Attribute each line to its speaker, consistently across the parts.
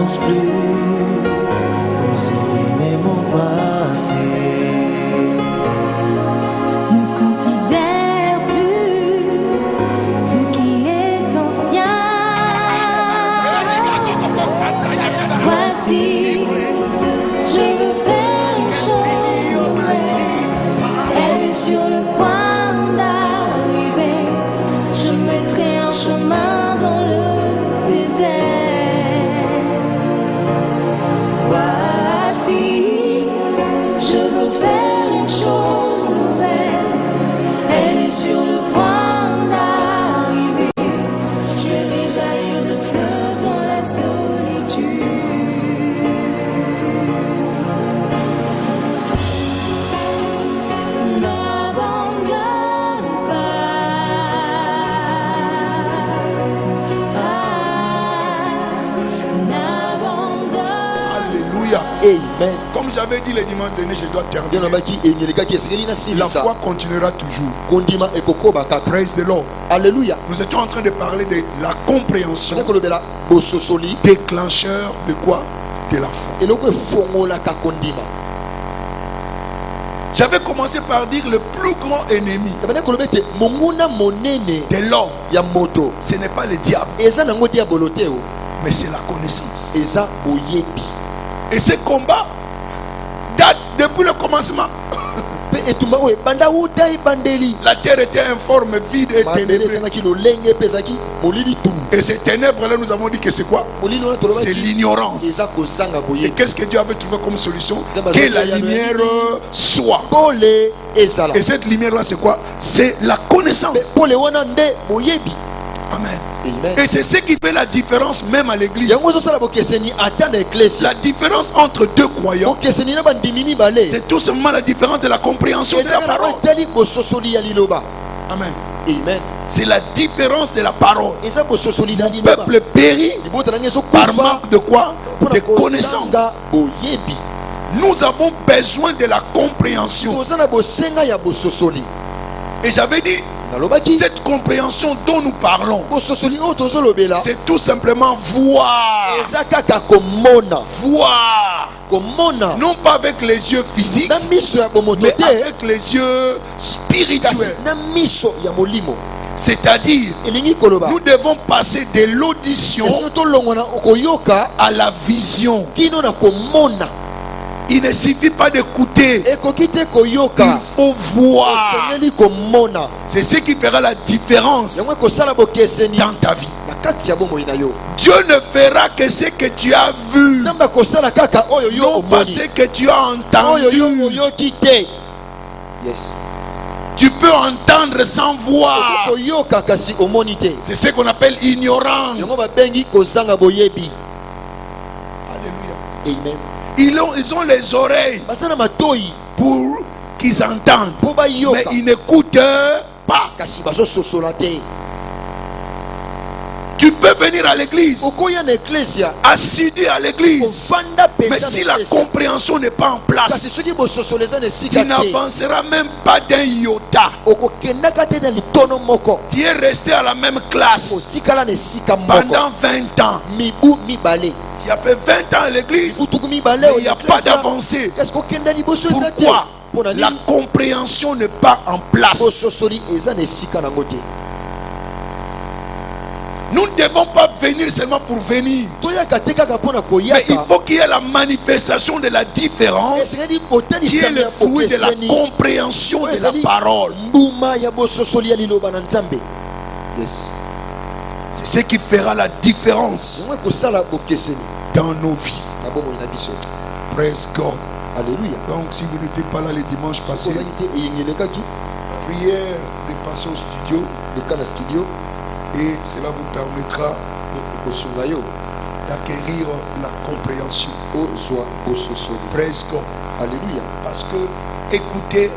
Speaker 1: pense plus aux événements passés.
Speaker 2: Ne considère plus ce qui est ancien. Voici, je veux faire une chose nouvelle. Elle est sur le point d'arriver. Je mettrai un chemin dans le désert. Voici, je veux faire une chose nouvelle. Elle est sur le point d'arriver. Je vais jaillir de fleuves dans la solitude. N'abandonne pas.
Speaker 3: Alléluia.
Speaker 4: Amen.
Speaker 3: Comme j'avais dit le dimanche dernier, je dois terminer. La
Speaker 4: La
Speaker 3: foi continuera toujours.
Speaker 4: kondima ekokoba kaka.
Speaker 3: Praise the Lord.
Speaker 4: Alléluia.
Speaker 3: Nous étions en train de parler de la compréhension
Speaker 4: Nakolobela bososoli
Speaker 3: déclencheur de quoi? De la foi.
Speaker 4: eloko efongola ka kondima.
Speaker 3: J'avais commencé par dire le plus grand ennemi
Speaker 4: Yabana kolobete monguna monene
Speaker 3: de l'homme,
Speaker 4: ya moto.
Speaker 3: ce n'est pas le diable,
Speaker 4: Eza nango diabolote o.
Speaker 3: mais c'est la connaissance.
Speaker 4: Eza boyebi.
Speaker 3: Et ce combat date depuis le commencement.
Speaker 4: Pe etumba o banda uta ibandeli.
Speaker 3: La terre était informe, vide et
Speaker 4: Mabele
Speaker 3: ténébreuse.
Speaker 4: sangaki no lenge pesaki molili tu.
Speaker 3: Et ces ténèbres-là, nous avons dit que c'est quoi?
Speaker 4: Molili wana tolobaki.
Speaker 3: C'est l'ignorance.
Speaker 4: Eza kosanga
Speaker 3: Et
Speaker 4: boyebi.
Speaker 3: qu'est-ce que Dieu avait trouvé comme solution? Que la lumière soit.
Speaker 4: Pole ezala.
Speaker 3: Et cette lumière-là, c'est quoi? C'est la connaissance.
Speaker 4: Pole wana nde boyebi.
Speaker 3: Amen.
Speaker 4: Amen.
Speaker 3: Et c'est ce qui fait la différence même à l'église.
Speaker 4: Yango sala bokeseni ata na ecclesia.
Speaker 3: La différence entre deux croyants,
Speaker 4: Bokeseni na bandimini bale.
Speaker 3: c'est tout simplement la différence de la compréhension de la parole.
Speaker 4: Teli bososoli ya liloba.
Speaker 3: Amen.
Speaker 4: Amen.
Speaker 3: C'est la différence de la parole.
Speaker 4: Eza bososoli na
Speaker 3: Le
Speaker 4: liloba.
Speaker 3: peuple périt
Speaker 4: Libota na ngeso
Speaker 3: par
Speaker 4: kufa.
Speaker 3: manque de quoi? De connaissance.
Speaker 4: Boyebi.
Speaker 3: Nous avons besoin de la compréhension.
Speaker 4: Tozana bosenga ya bososoli.
Speaker 3: Et j'avais dit,
Speaker 4: Nalobaki.
Speaker 3: cette compréhension dont nous parlons,
Speaker 4: Bososoli o tozolobela.
Speaker 3: c'est tout simplement voir.
Speaker 4: Eza kaka komona.
Speaker 3: Voir.
Speaker 4: Komona.
Speaker 3: Non pas avec les yeux physiques,
Speaker 4: Na miso ya bomoto
Speaker 3: mais
Speaker 4: te.
Speaker 3: avec les yeux
Speaker 4: Kasi
Speaker 3: spirituels.
Speaker 4: na miso ya molimo.
Speaker 3: C'est-à-dire,
Speaker 4: Elingi koloba.
Speaker 3: nous devons passer de l'audition
Speaker 4: Eske tolongona okoyoka
Speaker 3: à la vision.
Speaker 4: kino na komona.
Speaker 3: Il ne suffit pas d'écouter,
Speaker 4: Ekoki te
Speaker 3: il
Speaker 4: koyoka.
Speaker 3: faut voir.
Speaker 4: Osengeli komona.
Speaker 3: C'est ce qui fera la différence
Speaker 4: Yango ekosala bokeseni
Speaker 3: dans ta vie.
Speaker 4: na kati ya bomoi na yo.
Speaker 3: Dieu ne fera que ce que tu as vu,
Speaker 4: Nzambe akosala kaka oyo yo
Speaker 3: non pas
Speaker 4: omoni.
Speaker 3: ce que tu as
Speaker 4: Oyo yo
Speaker 3: entendu.
Speaker 4: oyoki te. Yes.
Speaker 3: Tu peux entendre sans voir.
Speaker 4: Koyoka kasi omoni te.
Speaker 3: C'est ce qu'on appelle ignorance.
Speaker 4: Yango babengi kozanga boyebi.
Speaker 3: Alléluia.
Speaker 4: Amen.
Speaker 3: Ils ont les oreilles
Speaker 4: Basana matoi
Speaker 3: pour qu'ils entendent,
Speaker 4: po
Speaker 3: mais
Speaker 4: bayoka
Speaker 3: ils n'écoutent pas.
Speaker 4: kasi bazososola te.
Speaker 3: Tu peux venir à l'église,
Speaker 4: Okoya na eklesia
Speaker 3: assidu à l'église,
Speaker 4: ovanda
Speaker 3: mais
Speaker 4: penza
Speaker 3: si
Speaker 4: na
Speaker 3: la
Speaker 4: eklesia.
Speaker 3: compréhension n'est pas en
Speaker 4: Kasi
Speaker 3: place,
Speaker 4: soki bososola eza na
Speaker 3: tu
Speaker 4: esika te
Speaker 3: n'avanceras même pas d'un iota.
Speaker 4: okokendaka te na litono moko.
Speaker 3: Tu es resté à la même classe
Speaker 4: Otikala na esika moko
Speaker 3: pendant 20 ans.
Speaker 4: mibu mibale.
Speaker 3: Tu as fait 20 ans à l'église,
Speaker 4: Butuku mibale
Speaker 3: mais il n'y a pas d'avancée.
Speaker 4: Est-ce kokenda liboso eza te?
Speaker 3: Pourquoi?
Speaker 4: Pona
Speaker 3: La
Speaker 4: nini
Speaker 3: compréhension n'est pas en place.
Speaker 4: bososoli eza na esika nango te.
Speaker 3: Nous ne devons pas venir seulement pour venir,
Speaker 4: Toyaka te kaka mpona
Speaker 3: mais il
Speaker 4: koyaka.
Speaker 3: faut qu'il y ait la manifestation de la différence
Speaker 4: Esengeli
Speaker 3: qui est
Speaker 4: botanisami
Speaker 3: le
Speaker 4: ya
Speaker 3: fruit de la
Speaker 4: bokeseni.
Speaker 3: compréhension de la
Speaker 4: Ezali
Speaker 3: parole.
Speaker 4: mbuma ya bososoli ya liloba na Nzambe. Yes.
Speaker 3: C'est ce qui fera la différence
Speaker 4: Yango ekosala bokeseni
Speaker 3: dans nos vies.
Speaker 4: na bomoi na biso.
Speaker 3: Praise God.
Speaker 4: Alléluia.
Speaker 3: Donc si vous n'étiez pas là le dimanche passé,
Speaker 4: Kozali te eyengelekaki
Speaker 3: prière de passer au studio
Speaker 4: leka na studio
Speaker 3: et cela vous permettra
Speaker 4: ekosunga yo
Speaker 3: d'acquérir la compréhension.
Speaker 4: ozwa bososoli.
Speaker 3: Praise God.
Speaker 4: Alléluia.
Speaker 3: Parce que écouter,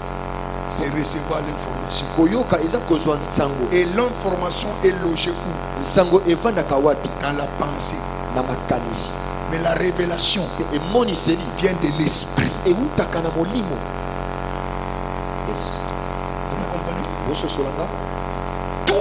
Speaker 3: c'est recevoir l'information.
Speaker 4: Koyoka eza kozwa nsango.
Speaker 3: Et l'information est logée où?
Speaker 4: Nsango evandaka wapi?
Speaker 3: Dans la pensée.
Speaker 4: Na makanisi.
Speaker 3: Mais la révélation
Speaker 4: Pe emoniseli
Speaker 3: vient de l'esprit.
Speaker 4: eutaka na molimo. Yes.
Speaker 3: Vous me comprenez?
Speaker 4: Bososolanga.
Speaker 3: Tout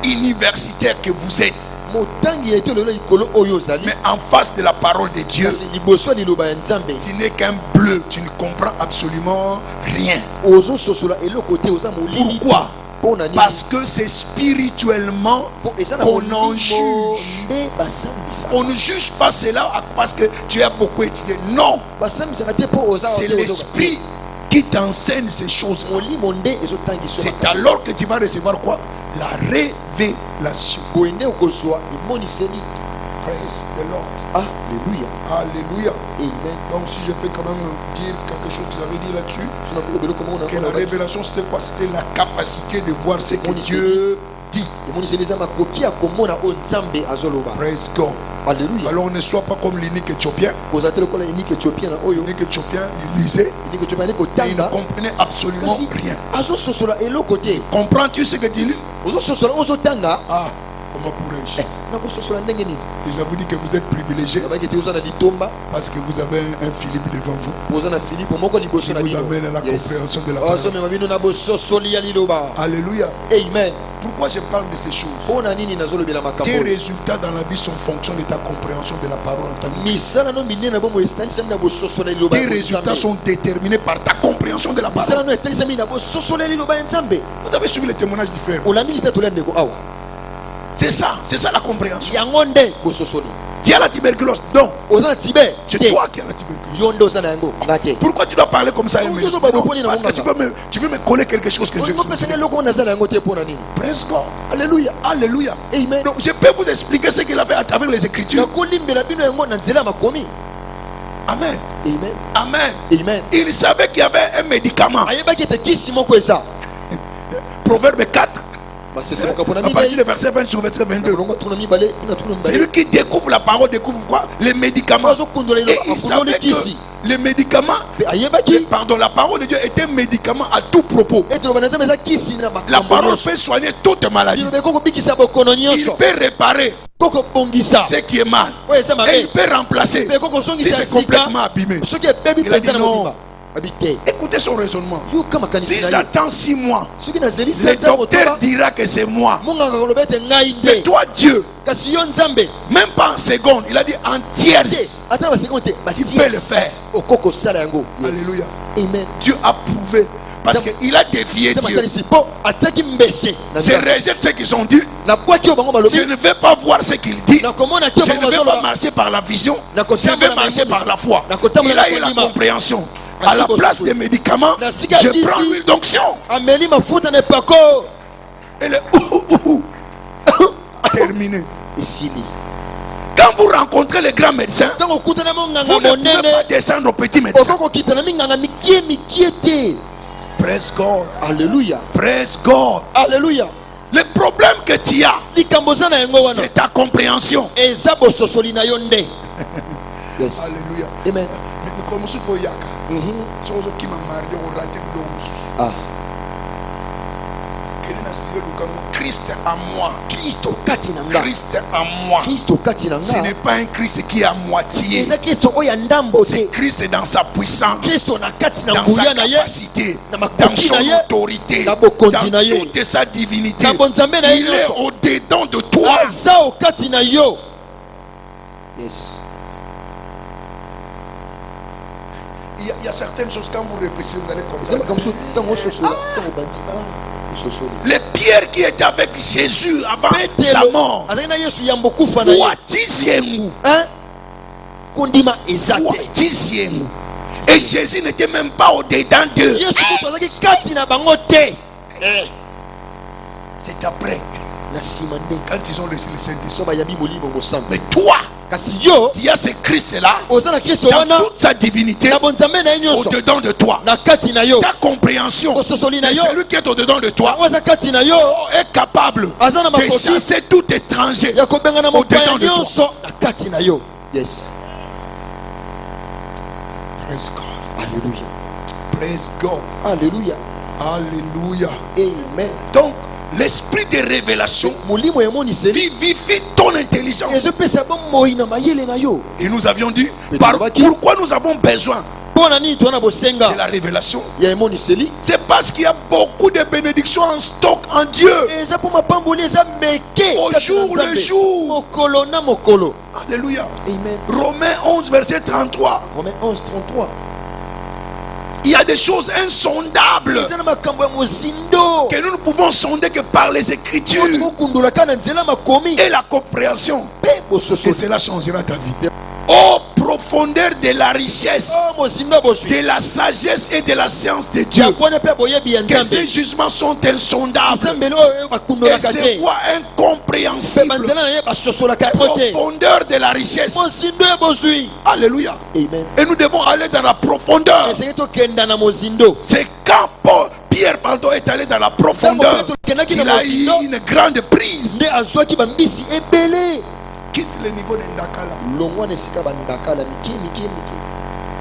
Speaker 3: universitaire que vous êtes,
Speaker 4: motangi ete lelo likolo oyo ozali
Speaker 3: mais en face de la parole de Dieu,
Speaker 4: kasi liboso ya liloba ya nzambe
Speaker 3: tu n'es qu'un bleu, tu ne comprends absolument rien.
Speaker 4: ozososola eloko te oza molili
Speaker 3: Pourquoi?
Speaker 4: mpo na nini
Speaker 3: Parce que c'est spirituellement
Speaker 4: mpo eza na
Speaker 3: qu'on
Speaker 4: molimo
Speaker 3: en juge.
Speaker 4: nde basambisaka
Speaker 3: On ne juge pas cela parce que tu as beaucoup étudié. Non,
Speaker 4: basambisaka te mpo oza
Speaker 3: c'est l'esprit qui t'enseigne ces choses.
Speaker 4: molimo nde ezotangiswa
Speaker 3: C'est alors que tu vas recevoir quoi? La révélation.
Speaker 4: boye nde okozwa emoniseli.
Speaker 3: Praise the Lord.
Speaker 4: Alléluia.
Speaker 3: Alléluia.
Speaker 4: Amen.
Speaker 3: Donc si je peux quand même dire quelque chose, tu avais dit là-dessus,
Speaker 4: Sina kolobela comment on a
Speaker 3: que la révélation c'était quoi? C'était la capacité de voir ce que Dieu dit.
Speaker 4: emoniseli eza makoki ya komona oyo nzambe azoloba.
Speaker 3: Praise God.
Speaker 4: Alléluia.
Speaker 3: Alors ne sois pas comme l'unique éthiopien.
Speaker 4: kozala te lokola unique éthiopien na oyo
Speaker 3: L'unique éthiopien, il lisait,
Speaker 4: unique éthiopien ali
Speaker 3: et il ne
Speaker 4: kotanga
Speaker 3: comprenait absolument
Speaker 4: kasi
Speaker 3: rien.
Speaker 4: azososola eloko te.
Speaker 3: Comprends-tu ce que tu lis?
Speaker 4: ozososola ozotanga
Speaker 3: Ah, comment pourrais-je?
Speaker 4: nakososola ndenge nini
Speaker 3: Déjà vous dit que vous êtes privilégié
Speaker 4: abaki te oza na litomba
Speaker 3: parce que vous avez un Philippe devant vous.
Speaker 4: oza na filipo moko liboso
Speaker 3: Qui
Speaker 4: na
Speaker 3: vous
Speaker 4: bino.
Speaker 3: amène à la
Speaker 4: Yes.
Speaker 3: compréhension de la parole.
Speaker 4: ozomema bino na bososoli ya liloba.
Speaker 3: Alléluia.
Speaker 4: Amen.
Speaker 3: Pourquoi je parle de ces choses?
Speaker 4: mpo na nini nazolobela makambo
Speaker 3: Tes
Speaker 4: oyo?
Speaker 3: résultats dans la vie sont en fonction de ta compréhension de la parole entendue.
Speaker 4: misala no minene na bomo esitanisami na bososola ya liloba
Speaker 3: Tes
Speaker 4: ya
Speaker 3: résultats
Speaker 4: Nzambe.
Speaker 3: sont déterminés par ta compréhension de la
Speaker 4: misala
Speaker 3: parole.
Speaker 4: no etalisami na bososola ya liloba ya nzambe.
Speaker 3: Vous avez suivi le témoignage du frère.
Speaker 4: olandi litatu lya ndeko awa
Speaker 3: C'est ça la compréhension.
Speaker 4: yango nde bososoli.
Speaker 3: Tu as la tuberculose. Non,
Speaker 4: oza na tibe
Speaker 3: c'est
Speaker 4: te
Speaker 3: toi qui as la tuberculose.
Speaker 4: yo nde oza na yango nga te.
Speaker 3: Pourquoi tu dois parler comme ça à un
Speaker 4: Non,
Speaker 3: ministre?
Speaker 4: non, non,
Speaker 3: Non,
Speaker 4: non,
Speaker 3: parce que tu veux me coller quelque chose que je
Speaker 4: opesanga eloko oyo nazala yango te mpo na nini.
Speaker 3: Presque.
Speaker 4: Alléluia.
Speaker 3: Alléluia.
Speaker 4: Amen.
Speaker 3: Donc je peux vous expliquer ce qu'il a fait à travers les Écritures.
Speaker 4: nakolimbela bino yango na nzela ya makomi.
Speaker 3: Amen.
Speaker 4: Amen.
Speaker 3: Amen.
Speaker 4: Amen.
Speaker 3: Il savait qu'il y avait un médicament.
Speaker 4: ayebaki ete kisi moko eza
Speaker 3: Proverbe 4,
Speaker 4: basese mokapo na
Speaker 3: à partir
Speaker 4: minei
Speaker 3: du verset 20 sur verset 22.
Speaker 4: kolongo tuna mibale kuna tuna
Speaker 3: C'est
Speaker 4: mibale
Speaker 3: lui qui découvre la parole, découvre quoi? Les médicaments.
Speaker 4: azokundola
Speaker 3: Et
Speaker 4: eloko
Speaker 3: il
Speaker 4: akundoli
Speaker 3: savait
Speaker 4: kisi
Speaker 3: que les médicaments,
Speaker 4: mpe ayebaki
Speaker 3: pardon, la parole de Dieu est un médicament à tout propos.
Speaker 4: ete loba na nzambe eza kisi na
Speaker 3: La
Speaker 4: makambo
Speaker 3: parole
Speaker 4: nyonso.
Speaker 3: peut soigner toute maladie.
Speaker 4: liloba ekokobikisa bokono
Speaker 3: Il
Speaker 4: nyonso
Speaker 3: peut réparer
Speaker 4: kokobongisa
Speaker 3: ce qui est mal.
Speaker 4: oyo eza
Speaker 3: Et il
Speaker 4: mabe
Speaker 3: peut remplacer
Speaker 4: mpe
Speaker 3: si
Speaker 4: kokosongisa
Speaker 3: c'est
Speaker 4: sika
Speaker 3: complètement abîmé.
Speaker 4: soki ebebi
Speaker 3: Il a dit
Speaker 4: mpenza na
Speaker 3: non.
Speaker 4: mobimba abi te
Speaker 3: Écoutez son raisonnement.
Speaker 4: yoka makanisi
Speaker 3: Si
Speaker 4: na ye
Speaker 3: j'attends 6 mois,
Speaker 4: soki nazeli
Speaker 3: le
Speaker 4: sanza
Speaker 3: docteur
Speaker 4: motoba
Speaker 3: dira que c'est moi.
Speaker 4: monganga koloba ete ngai
Speaker 3: Mais
Speaker 4: nde
Speaker 3: toi, Dieu,
Speaker 4: kasi yo nzambe
Speaker 3: même pas en seconde, il a dit en
Speaker 4: te
Speaker 3: tierce.
Speaker 4: ata na basekonde te
Speaker 3: Tu peux le faire.
Speaker 4: okoki kosala yango. Yes.
Speaker 3: Alléluia.
Speaker 4: Amen.
Speaker 3: Dieu a prouvé parce qu'il a défié
Speaker 4: nzambe
Speaker 3: Dieu.
Speaker 4: atalisi mpo atiaki mbese na
Speaker 3: Je
Speaker 4: nzambe.
Speaker 3: rejette ce qu'ils ont dit.
Speaker 4: nabwaki oyo bango
Speaker 3: Je
Speaker 4: balobi
Speaker 3: ne vais pas voir ce qu'il dit.
Speaker 4: nakomona te
Speaker 3: Je
Speaker 4: bango
Speaker 3: ne vais pas
Speaker 4: bazoloba
Speaker 3: marcher par la vision.
Speaker 4: Nakotama
Speaker 3: Je vais
Speaker 4: na
Speaker 3: marcher
Speaker 4: mimoni.
Speaker 3: par la foi.
Speaker 4: Nakotama
Speaker 3: Il
Speaker 4: na
Speaker 3: a eu la
Speaker 4: kondima.
Speaker 3: compréhension.
Speaker 4: Merci
Speaker 3: À la
Speaker 4: beaucoup,
Speaker 3: place
Speaker 4: Sous.
Speaker 3: des médicaments,
Speaker 4: Na sika
Speaker 3: je
Speaker 4: kisi.
Speaker 3: prends l'huile d'onction.
Speaker 4: ameli mafuta na epako
Speaker 3: Et le terminé.
Speaker 4: esili.
Speaker 3: Quand vous rencontrez les grands médecins,
Speaker 4: ntango okutana
Speaker 3: vous
Speaker 4: monganga
Speaker 3: ne pouvez
Speaker 4: monene
Speaker 3: pas descendre aux petits médecins.
Speaker 4: okoki kokita na minganga mikie mikie te.
Speaker 3: Praise God.
Speaker 4: Alleluya.
Speaker 3: Praise God.
Speaker 4: Alleluya.
Speaker 3: Le problème que tu as,
Speaker 4: likambo oza na yango wana
Speaker 3: c'est ta compréhension.
Speaker 4: eza bososoli na yo nde. Yes.
Speaker 3: Alléluia.
Speaker 4: Amen.
Speaker 3: Mais comme ce qu'il y a, ce qui m'a marié au raté de l'homme.
Speaker 4: Ah.
Speaker 3: Christ en moi.
Speaker 4: Kristo kati na nga.
Speaker 3: Christ en moi.
Speaker 4: Kristo kati na
Speaker 3: Ce
Speaker 4: nga.
Speaker 3: n'est pas un Christ qui est à moitié.
Speaker 4: eza kristo oyo ya ndambo
Speaker 3: C'est
Speaker 4: te.
Speaker 3: Christ dans sa puissance,
Speaker 4: kristo na kati na
Speaker 3: dans sa
Speaker 4: nguya na ye
Speaker 3: capacité,
Speaker 4: na
Speaker 3: dans
Speaker 4: makoki
Speaker 3: son
Speaker 4: na ye
Speaker 3: autorité,
Speaker 4: na bokonzi na
Speaker 3: dans
Speaker 4: ye
Speaker 3: toute sa divinité.
Speaker 4: na bonzambe na ye
Speaker 3: Il est
Speaker 4: nyonso
Speaker 3: au-dedans de toi.
Speaker 4: aza okati na yo. Yes.
Speaker 3: Il y a certaines choses, quand vous réfléchissez, vous allez
Speaker 4: eza
Speaker 3: comprendre.
Speaker 4: makambo so ntango ososola ntango bandi ososoli.
Speaker 3: Les pierres qui étaient avec Jésus avant sa
Speaker 4: petelo
Speaker 3: mort,
Speaker 4: azali na yesu yambo kufa na ye
Speaker 3: voitiziengu,
Speaker 4: Hein? kondima eza te.
Speaker 3: voitiziengu. Et Jésus n'était même pas au-dedans d'eux.
Speaker 4: yesu kutu azalaki kati na bango te.
Speaker 3: C'est après,
Speaker 4: na nsima nde
Speaker 3: quand ils ont reçu le Saint-Esprit.
Speaker 4: so bayambi molimo mosantu.
Speaker 3: Mais toi,
Speaker 4: kasi yo
Speaker 3: il y a ce Christ-là,
Speaker 4: oza na kristo
Speaker 3: dans
Speaker 4: wana
Speaker 3: toute sa divinité,
Speaker 4: na bonzambe na ye nyonso
Speaker 3: au-dedans de toi.
Speaker 4: na kati na yo
Speaker 3: Ta compréhension,
Speaker 4: bososoli na
Speaker 3: et
Speaker 4: yo
Speaker 3: celui qui est au-dedans de toi,
Speaker 4: yango aza kati na yo
Speaker 3: est capable
Speaker 4: aza na
Speaker 3: de
Speaker 4: makoki
Speaker 3: chasser tout étranger
Speaker 4: ya kobengana
Speaker 3: au-dedans
Speaker 4: mopaya
Speaker 3: de toi.
Speaker 4: nyonso na kati na yo. Yes.
Speaker 3: Praise God.
Speaker 4: Alléluia.
Speaker 3: Praise God.
Speaker 4: Alléluia.
Speaker 3: Alléluia.
Speaker 4: Amen.
Speaker 3: Donc, l'esprit de révélation
Speaker 4: molimo emoniseli
Speaker 3: vivifie ton intelligence.
Speaker 4: ezopesa bomoi na mayele na yo.
Speaker 3: Et nous avions dit,
Speaker 4: Mais
Speaker 3: par-
Speaker 4: tu vois qui?
Speaker 3: pourquoi nous avons besoin
Speaker 4: mpo
Speaker 3: de la révélation.
Speaker 4: ya emoniseli
Speaker 3: C'est parce qu'il y a beaucoup de bénédictions en stock en Dieu.
Speaker 4: eza mpo mapamboli eza meke
Speaker 3: Au
Speaker 4: kati na
Speaker 3: jour le
Speaker 4: Nzambe.
Speaker 3: jour.
Speaker 4: mokolo na mokolo.
Speaker 3: Alléluia.
Speaker 4: Amen.
Speaker 3: Romains 11, verset 33.
Speaker 4: Romains 11, 33.
Speaker 3: Il y a des choses insondables
Speaker 4: eza na makambo ya mozindo
Speaker 3: que nous ne pouvons sonder que par les Écritures
Speaker 4: tokokundolaka na nzela makomi
Speaker 3: et la compréhension.
Speaker 4: mpe
Speaker 3: Et
Speaker 4: bososoli.
Speaker 3: cela changera ta vie. Ô profondeur de la richesse,
Speaker 4: Oh, mozindo boswi
Speaker 3: de la sagesse et de la science de Dieu,
Speaker 4: yakwana mpe boyebi ya
Speaker 3: que ces
Speaker 4: nzambe
Speaker 3: jugements sont insondables
Speaker 4: nzambeli oyo
Speaker 3: et
Speaker 4: bakundolaka
Speaker 3: se
Speaker 4: te
Speaker 3: voient
Speaker 4: mpe
Speaker 3: incompréhensibles.
Speaker 4: banzela na ye basosolaka yango te.
Speaker 3: Profondeur de la richesse.
Speaker 4: mozindo ye bozwi.
Speaker 3: Alléluia.
Speaker 4: Amen.
Speaker 3: Et nous devons aller dans la profondeur.
Speaker 4: esengeli tokenda na mozindo.
Speaker 3: C'est quand Pierre est allé dans la profondeur qu'il a eu une grande prise.
Speaker 4: nde azwaki bambisi ebele
Speaker 3: Quitte le niveau de Ndakala.
Speaker 4: longwa na esika bandakala mike mike mike.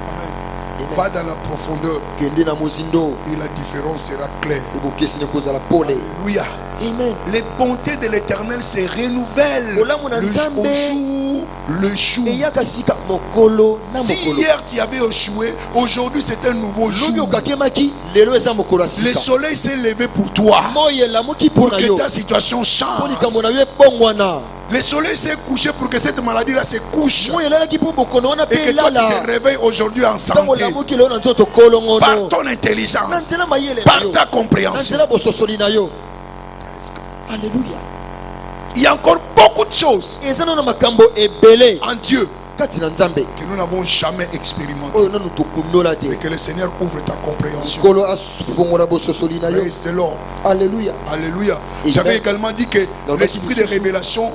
Speaker 3: Amen. Va dans la profondeur
Speaker 4: kende na mozindo
Speaker 3: et la différence sera claire.
Speaker 4: ebokesini kozala pole.
Speaker 3: Alléluia.
Speaker 4: Amen.
Speaker 3: Les bontés de l'Éternel se renouvellent
Speaker 4: Olamu na Nzambe.
Speaker 3: au jour le jour.
Speaker 4: eyaka sika mokolo na
Speaker 3: Si
Speaker 4: mokolo.
Speaker 3: hier tu avais échoué, aujourd'hui c'est un nouveau
Speaker 4: lobi
Speaker 3: jour.
Speaker 4: okakemaki lelo eza mokolo ya
Speaker 3: Le
Speaker 4: sika.
Speaker 3: soleil s'est levé pour toi,
Speaker 4: moi elamuki mpo
Speaker 3: pour
Speaker 4: na
Speaker 3: que
Speaker 4: yo
Speaker 3: ta situation
Speaker 4: mpo
Speaker 3: change.
Speaker 4: likambo na yo ebongwana.
Speaker 3: Le soleil s'est couché pour que cette maladie-là se couche
Speaker 4: moi elalaki mpo bokono wana
Speaker 3: et
Speaker 4: mpe
Speaker 3: que toi tu
Speaker 4: elala
Speaker 3: te réveilles aujourd'hui en
Speaker 4: ntango
Speaker 3: santé
Speaker 4: olamuki lelo na nzoto
Speaker 3: par
Speaker 4: kolongono
Speaker 3: ton
Speaker 4: na
Speaker 3: intelligence,
Speaker 4: nzela mayele na
Speaker 3: par
Speaker 4: yo
Speaker 3: ta
Speaker 4: na
Speaker 3: compréhension.
Speaker 4: nzela bososoli na yo. Alléluia.
Speaker 3: Il y a encore beaucoup de choses
Speaker 4: eza nano makambo ebele
Speaker 3: en Dieu
Speaker 4: kati na nzambe
Speaker 3: que nous n'avons jamais expérimenté.
Speaker 4: oyo nanu tokundola te.
Speaker 3: Et que le Seigneur ouvre ta compréhension.
Speaker 4: kolo afongola bososoli na yo.
Speaker 3: Praise the Lord.
Speaker 4: Alléluia.
Speaker 3: Alléluia.
Speaker 4: Amen.
Speaker 3: J'avais également dit que
Speaker 4: Dans le
Speaker 3: l'esprit de
Speaker 4: bâtiment de
Speaker 3: révélation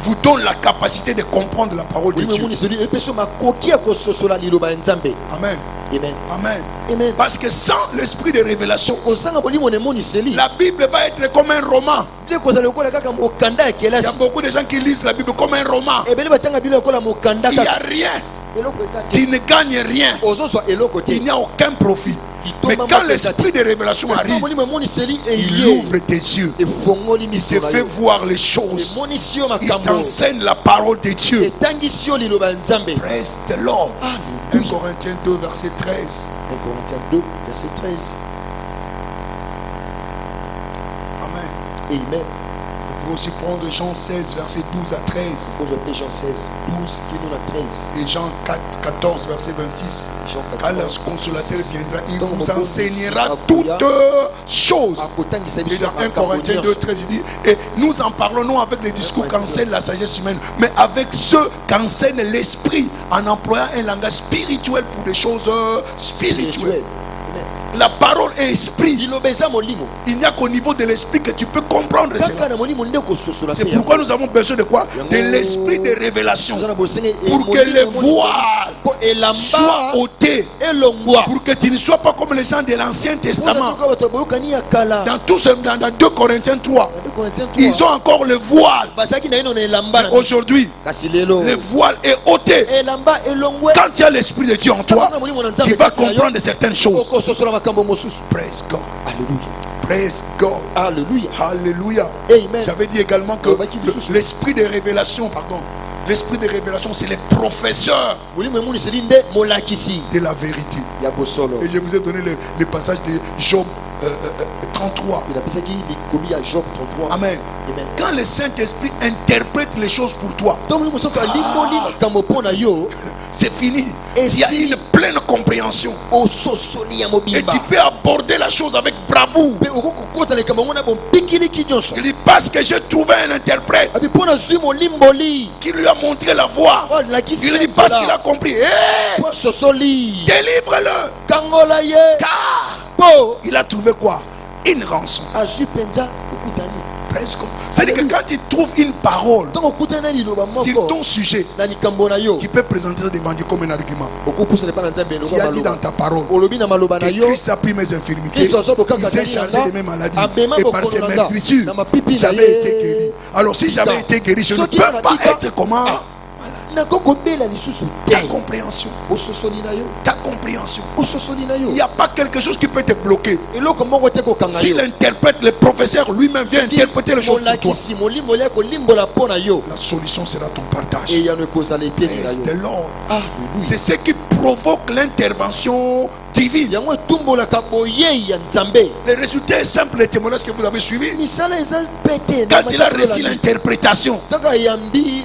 Speaker 3: vous donne la capacité de comprendre la parole de
Speaker 4: Oui,
Speaker 3: Dieu.
Speaker 4: moniseli epeso makoki ya kososola liloba ya nzambe.
Speaker 3: Amen.
Speaker 4: Amen.
Speaker 3: Amen.
Speaker 4: Amen.
Speaker 3: Parce que sans l'esprit de révélation,
Speaker 4: kozanga bolimo na emoniseli
Speaker 3: la Bible va être comme un roman.
Speaker 4: bile kozala lokola kaka mokanda ya
Speaker 3: Il y a
Speaker 4: kelasi.
Speaker 3: beaucoup de gens qui lisent la Bible comme un roman.
Speaker 4: ebele batanga bile lokola mokanda
Speaker 3: Il n'y a
Speaker 4: kaka.
Speaker 3: rien.
Speaker 4: eloko eza te.
Speaker 3: Tu ne gagnes rien.
Speaker 4: ozozwa eloko te.
Speaker 3: Il n'y a aucun profit. Mais
Speaker 4: Itomba
Speaker 3: quand
Speaker 4: moko
Speaker 3: l'esprit de révélation
Speaker 4: Ntango
Speaker 3: arrive,
Speaker 4: molimo emoniseli
Speaker 3: il
Speaker 4: elie
Speaker 3: ouvre tes yeux.
Speaker 4: efongoli
Speaker 3: Il
Speaker 4: miso
Speaker 3: te
Speaker 4: na
Speaker 3: fait
Speaker 4: yo.
Speaker 3: voir les choses.
Speaker 4: emonisi yo
Speaker 3: Il
Speaker 4: makambo.
Speaker 3: t'enseigne la parole de Dieu.
Speaker 4: etangisi yo liloba ya nzambe.
Speaker 3: Praise the Lord. 1
Speaker 4: Alléluia.
Speaker 3: Corinthiens 2, verset 13.
Speaker 4: 1 Corinthiens 2 verset 13.
Speaker 3: Amen.
Speaker 4: Amen.
Speaker 3: Vous pouvez aussi prendre Jean 16, verset 12 à 13.
Speaker 4: kozwa Jean 16 12 kino na 13.
Speaker 3: Et Jean 4, 14, verset 26.
Speaker 4: Jean
Speaker 3: Quand le
Speaker 4: 14
Speaker 3: consolateur viendra, il
Speaker 4: Donc,
Speaker 3: vous
Speaker 4: mon
Speaker 3: enseignera
Speaker 4: bon,
Speaker 3: toutes choses.
Speaker 4: akotangisa
Speaker 3: Et
Speaker 4: biso
Speaker 3: dans 1 Corinthiens 2, 13, il dit, et nous en parlons non avec les discours qu'enseigne la sagesse humaine, mais avec ceux qu'enseigne l'esprit, en employant un langage spirituel pour des choses spirituelles. La parole est esprit.
Speaker 4: liloba eza molimo.
Speaker 3: Il n'y a qu'au niveau de l'esprit que tu peux comprendre
Speaker 4: kaka
Speaker 3: cela.
Speaker 4: na molimo nde kososola
Speaker 3: C'est
Speaker 4: te
Speaker 3: pourquoi nous avons besoin de quoi? De l'esprit de révélation.
Speaker 4: Toza na bosenge
Speaker 3: Pour que les voiles
Speaker 4: po
Speaker 3: soient
Speaker 4: elamba
Speaker 3: ôtés.
Speaker 4: elongwa.
Speaker 3: Pour que tu ne sois pas comme les gens de l'Ancien Testament.
Speaker 4: Mpona bato boyokani ya kala.
Speaker 3: Dans 2 Corinthiens 3,
Speaker 4: Na 2 Corinthiens 3.
Speaker 3: ils ont encore le voile.
Speaker 4: bazalaki na ino na elamba na
Speaker 3: Aujourd'hui,
Speaker 4: kasi lelo
Speaker 3: le voile est ôté.
Speaker 4: elamba elongwe.
Speaker 3: Quand tu as l'esprit de Dieu en toi,
Speaker 4: Toza na molimo na
Speaker 3: tu
Speaker 4: nzambe
Speaker 3: vas
Speaker 4: kati na yo,
Speaker 3: comprendre certaines choses.
Speaker 4: okososola makambo mosusu.
Speaker 3: Praise God.
Speaker 4: Alléluia.
Speaker 3: Praise God.
Speaker 4: Alléluia.
Speaker 3: Alléluia.
Speaker 4: Amen.
Speaker 3: J'avais dit également que l'esprit de révélation, pardon, l'esprit de révélation, c'est les professeurs
Speaker 4: molimo emoniseli nde molakisi
Speaker 3: de la vérité.
Speaker 4: ya bosolo.
Speaker 3: Et je vous ai donné le passage de Job 33.
Speaker 4: inapesaki likolo ya Job 33.
Speaker 3: Amen.
Speaker 4: Amen.
Speaker 3: Quand le Saint-Esprit interprète les choses pour toi,
Speaker 4: donc molimo soki alimoli makambo mpo na yo
Speaker 3: c'est fini.
Speaker 4: Et
Speaker 3: Il y a
Speaker 4: si-
Speaker 3: une pleine compréhension.
Speaker 4: ososoli ya
Speaker 3: Et
Speaker 4: mobimba
Speaker 3: tu peux aborder la chose avec bravoure.
Speaker 4: mpe okokokota likambo yango na bompikiliki nyonso.
Speaker 3: Il dit parce que j'ai trouvé un interprète
Speaker 4: abi mpo nazwi molimboli
Speaker 3: qui lui a montré la voie.
Speaker 4: oyo alakisi
Speaker 3: Il dit parce qu'il a compris. Hey,
Speaker 4: po asosoli
Speaker 3: délivre-le.
Speaker 4: kangola ye
Speaker 3: Car
Speaker 4: mpo
Speaker 3: il a trouvé quoi? Une rançon.
Speaker 4: azwi mpenza okutani.
Speaker 3: Presque. C'est-à-dire que quand tu trouves une parole
Speaker 4: ntango okutani na liloba
Speaker 3: sur
Speaker 4: moko
Speaker 3: ton sujet,
Speaker 4: na likambo na yo
Speaker 3: tu peux présenter ça devant Dieu comme un argument.
Speaker 4: okopusana epa na nzambe
Speaker 3: Tu
Speaker 4: elongo
Speaker 3: as dit dans
Speaker 4: maloba
Speaker 3: ta parole
Speaker 4: olobi na maloba na
Speaker 3: que
Speaker 4: yo
Speaker 3: Christ a pris mes infirmités,
Speaker 4: Christ azo bokaka
Speaker 3: il s'est
Speaker 4: tani
Speaker 3: chargé
Speaker 4: yanga,
Speaker 3: de mes maladies
Speaker 4: abema
Speaker 3: et par
Speaker 4: bokono
Speaker 3: ses
Speaker 4: nanga,
Speaker 3: meurtrissures
Speaker 4: na mapipi na
Speaker 3: j'avais
Speaker 4: ye.
Speaker 3: été guéri. Alors si j'avais été guéri, je ne
Speaker 4: Soki
Speaker 3: peux
Speaker 4: na
Speaker 3: pas
Speaker 4: tika-
Speaker 3: être comment?
Speaker 4: nakokobela lisusu
Speaker 3: Ta
Speaker 4: te
Speaker 3: compréhension.
Speaker 4: ososoli na yo
Speaker 3: Ta compréhension.
Speaker 4: ososoli na yo
Speaker 3: Il n'y a pas quelque chose qui peut te bloquer.
Speaker 4: eloko moko te kokanga
Speaker 3: Si
Speaker 4: yo
Speaker 3: l'interprète, le professeur lui-même vient interpréter les choses pour toi,
Speaker 4: molakisi molimo ya kolimbola mpo na yo
Speaker 3: la solution sera ton partage.
Speaker 4: eyano ekozala eteni na
Speaker 3: Praise the
Speaker 4: yo
Speaker 3: Lord.
Speaker 4: Alléluia.
Speaker 3: C'est ce qui provoque l'intervention divine.
Speaker 4: yango etumbolaka boyei ya nzambe
Speaker 3: Le résultat est simple, les témoignages que vous avez suivis.
Speaker 4: misala eza pete
Speaker 3: Quand il a reçu l'interprétation,
Speaker 4: kaka yambi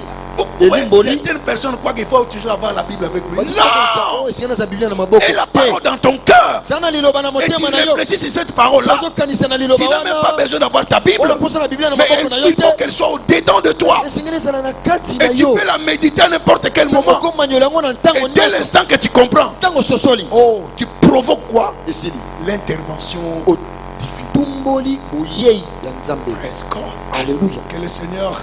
Speaker 3: ouais,
Speaker 4: elimboli
Speaker 3: certaines personnes croient qu'il faut toujours avoir la Bible avec lui. Non!
Speaker 4: esika naza biblia na maboko
Speaker 3: Et la parole dans ton cœur.
Speaker 4: za na liloba na
Speaker 3: Et tu
Speaker 4: motema na yo
Speaker 3: réfléchis sur cette parole-là.
Speaker 4: ozokanisa na
Speaker 3: Tu
Speaker 4: liloba
Speaker 3: n'as même pas
Speaker 4: wana
Speaker 3: besoin d'avoir ta Bible.
Speaker 4: oyo mposa na biblia na
Speaker 3: Mais
Speaker 4: maboko na yo
Speaker 3: il faut
Speaker 4: te
Speaker 3: qu'elle soit au-dedans de toi.
Speaker 4: esengeli ezala na kati na
Speaker 3: Et tu
Speaker 4: yo
Speaker 3: peux la méditer à n'importe quel moment.
Speaker 4: okomanyola yango na ntango
Speaker 3: Et dès
Speaker 4: nyonso
Speaker 3: l'instant que tu comprends,
Speaker 4: ntango sosoli
Speaker 3: oh, tu provoques quoi?
Speaker 4: esili
Speaker 3: L'intervention
Speaker 4: O-
Speaker 3: divine.
Speaker 4: tumboli boyei ya nzambe
Speaker 3: Praise God.
Speaker 4: alleluya
Speaker 3: Que le Seigneur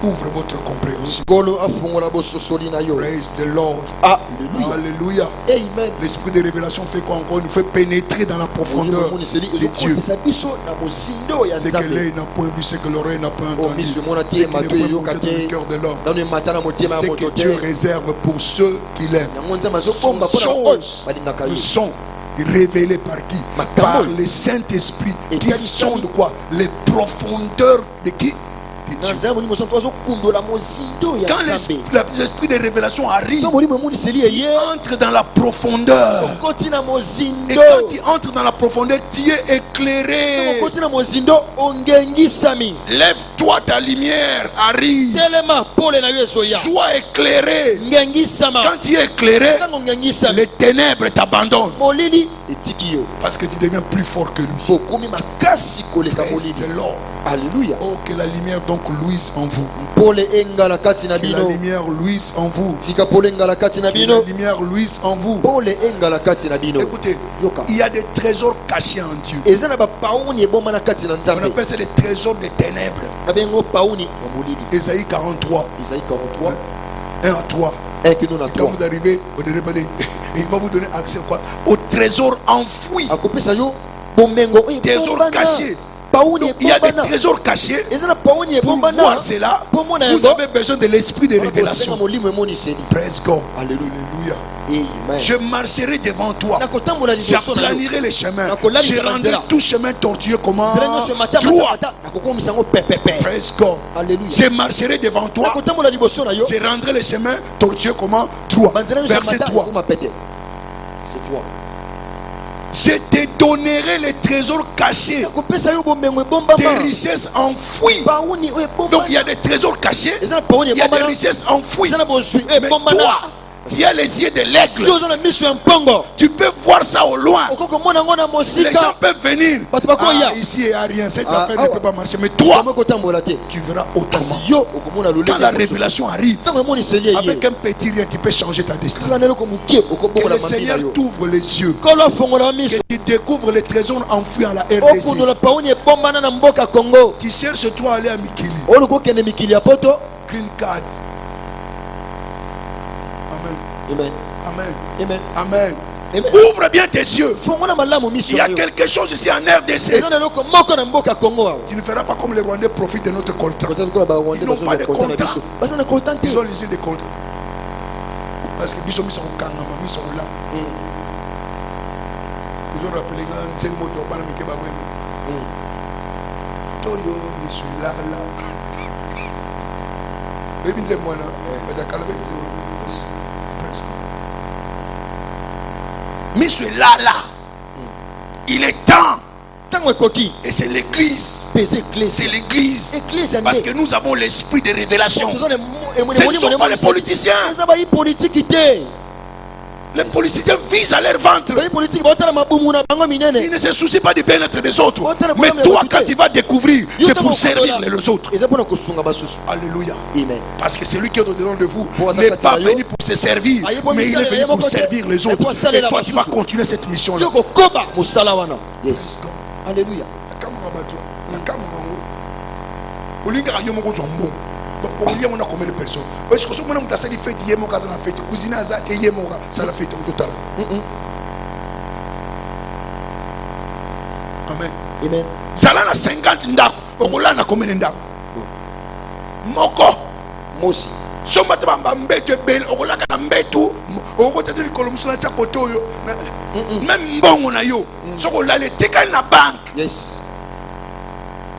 Speaker 3: ouvre votre compréhension.
Speaker 4: ngolo afungola bososoli na yo
Speaker 3: Praise the Lord.
Speaker 4: alleluya
Speaker 3: Alléluia.
Speaker 4: amen
Speaker 3: L'esprit de révélation fait quoi encore? Il nous fait pénétrer dans la profondeur
Speaker 4: moniseli
Speaker 3: de Dieu.
Speaker 4: ezokotisa biso na mozindo ya
Speaker 3: Ce que
Speaker 4: nzambe
Speaker 3: l'œil n'a point vu, ce que l'oreille n'a point
Speaker 4: o
Speaker 3: entendu,
Speaker 4: miso emona
Speaker 3: ce
Speaker 4: te
Speaker 3: qui n'est
Speaker 4: mato
Speaker 3: point
Speaker 4: eyoka
Speaker 3: monté dans le
Speaker 4: te
Speaker 3: cœur de l'homme.
Speaker 4: nano emata na
Speaker 3: C'est
Speaker 4: motema
Speaker 3: ce
Speaker 4: ya
Speaker 3: que
Speaker 4: moto
Speaker 3: Dieu
Speaker 4: te
Speaker 3: réserve pour ceux qu'il aime.
Speaker 4: yango nzambe azobomba
Speaker 3: Ces
Speaker 4: mpona oyo
Speaker 3: choses
Speaker 4: balingaka
Speaker 3: ne
Speaker 4: yo
Speaker 3: sont révélées par qui?
Speaker 4: Makambo.
Speaker 3: Par le Saint-Esprit,
Speaker 4: Et
Speaker 3: qui
Speaker 4: Kali
Speaker 3: sont
Speaker 4: Kali.
Speaker 3: de quoi? Les profondeurs de qui? De
Speaker 4: na
Speaker 3: Dieu.
Speaker 4: nzambe molimo santo azokundola mozindo ya
Speaker 3: Quand
Speaker 4: nzambe
Speaker 3: l'esprit de révélation arrive,
Speaker 4: to molimo emoniseli
Speaker 3: il
Speaker 4: eye
Speaker 3: entre dans la profondeur.
Speaker 4: okoti na
Speaker 3: Et
Speaker 4: mozindo
Speaker 3: quand il entre dans la profondeur, tu es
Speaker 4: Ntango
Speaker 3: éclairé.
Speaker 4: okoti na mozindo ongengisami
Speaker 3: Lève-toi, ta lumière arrive.
Speaker 4: telema pole na yo ezoya
Speaker 3: Sois éclairé.
Speaker 4: ngengisama
Speaker 3: Quand tu es éclairé,
Speaker 4: ntango ongengisami
Speaker 3: les ténèbres t'abandonnent.
Speaker 4: molili etiki yo
Speaker 3: Parce que tu deviens plus fort que lui.
Speaker 4: bokomi makasi koleka
Speaker 3: Praise
Speaker 4: molili
Speaker 3: the Lord.
Speaker 4: alleluya
Speaker 3: Oh, que la lumière donc luise en vous.
Speaker 4: pole engala kati na
Speaker 3: Que la
Speaker 4: bino
Speaker 3: lumière luise en vous.
Speaker 4: tika pole engala kati na
Speaker 3: Que la
Speaker 4: bino
Speaker 3: lumière luise en vous.
Speaker 4: pole engala kati na bino
Speaker 3: Écoutez,
Speaker 4: yoka
Speaker 3: il y a des trésors cachés en Dieu.
Speaker 4: eza na bapauni eboma na kati na
Speaker 3: On
Speaker 4: nzambe
Speaker 3: appelle ça des trésors des ténèbres.
Speaker 4: babengo pauni ya molili
Speaker 3: Ésaïe 43,
Speaker 4: isaïe 43
Speaker 3: 1 à 3.
Speaker 4: ekino na
Speaker 3: Quand
Speaker 4: 3
Speaker 3: vous arrivez au dernier palais, il va vous donner accès quoi? Au trésor enfoui.
Speaker 4: akopesa yo bomengo oyo
Speaker 3: Trésor
Speaker 4: ebombana
Speaker 3: caché.
Speaker 4: pauni
Speaker 3: Donc, il y a des
Speaker 4: ebombana
Speaker 3: trésors cachés.
Speaker 4: eza na pauni
Speaker 3: Pour
Speaker 4: ebombana
Speaker 3: voir cela,
Speaker 4: mpo mona
Speaker 3: vous
Speaker 4: yango
Speaker 3: avez besoin de l'esprit de
Speaker 4: osenga
Speaker 3: révélation.
Speaker 4: molimo emoniseli
Speaker 3: Praise God.
Speaker 4: Alléluia.
Speaker 3: Alléluia.
Speaker 4: amen
Speaker 3: Je marcherai devant toi.
Speaker 4: nakotambola liboso na yo
Speaker 3: J'aplanirai les chemins.
Speaker 4: Nakolabisa
Speaker 3: Je rendrai
Speaker 4: banzela.
Speaker 3: tout chemin tortueux comment?
Speaker 4: nzela nyonso matama
Speaker 3: Droit.
Speaker 4: mata nakokomisa yango pepepe
Speaker 3: Praise God.
Speaker 4: alleluya
Speaker 3: Je marcherai devant toi.
Speaker 4: nakotambola liboso na yo
Speaker 3: Je rendrai les chemins tortueux comment? Droit.
Speaker 4: banzela nyonso
Speaker 3: Verset
Speaker 4: mata
Speaker 3: 3.
Speaker 4: nakokoma pete c'est toi
Speaker 3: Je te donnerai les trésors cachés,
Speaker 4: nakopesa yo bomengo
Speaker 3: des
Speaker 4: ebombama
Speaker 3: richesses enfouies.
Speaker 4: pauni oyo
Speaker 3: Donc il y
Speaker 4: ebombana
Speaker 3: a des trésors cachés,
Speaker 4: eza na pauni
Speaker 3: il y a des
Speaker 4: ebombana
Speaker 3: richesses enfouies.
Speaker 4: eza na bozwi oyo
Speaker 3: Mais
Speaker 4: ebombana
Speaker 3: toi, tu as les yeux de l'aigle.
Speaker 4: yo oza na miso ya mpongo
Speaker 3: Tu peux voir ça au loin.
Speaker 4: okoki komona yango na
Speaker 3: Les gens
Speaker 4: mosika
Speaker 3: peuvent venir.
Speaker 4: Bato bakoya.
Speaker 3: Ah, ici il n'y a rien. Cette
Speaker 4: Ah,
Speaker 3: affaire
Speaker 4: ah
Speaker 3: ne
Speaker 4: ouais.
Speaker 3: peut pas marcher. Mais toi,
Speaker 4: okomi kotambola te
Speaker 3: tu verras
Speaker 4: kasi
Speaker 3: autrement.
Speaker 4: yo okomona
Speaker 3: Quand
Speaker 4: lolenge
Speaker 3: la
Speaker 4: mosusu.
Speaker 3: révélation arrive,
Speaker 4: ntango emoniseli eye
Speaker 3: avec un petit rien, tu peux changer ta destinée.
Speaker 4: kaka na eloko moke
Speaker 3: Que
Speaker 4: okobongola
Speaker 3: le
Speaker 4: mambi na
Speaker 3: Seigneur
Speaker 4: yo
Speaker 3: t'ouvre les yeux.
Speaker 4: kolo afongola
Speaker 3: Que
Speaker 4: miso
Speaker 3: tu découvres les trésors enfouis en la RDC.
Speaker 4: okundola pauni ebombana na mboka congo
Speaker 3: Tu cherches toi à aller à Mikili.
Speaker 4: oyo okokende mikili ya poto
Speaker 3: Green card. Amen.
Speaker 4: amen
Speaker 3: Amen.
Speaker 4: amen
Speaker 3: Amen.
Speaker 4: amen
Speaker 3: Ouvre bien tes yeux.
Speaker 4: fongola malamu miso
Speaker 3: Il y a
Speaker 4: na yo
Speaker 3: quelque chose ici en RDC.
Speaker 4: eza na eloko moko na mboka congo awa
Speaker 3: Tu ne feras pas comme les Rwandais profitent de notre contrat.
Speaker 4: koza lokola barwandais
Speaker 3: Ils n'ont pas de
Speaker 4: bazokota na
Speaker 3: contrat.
Speaker 4: biso baza na kontan te
Speaker 3: Ils ont lisé des contrats. Parce que biso miso kangama, miso là. Ils ont rappelé que c'est moto bana mike ba wemi. Toyo je suis là. Baby nze mwana, bata kala baby nze. Presque. Miso là. Il est temps.
Speaker 4: ntango ekoki
Speaker 3: Et c'est l'église.
Speaker 4: mpe eza
Speaker 3: C'est
Speaker 4: eglise
Speaker 3: l'église.
Speaker 4: eglise ya
Speaker 3: Parce
Speaker 4: nde
Speaker 3: que nous avons l'esprit de révélation.
Speaker 4: toza na
Speaker 3: Ce ne sont pas les politiciens.
Speaker 4: eza bayi politiki te
Speaker 3: Les politiciens visent à leur ventre.
Speaker 4: bayi politiki baotala mabumu na bango
Speaker 3: Ils
Speaker 4: minene
Speaker 3: ne se soucient pas du bien-être des autres. Mais toi, quand tu vas découvrir, c'est pour servir les autres.
Speaker 4: eza mpona kosunga basusu
Speaker 3: Alléluia.
Speaker 4: amen
Speaker 3: Parce que celui qui est au-dedans de vous
Speaker 4: Pour
Speaker 3: n'est pas
Speaker 4: Azakati
Speaker 3: venu pour se servir, mais il est venu pour servir les autres. Et toi, tu vas continuer cette mission-là.
Speaker 4: yo kokoba mosala wana yes alleluya
Speaker 3: olingaka yo moko ozwa mbongo olia mona combien de personnes est-ce que somona moto asali fete ye moko aza na fete cousine aza te ye moko asala fete ototala amen
Speaker 4: amen
Speaker 3: zala na 50 ndako okolala na combien de ndako moko
Speaker 4: mosi
Speaker 3: somba tamba mbeto bel okolaka na mbeto okota tuli kolomsula cha kotoyo même mbongo na yo soko lale tekali na banque
Speaker 4: Yes.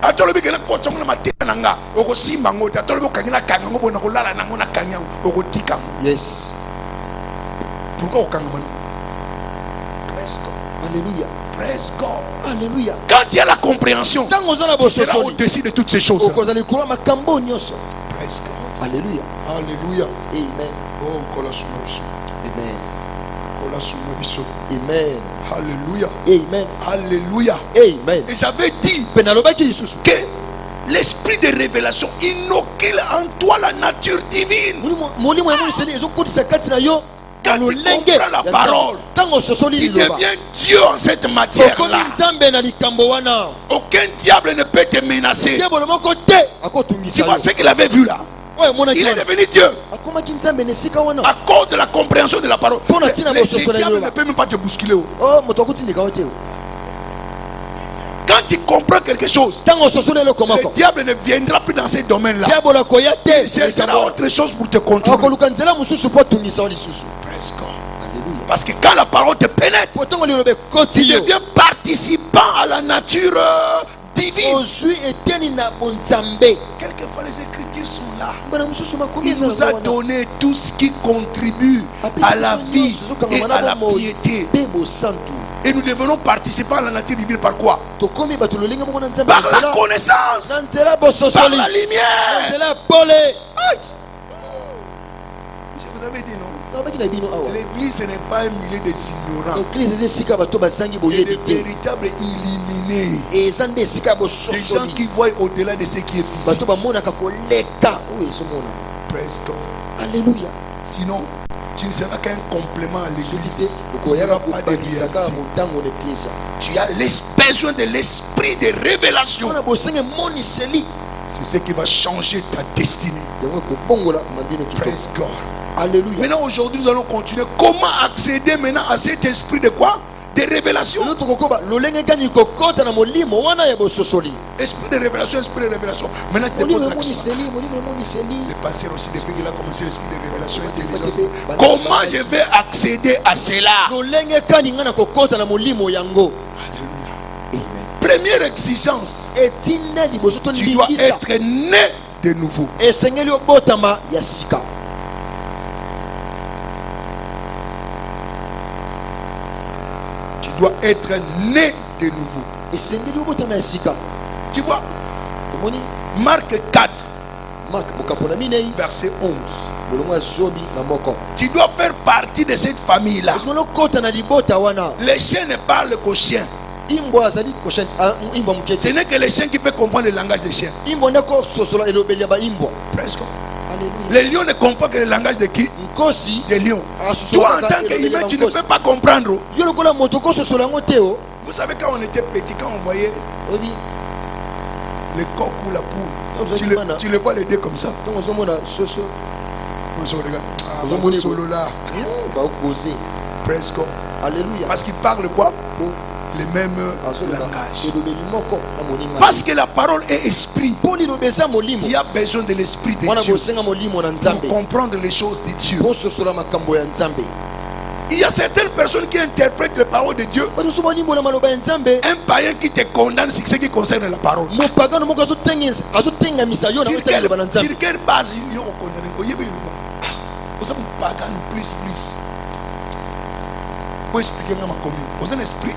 Speaker 3: atolobi kena kotsongo na mateka nanga okosimba ngota atolobi okangina kanga ngo bona kolala nango na kanya okotika
Speaker 4: Yes.
Speaker 3: pourquoi okanga bana praise God
Speaker 4: Alléluia.
Speaker 3: praise God
Speaker 4: Alléluia.
Speaker 3: quand il y a la compréhension
Speaker 4: Tango zana
Speaker 3: tu seras
Speaker 4: bososoli.
Speaker 3: au-dessus de toutes ces choses
Speaker 4: Okozali kula makambo nyonso.
Speaker 3: praise God
Speaker 4: Alléluia.
Speaker 3: alléluia
Speaker 4: Amen.
Speaker 3: oh kola suma biso
Speaker 4: Amen.
Speaker 3: kola suma biso
Speaker 4: Amen.
Speaker 3: alléluia
Speaker 4: Amen.
Speaker 3: alléluia
Speaker 4: Amen.
Speaker 3: et j'avais dit
Speaker 4: Penalobaki lisusu.
Speaker 3: que l'esprit de révélation inocule en toi la nature divine.
Speaker 4: Molimo ya Mungu ezokodisa kati na yo.
Speaker 3: Quand tu comprends la parole,
Speaker 4: Tango sosoli
Speaker 3: tu
Speaker 4: liloba.
Speaker 3: deviens Dieu en cette matière-là.
Speaker 4: Okomi nzambe na likambo wana.
Speaker 3: Aucun diable ne peut te menacer.
Speaker 4: Diable moko te
Speaker 3: Tu
Speaker 4: akotungisa
Speaker 3: vois
Speaker 4: yo.
Speaker 3: ce qu'il avait vu là.
Speaker 4: Oyo mona
Speaker 3: Il est
Speaker 4: ki.
Speaker 3: devenu Dieu
Speaker 4: Akomaki nzambe nesika wana.
Speaker 3: à cause de la compréhension de la parole.
Speaker 4: Pour la
Speaker 3: Les
Speaker 4: tina
Speaker 3: diables
Speaker 4: bososola
Speaker 3: ne
Speaker 4: liloba.
Speaker 3: peuvent même pas te bousculer.
Speaker 4: Oh moto akotindika yo te.
Speaker 3: Quand tu comprends quelque chose,
Speaker 4: Tango sosoli lo
Speaker 3: le
Speaker 4: komako.
Speaker 3: diable ne viendra plus dans ces domaines-là.
Speaker 4: Diable akoya te.
Speaker 3: Il cherchera autre chose pour te contrôler.
Speaker 4: Akoluka nzela mususu po tungisa yo lisusu.
Speaker 3: Praise God.
Speaker 4: Alléluia.
Speaker 3: Parce que quand la parole te pénètre,
Speaker 4: Po tango lilobe
Speaker 3: tu
Speaker 4: koti yo.
Speaker 3: deviens participant à la nature divine.
Speaker 4: Ozwi eteni na bonzambe.
Speaker 3: Quelquefois les écritures sont là.
Speaker 4: Bana mususu makomi
Speaker 3: Il nous a donné tout ce qui contribue à la vie et à la piété.
Speaker 4: Bebo santu.
Speaker 3: Et nous devenons participants à la nature divine par quoi?
Speaker 4: Tokomi bato lolinga moko na nzambe.
Speaker 3: Par la connaissance,
Speaker 4: Na nzela
Speaker 3: par
Speaker 4: bososoli.
Speaker 3: la
Speaker 4: Na
Speaker 3: lumière.
Speaker 4: nzela pole.
Speaker 3: Aïe. Je vous avais dit non.
Speaker 4: Nalobaki na bino awa.
Speaker 3: L'église ce n'est pas un milieu des ignorants.
Speaker 4: Église eza esika bato basangi
Speaker 3: C'est
Speaker 4: boyebi
Speaker 3: de
Speaker 4: te.
Speaker 3: véritables illuminés.
Speaker 4: Eza nde esika
Speaker 3: Des gens
Speaker 4: bososoli.
Speaker 3: qui voient au-delà de ce qui est physique.
Speaker 4: Bato bamonaka koleka oyo ezomona.
Speaker 3: Praise God.
Speaker 4: Alléluia.
Speaker 3: Sinon, tu ne seras qu'un complément à
Speaker 4: Soki te
Speaker 3: l'église. Il n'y
Speaker 4: okoyaka
Speaker 3: aura pas de
Speaker 4: kobangisa kaka
Speaker 3: réalité.
Speaker 4: motango na eklise.
Speaker 3: Tu as besoin de l'esprit de révélation.
Speaker 4: Wana bosenga emoniseli.
Speaker 3: C'est ce qui va changer ta destinée.
Speaker 4: Yango ekobongola mabino kitoko.
Speaker 3: Praise God.
Speaker 4: Alléluia.
Speaker 3: Maintenant, aujourd'hui, nous allons continuer. Comment accéder maintenant à cet esprit de quoi? De révélation.
Speaker 4: Lelo tokokoba lolenge kani kokota na molimo wana ya bososoli.
Speaker 3: Esprit de révélation, esprit de révélation. Maintenant, tu te
Speaker 4: Molimo
Speaker 3: poses la question.
Speaker 4: emoniseli, molimo emoniseli.
Speaker 3: Le pasteur aussi, depuis qu'il a commencé l'esprit de révélation, intelligence. Comment je vais accéder à cela?
Speaker 4: Lolenge kani ngana kokota na molimo yango.
Speaker 3: Alléluia.
Speaker 4: Amen.
Speaker 3: Première exigence,
Speaker 4: Etina liboso to
Speaker 3: tu dois
Speaker 4: ndingisa.
Speaker 3: être né de nouveau.
Speaker 4: Esengeli obotama ya sika.
Speaker 3: Tu dois être né de nouveau.
Speaker 4: Esengeli obotama ya sika.
Speaker 3: Tu vois,
Speaker 4: Omoni
Speaker 3: Marc 4,
Speaker 4: Mark mokapona minei
Speaker 3: verset 11.
Speaker 4: bolongo ya zomi na moko.
Speaker 3: Tu dois faire partie de cette famille-là.
Speaker 4: Esengeli kota na libota wana.
Speaker 3: Les chiens ne parlent qu'aux chiens.
Speaker 4: Imbo azali koshen imbo mukete.
Speaker 3: Ce n'est que les chiens qui peuvent comprendre le langage des chiens.
Speaker 4: Imbo ndako sosola elobeli ya ba imbo.
Speaker 3: Presque.
Speaker 4: Alléluia.
Speaker 3: Les lions ne comprennent que le langage de qui?
Speaker 4: Nkosi
Speaker 3: Des lions.
Speaker 4: asusola
Speaker 3: Toi, en tant qu'humain, tu ne peux pas comprendre.
Speaker 4: yo lokola moto ko sosola ngo te o.
Speaker 3: Vous savez, quand on était petit, quand on voyait
Speaker 4: Obi
Speaker 3: le coq ou la poule,
Speaker 4: vous avez
Speaker 3: tu le vois les deux comme ça.
Speaker 4: donc ozomona soso
Speaker 3: On se regarde. Ah,
Speaker 4: Vous avez
Speaker 3: solo là.
Speaker 4: ba opposé.
Speaker 3: Presque.
Speaker 4: Alléluia.
Speaker 3: Parce qu'ils parlent quoi?
Speaker 4: Bon,
Speaker 3: Les mêmes
Speaker 4: azola
Speaker 3: langages.
Speaker 4: elobeli moko na moninga.
Speaker 3: Parce que la parole est esprit.
Speaker 4: Poli lobeza molimo.
Speaker 3: Tu as besoin de l'esprit de
Speaker 4: Wana
Speaker 3: Dieu
Speaker 4: bosenga molimo na
Speaker 3: pour
Speaker 4: nzambe.
Speaker 3: comprendre les choses de Dieu.
Speaker 4: Po sosola makambo ya nzambe.
Speaker 3: Il y a certaines personnes qui interprètent les paroles de Dieu.
Speaker 4: Bato soba nimbo na maloba ya nzambe.
Speaker 3: Un païen qui te condamne sur ce qui concerne la parole.
Speaker 4: Mopagano moko azotenga misa yo na
Speaker 3: Sur
Speaker 4: otali loba na nzambe.
Speaker 3: quelle base ils ont condamné? Vous savez, pagan plus. Pour expliquer ma commune. Vous avez un esprit.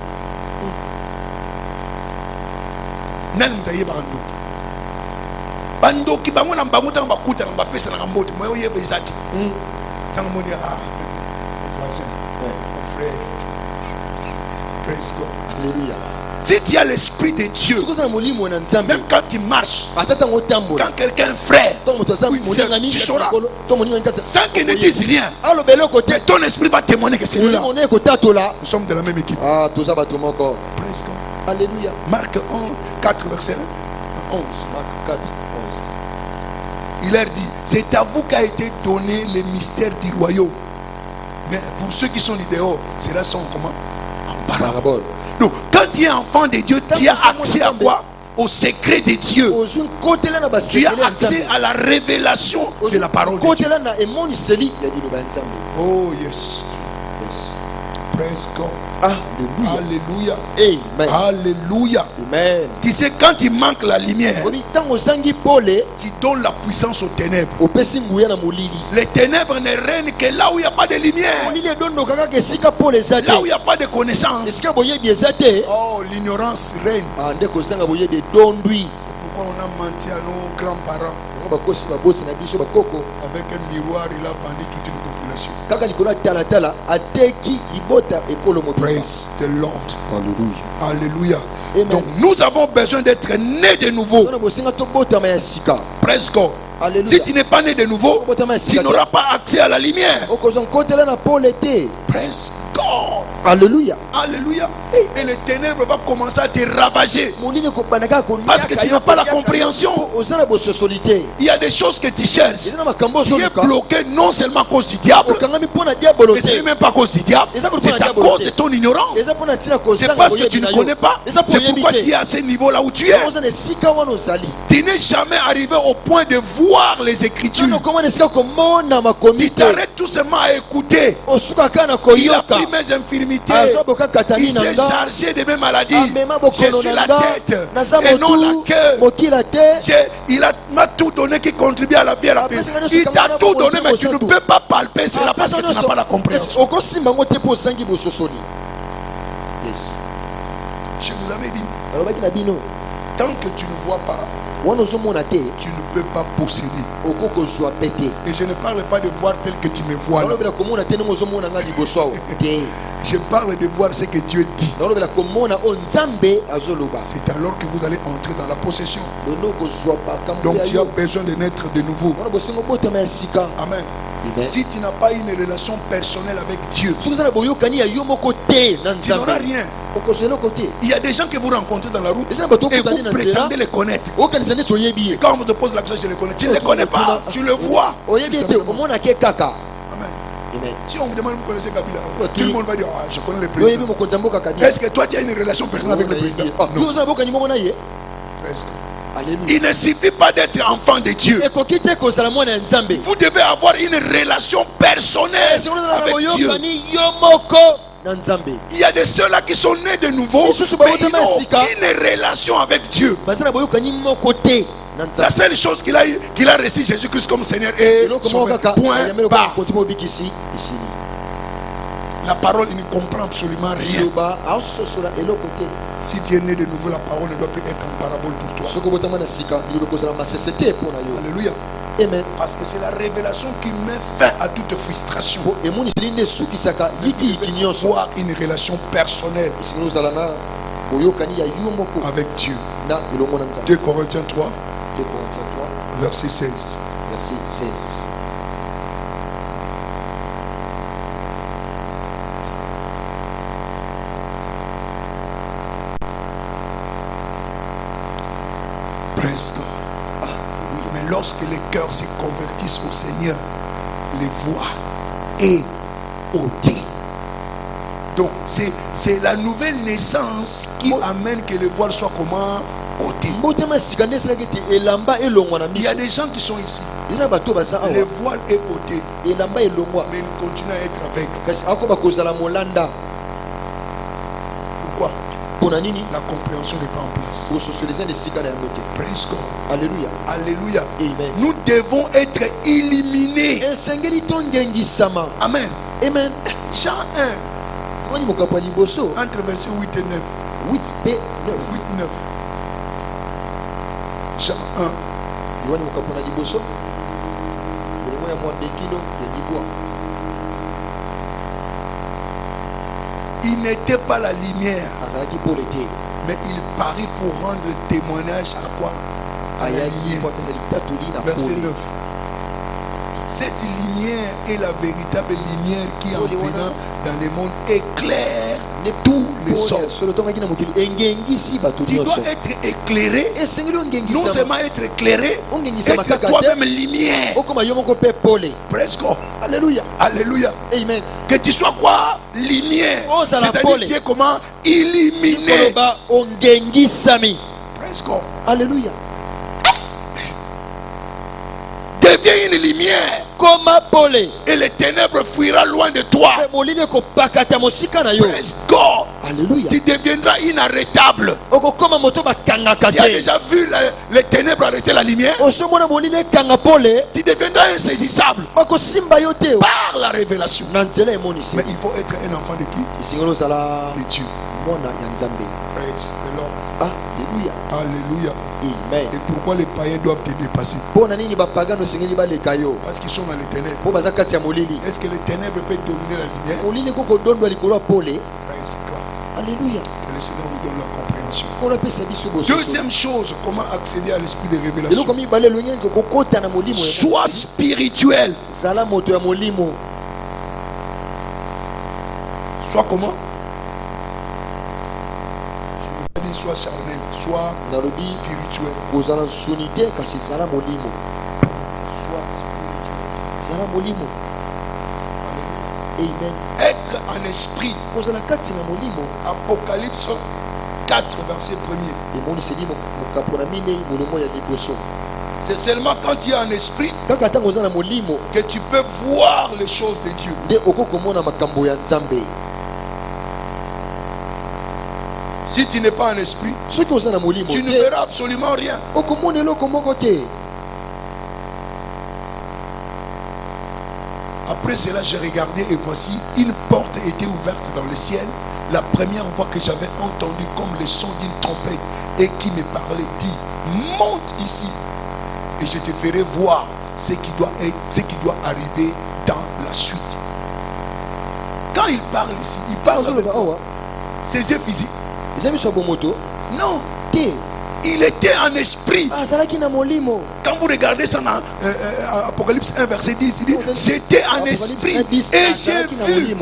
Speaker 3: Nan mutaye bandoki. Bandoki bango na bango tanga bakuta na bapesa na mbote. Moi oyeba ezati. Tanga moni mon voisin, mon frère. Praise God.
Speaker 4: Alléluia.
Speaker 3: Si tu as l'esprit de Dieu,
Speaker 4: Sokoza na molimo na nzambe.
Speaker 3: même quand tu marches,
Speaker 4: Atata ngo tambola.
Speaker 3: quand quelqu'un frère,
Speaker 4: To moto sa
Speaker 3: Oui,
Speaker 4: moninga mingi.
Speaker 3: tu sauras.
Speaker 4: To moninga nkasa.
Speaker 3: sans qu'il ne dise rien,
Speaker 4: Alo belo côté.
Speaker 3: mais ton esprit va témoigner que c'est lui là.
Speaker 4: On est côté tola.
Speaker 3: Nous sommes de la même équipe.
Speaker 4: Ah, toza bato moko.
Speaker 3: Praise God.
Speaker 4: Alléluia.
Speaker 3: Marc 1, 4, verset 11.
Speaker 4: Marc 4, 11.
Speaker 3: Il leur dit, c'est à vous qu'a été donné le mystère du royaume. Mais pour ceux qui sont du dehors, cela sont comment? En parabole.
Speaker 4: Parabole.
Speaker 3: Donc, quand tu es enfant de Dieu, tu as accès à quoi? au secret de Dieu. Tu as accès à la révélation de la parole de Dieu. Oh yes. Praise God. Alléluia.
Speaker 4: Amen.
Speaker 3: Alléluia.
Speaker 4: Amen.
Speaker 3: Tu sais, quand il manque la lumière, tu donnes la puissance aux ténèbres. Les ténèbres ne règnent que là où il n'y a pas de lumière, là où il n'y a pas de connaissance. Oh, l'ignorance règne. C'est pourquoi on a menti à nos grands-parents. Avec un miroir, il a vendu toute une population. Praise the Lord. Alléluia.
Speaker 4: Amen.
Speaker 3: Donc nous avons besoin d'être nés de nouveau. Praise God.
Speaker 4: Alléluia.
Speaker 3: Si tu n'es pas né de nouveau, tu n'auras pas accès à la lumière. Praise God.
Speaker 4: Alléluia.
Speaker 3: Alléluia. Et les ténèbres vont commencer à te ravager parce que tu n'as pas la compréhension. Il y a des choses que tu cherches. Tu es bloqué non seulement à cause du diable, mais ce n'est même pas à cause du diable, c'est à cause de ton ignorance. C'est parce que tu ne connais pas. C'est pourquoi tu es à ce niveau là où tu es. Tu n'es jamais arrivé au point de voir les Écritures. Tu t'arrêtes tout simplement à écouter. Il a pris mes infirmités, il s'est chargé de mes maladies. Je suis la tête et non la queue. Il m'a tout donné qui contribue à la vie et à la paix. Il t'a tout donné, mais tu ne peux pas palper cela parce que tu n'as pas la compréhension. Je vous avais dit, tant que tu ne vois pas, tu ne peux pas posséder. Et je ne parle pas de voir tel que tu me vois là. Je parle de voir ce que Dieu dit. C'est alors que vous allez entrer dans la possession. Donc tu as besoin de naître de nouveau. Amen. Si tu n'as pas une relation personnelle avec Dieu, tu n'auras rien. Il y a des gens que vous rencontrez dans la route et vous prétendez les connaître. Et quand on te pose la question, je les connais. Tu ne les connais pas, tu le vois. Amen. Si on vous demande, vous connaissez Kabila, tout le monde va dire, je connais le président. Est-ce que toi tu as une relation personnelle avec le président? Non. Presque. Il ne suffit pas d'être enfant de Dieu. Vous devez avoir une relation personnelle avec Dieu. Il y a de ceux-là qui sont nés de nouveau, mais ils n'ont aucune relation avec Dieu. La seule chose qu'il a reçu Jésus-Christ comme Seigneur est sauveur. Point barre. La parole, il ne comprend absolument rien. Si tu es né de nouveau, la parole ne doit plus être en parabole pour toi. Alléluia.
Speaker 4: Amen.
Speaker 3: Parce que c'est la révélation qui met fin à toute frustration. Avoir une relation personnelle avec Dieu. 2 Corinthiens 3, verset 16.
Speaker 4: Verset 16.
Speaker 3: Praise God. Mais lorsque les cœurs se convertissent au Seigneur, les voix est ôtée. Donc c'est la nouvelle naissance qui amène que les voiles soient comment ôtées. Il y a des gens qui sont ici. Les voiles est ôté, mais ils continuent à être aveugles. Pourquoi? La compréhension n'est pas en place. Praise God.
Speaker 4: Alléluia.
Speaker 3: Alléluia.
Speaker 4: Amen.
Speaker 3: Nous devons être illuminés. Amen.
Speaker 4: Amen.
Speaker 3: Jean 1, entre versets 8 et 9. 8, 9. Jean 1. Il n'était pas la lumière, mais il parut pour rendre témoignage à quoi? À la lumière. Verset 9. Cette lumière est la véritable lumière qui, en venant dans le monde, éclaire tous les hommes. Tu dois être éclairé, non seulement être éclairé, être toi-même lumière. Presque.
Speaker 4: Alléluia.
Speaker 3: Alléluia.
Speaker 4: Amen.
Speaker 3: Que tu sois quoi? Lumière. C'est-à-dire tu es comment? Illuminé. Praise God.
Speaker 4: Alléluia.
Speaker 3: Deviens une lumière
Speaker 4: Koma pole.
Speaker 3: et les ténèbres fuira loin de toi.
Speaker 4: Molili ko pakata mosika na yo.
Speaker 3: Praise God.
Speaker 4: Alléluia.
Speaker 3: Tu deviendras inarrêtable.
Speaker 4: Okokoma moto bakangaka
Speaker 3: Tu as
Speaker 4: te.
Speaker 3: déjà vu les ténèbres arrêter la lumière.
Speaker 4: Osomona molili kanga pole.
Speaker 3: Tu deviendras insaisissable
Speaker 4: Bakosimba yo te.
Speaker 3: par la révélation.
Speaker 4: Na nzela emonisi.
Speaker 3: Mais il faut être un enfant de qui?
Speaker 4: Isingolo sala
Speaker 3: De Dieu.
Speaker 4: mwana ya Nzambe.
Speaker 3: Praise the Lord.
Speaker 4: Alléluia.
Speaker 3: Alléluia.
Speaker 4: Amen.
Speaker 3: Et pourquoi les païens doivent te dépasser?
Speaker 4: Pona nini bapagano sengeli baleka yo.
Speaker 3: Parce qu'ils sont dans les ténèbres.
Speaker 4: Po baza kati ya molili.
Speaker 3: Est-ce que les ténèbres peuvent dominer la lumière?
Speaker 4: Molili koko dondwa likolo ya pole.
Speaker 3: Praise God.
Speaker 4: Alléluia.
Speaker 3: Que le Seigneur vous donne la compréhension.
Speaker 4: Kola pesa biso bososo.
Speaker 3: Deuxième chose, comment accéder à l'esprit de révélation?
Speaker 4: Eloko mibale lonyengi kokota na molimo.
Speaker 3: Sois spirituel.
Speaker 4: Zala moto ya molimo.
Speaker 3: Sois comment? Je dis sois charnel, sois
Speaker 4: Nalobi
Speaker 3: spirituel.
Speaker 4: kozala nsuni te kasi zala molimo.
Speaker 3: Sois spirituel.
Speaker 4: Zala molimo. Amen.
Speaker 3: Être en esprit.
Speaker 4: Kozala kati na molimo.
Speaker 3: Apocalypse 4, verset 1er.
Speaker 4: Emoniseli mokapo na minei molimo ya liboso.
Speaker 3: C'est seulement quand tu es en esprit
Speaker 4: Kaka ntango oza na molimo
Speaker 3: que tu peux voir les choses de Dieu.
Speaker 4: nde okokomona makambo ya Nzambe.
Speaker 3: Si tu n'es pas en esprit,
Speaker 4: Soki oza na molimo
Speaker 3: tu ne
Speaker 4: te
Speaker 3: verras absolument rien.
Speaker 4: okomona eloko moko te.
Speaker 3: Après cela, j'ai regardé et voici, une porte était ouverte dans le ciel. La première fois que j'avais entendu comme le son d'une trompette et qui me parlait dit, monte ici et je te ferai voir ce qui doit arriver dans la suite. Quand il parle ici, il parle avec
Speaker 4: Ozoloba awa
Speaker 3: ses yeux physiques.
Speaker 4: eza biso ya bomoto
Speaker 3: Non,
Speaker 4: te.
Speaker 3: il était en esprit.
Speaker 4: Azalaki na molimo.
Speaker 3: Quand vous regardez ça dans Apocalypse 1, verset 10, il dit, j'étais en esprit et j'ai vu.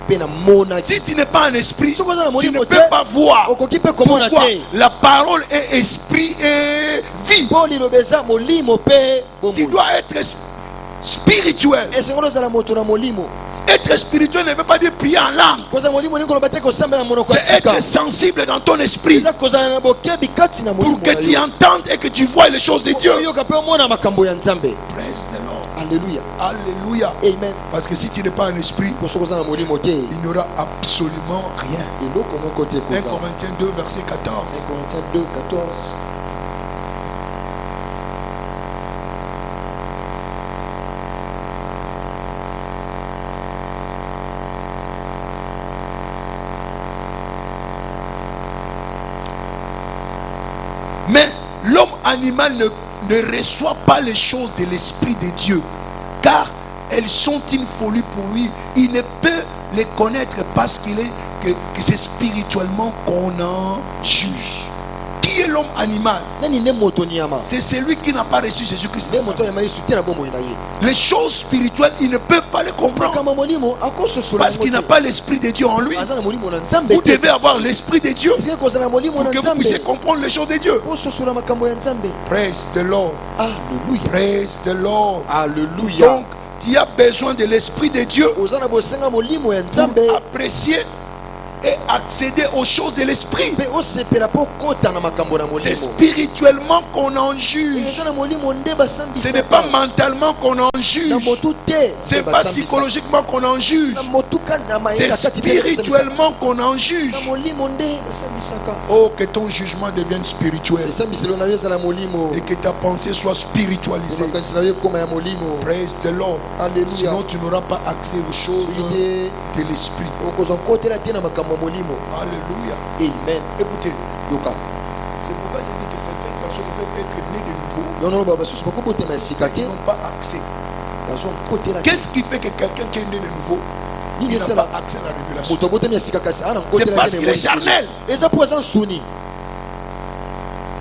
Speaker 4: Pe na mona.
Speaker 3: Si tu n'es pas en esprit,
Speaker 4: Soki oza na
Speaker 3: tu ne
Speaker 4: molimo
Speaker 3: peux
Speaker 4: te
Speaker 3: pas voir.
Speaker 4: okoki pe komona
Speaker 3: Pourquoi?
Speaker 4: te.
Speaker 3: La parole est esprit et vie.
Speaker 4: Po liloba eza molimo pe
Speaker 3: Tu
Speaker 4: bomoi.
Speaker 3: dois être spirituel.
Speaker 4: esengolo ozala moto na molimo.
Speaker 3: Être spirituel ne veut pas dire prier en langue.
Speaker 4: Koza molimo ndenge koloba te kosambela monoko ya
Speaker 3: C'est
Speaker 4: sika.
Speaker 3: être sensible dans ton esprit
Speaker 4: Eza kozala na bokebi kati na molimo
Speaker 3: pour que
Speaker 4: na
Speaker 3: tu
Speaker 4: yo.
Speaker 3: entendes et que tu vois les choses de Dieu.
Speaker 4: Oyoka pe omona makambo ya Nzambe.
Speaker 3: Praise the Lord.
Speaker 4: Alléluia.
Speaker 3: Alléluia.
Speaker 4: Amen.
Speaker 3: Parce que si tu n'es pas en esprit,
Speaker 4: Po soki oza na molimo te
Speaker 3: il n'y aura absolument rien.
Speaker 4: eloko moko te
Speaker 3: 1
Speaker 4: kozala.
Speaker 3: Corinthiens 2, verset 14.
Speaker 4: 1 Corinthiens 2, 14.
Speaker 3: Mais l'homme animal ne reçoit pas les choses de l'esprit de Dieu, car elles sont une folie pour lui. Il ne peut les connaître parce que c'est spirituellement qu'on en juge. Qui est l'homme animal?
Speaker 4: Nani ne moto nyama.
Speaker 3: C'est celui qui n'a pas reçu Jésus-Christ.
Speaker 4: Ne moto nyama yesu te na bomoi na ye.
Speaker 3: Les choses spirituelles, ils ne peuvent pas les comprendre
Speaker 4: Kama molimo akososola.
Speaker 3: parce qu'il n'a pas l'esprit de Dieu en lui.
Speaker 4: Aza na molimo na Nzambe.
Speaker 3: Vous devez avoir l'esprit de Dieu
Speaker 4: Esi kozala molimo
Speaker 3: pour
Speaker 4: na
Speaker 3: que vous puissiez
Speaker 4: Nzambe.
Speaker 3: comprendre les choses de Dieu.
Speaker 4: Ososola makambo ya Nzambe.
Speaker 3: Praise the Lord.
Speaker 4: Alléluia.
Speaker 3: Praise the Lord.
Speaker 4: Alléluia.
Speaker 3: Donc, tu as besoin de l'esprit de Dieu
Speaker 4: Oza na bosenga molimo ya
Speaker 3: pour
Speaker 4: Nzambe.
Speaker 3: apprécier et accéder aux choses de l'esprit.
Speaker 4: Pe osepela po kota na makambo na
Speaker 3: C'est
Speaker 4: molimo.
Speaker 3: spirituellement qu'on en juge.
Speaker 4: Oza na molimo nde basambisa.
Speaker 3: Ce n'est pas mentalement qu'on en
Speaker 4: na
Speaker 3: juge.
Speaker 4: motu te.
Speaker 3: C'est pas psychologiquement qu'on en juge.
Speaker 4: Na motu ka na
Speaker 3: C'est
Speaker 4: mayela kati te basambisa.
Speaker 3: spirituellement qu'on en juge.
Speaker 4: Na molimo nde basambisaka.
Speaker 3: Oh, que ton jugement devienne spirituel
Speaker 4: Esambiselo na yo ezala molimo.
Speaker 3: et que ta pensée soit spiritualisée.
Speaker 4: Makanisi na yo ekoma ya molimo.
Speaker 3: Praise the Lord.
Speaker 4: Alléluia.
Speaker 3: Sinon, tu n'auras pas accès aux choses
Speaker 4: Soki te
Speaker 3: de l'esprit.
Speaker 4: okozwa nkotela te na makambo ya molimo.
Speaker 3: Alléluia.
Speaker 4: Amen.
Speaker 3: Écoutez,
Speaker 4: Yoka.
Speaker 3: c'est pourquoi j'ai dit que certaines personnes peuvent être nées de nouveau,
Speaker 4: yono loba basusu bakobotema esika te
Speaker 3: qui n'ont pas accès.
Speaker 4: bazwa nkotela te.
Speaker 3: Qu'est-ce qui fait que quelqu'un qui est né de nouveau,
Speaker 4: Nini
Speaker 3: il n'a
Speaker 4: esala
Speaker 3: pas accès à la révélation?
Speaker 4: moto abotami esika kasi ana
Speaker 3: C'est
Speaker 4: nkotela
Speaker 3: parce
Speaker 4: te
Speaker 3: qu'il
Speaker 4: na
Speaker 3: est charnel.
Speaker 4: eza po aza nsuni.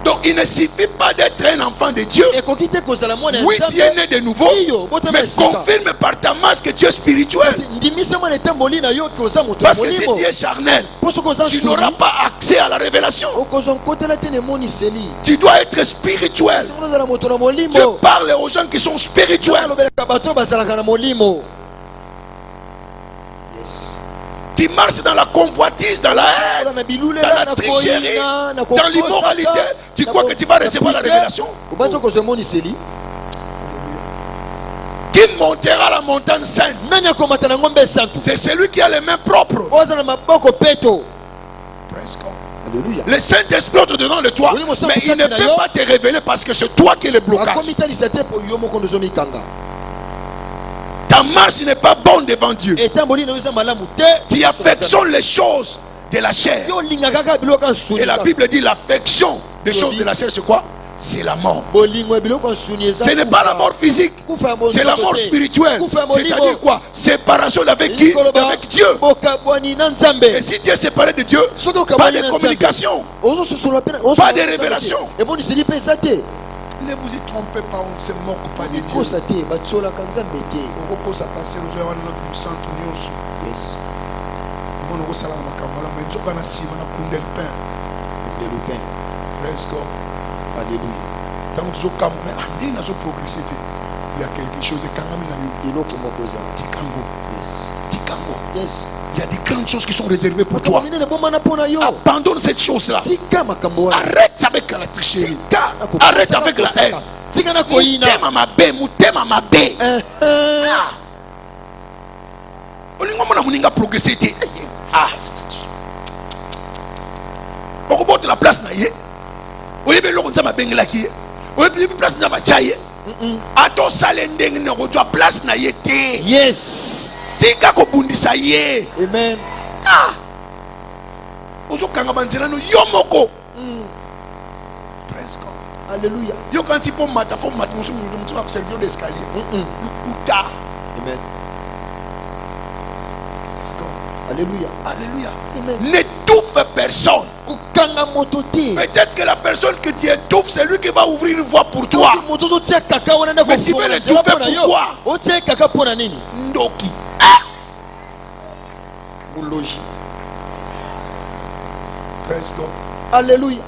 Speaker 3: Donc il ne suffit pas d'être un enfant de Dieu.
Speaker 4: ekoki te kozala mwana ya
Speaker 3: Oui, tu es né
Speaker 4: Nzambe.
Speaker 3: de nouveau,
Speaker 4: Iyo botama
Speaker 3: mais
Speaker 4: esika.
Speaker 3: confirme par ta marche que tu es spirituel.
Speaker 4: Kasi ndimisa mwana etamboli na yo koza moto ya
Speaker 3: Parce que si
Speaker 4: molimo.
Speaker 3: tu es charnel,
Speaker 4: Po soki oza
Speaker 3: tu n'auras
Speaker 4: nsuni
Speaker 3: pas accès à la révélation.
Speaker 4: okozwa nkotela te na emoniseli.
Speaker 3: Tu dois être spirituel.
Speaker 4: soki ozala moto na
Speaker 3: Tu
Speaker 4: molimo
Speaker 3: parles aux gens qui sont spirituels.
Speaker 4: alobelaka bato bazalaka na molimo. Yes.
Speaker 3: qui marche dans la convoitise, dans la haine, dans la tricherie, dans l'immoralité, tu crois que tu vas recevoir la révélation? Qui montera à la montagne sainte? C'est celui qui a les mains propres. Presque.
Speaker 4: Alléluia.
Speaker 3: Le Saint-Esprit est dedans de toi, mais il ne peut pas te révéler parce que c'est toi qui es le blocage. Ta marche n'est pas bonne devant Dieu. Tu affectionnes les choses de la chair. Et la Bible dit l'affection des choses de la chair, c'est quoi? C'est la mort. Ce n'est pas la mort physique, c'est la mort spirituelle. C'est-à-dire quoi? Séparation avec qui? Avec Dieu. Et si tu es séparé de Dieu, pas de communication, pas de révélation.
Speaker 4: Ne
Speaker 3: vous y trompez pas, on ne se moque pas de Dieu.
Speaker 4: Alléluia.
Speaker 3: Tant que vous avez progressé, il y a quelque chose.
Speaker 4: Yes.
Speaker 3: Il y a des grandes choses qui sont réservées pour toi. Abandonne cette chose-là. Arrête avec la tricherie. Arrête avec la haine. La place
Speaker 4: yes. Amen. Alléluia. Amen. Alléluia.
Speaker 3: Alléluia.
Speaker 4: Amen.
Speaker 3: N'étouffe personne. Peut-être que la personne que tu étouffes, c'est lui qui va ouvrir une voie pour toi. Mais tu veux l'étouffer pourquoi? Ndoki. Praise God.
Speaker 4: Alléluia.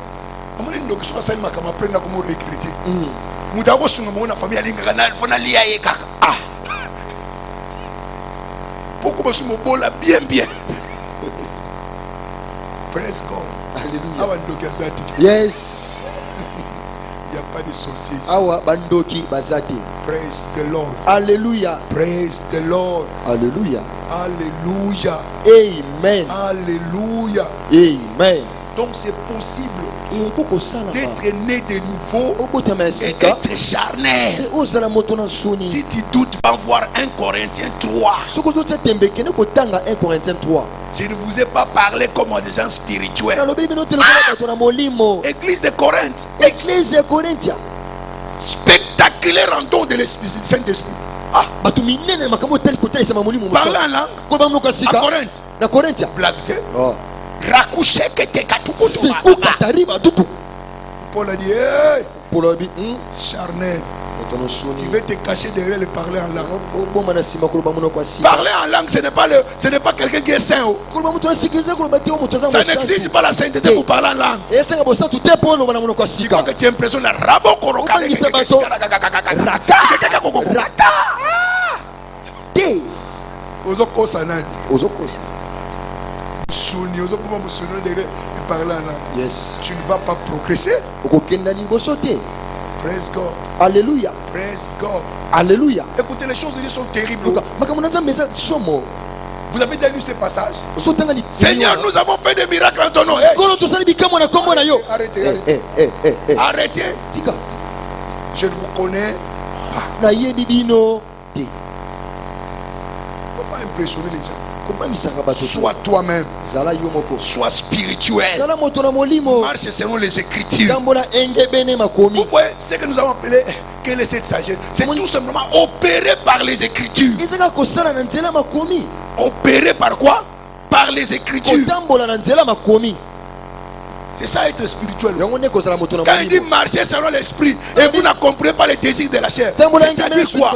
Speaker 3: Pourquoi bien bien. Praise God.
Speaker 4: Alléluia. Yes.
Speaker 3: Il n'y a pas de sorciers ici.
Speaker 4: Awa bandoki bazati.
Speaker 3: Praise the Lord.
Speaker 4: Alléluia.
Speaker 3: Praise the Lord.
Speaker 4: Alléluia.
Speaker 3: Alléluia.
Speaker 4: Amen.
Speaker 3: Alléluia.
Speaker 4: Amen.
Speaker 3: Donc c'est possible d'être né de nouveau et être charnel. Si tu doutes, va voir 1 Corinthiens 3. Je ne vous ai pas parlé comme des gens spirituels. Église de Corinthe. Spectaculaire en don de l'Esprit Saint-Esprit. Parler en langue à Corinthe. Blague. Paul a dit, hey, charnel, tu veux te cacher derrière le parler en langue. Parler en langue, ce n'est pas quelqu'un qui est saint. Ça n'exige pas la sainteté pour parler en langue. Tu crois que tu impressionnes la rabo koroka.
Speaker 4: Yes.
Speaker 3: Tu ne vas pas progresser. Praise God.
Speaker 4: Alléluia.
Speaker 3: Praise God.
Speaker 4: Alléluia.
Speaker 3: Écoutez, les choses de Dieu sont terribles. Vous avez déjà lu ces passages? Seigneur, nous avons fait des miracles en ton nom. Arrêtez. Arrêtez. Je ne vous connais pas. Il ne faut pas impressionner les gens. Sois toi-même. Sois spirituel. Marche selon les Écritures. Vous voyez ce que nous avons appelé quelle est cette sagesse? C'est tout simplement opéré par les Écritures. Opéré par quoi? Par les Écritures. C'est ça être spirituel. Quand il dit marcher selon l'esprit et vous ne comprenez pas les désirs de la chair, c'est-à-dire quoi?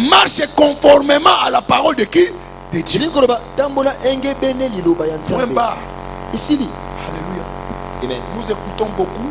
Speaker 3: Marchez conformément à la parole de qui? De Dieu. Point barre.
Speaker 4: Alléluia.
Speaker 3: Nous écoutons beaucoup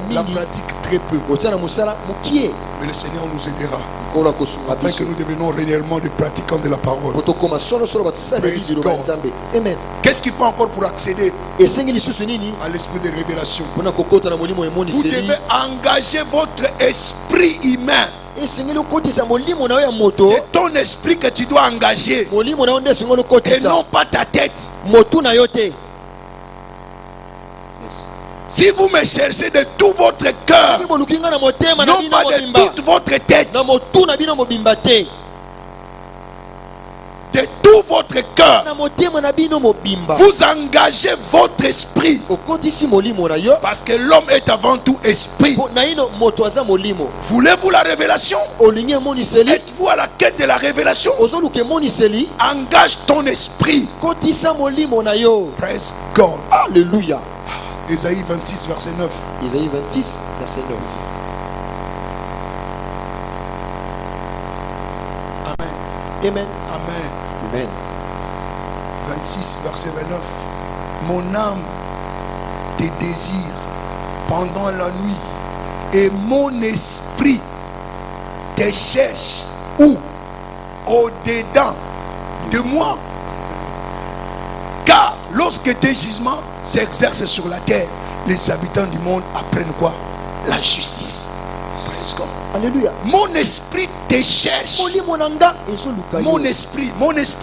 Speaker 3: la pratique très peu.
Speaker 4: kotia na mosala mokie
Speaker 3: Mais le Seigneur nous aidera
Speaker 4: nkolo akosunga
Speaker 3: afin que
Speaker 4: biso
Speaker 3: nous devenions réellement des pratiquants de la parole.
Speaker 4: po tokóma solosolo batisaleli
Speaker 3: Praise
Speaker 4: liloba ya
Speaker 3: God.
Speaker 4: nzambe amen.
Speaker 3: Qu'est-ce qu'il faut encore pour accéder
Speaker 4: esengi lisusu nini
Speaker 3: à l'esprit de révélation?
Speaker 4: mpona kokota na molimo
Speaker 3: Vous
Speaker 4: emoniseli
Speaker 3: devez engager votre esprit humain.
Speaker 4: esengeli okotisa molimo na yo ya moto.
Speaker 3: C'est ton esprit que tu dois engager
Speaker 4: molimo na yo nde esengeli
Speaker 3: et
Speaker 4: okotisa
Speaker 3: non pas ta tête.
Speaker 4: motu na yo te.
Speaker 3: Si vous me cherchez de tout votre cœur,
Speaker 4: soki boluki nga na motema na
Speaker 3: non
Speaker 4: bino
Speaker 3: pas de
Speaker 4: mobimba
Speaker 3: toute votre tête,
Speaker 4: na motu na bino mobimba te,
Speaker 3: de tout votre cœur,
Speaker 4: na motema na bino mobimba
Speaker 3: vous engagez votre esprit.
Speaker 4: okotisi molimo na yo
Speaker 3: Parce que l'homme est avant tout esprit.
Speaker 4: po na ino moto aza molimo.
Speaker 3: Voulez-vous la révélation?
Speaker 4: olingi emoniseli
Speaker 3: Êtes-vous à la quête de la révélation?
Speaker 4: ozoluka emoniseli
Speaker 3: Engage ton esprit.
Speaker 4: kotisa molimo na yo.
Speaker 3: Praise God.
Speaker 4: Alléluia.
Speaker 3: Ésaïe 26, verset 9.
Speaker 4: Isaïe 26 verset 9.
Speaker 3: Amen.
Speaker 4: Amen.
Speaker 3: Amen.
Speaker 4: Amen.
Speaker 3: 26, verset 29. Mon âme te désire pendant la nuit et mon esprit te cherche où? Au-dedans de moi. Car lorsque tes gisements s'exercent sur la terre, les habitants du monde apprennent quoi? La justice. Praise God.
Speaker 4: Alléluia.
Speaker 3: Mon esprit te cherche.
Speaker 4: Molimo na nga ezoluka yo.
Speaker 3: Mon esprit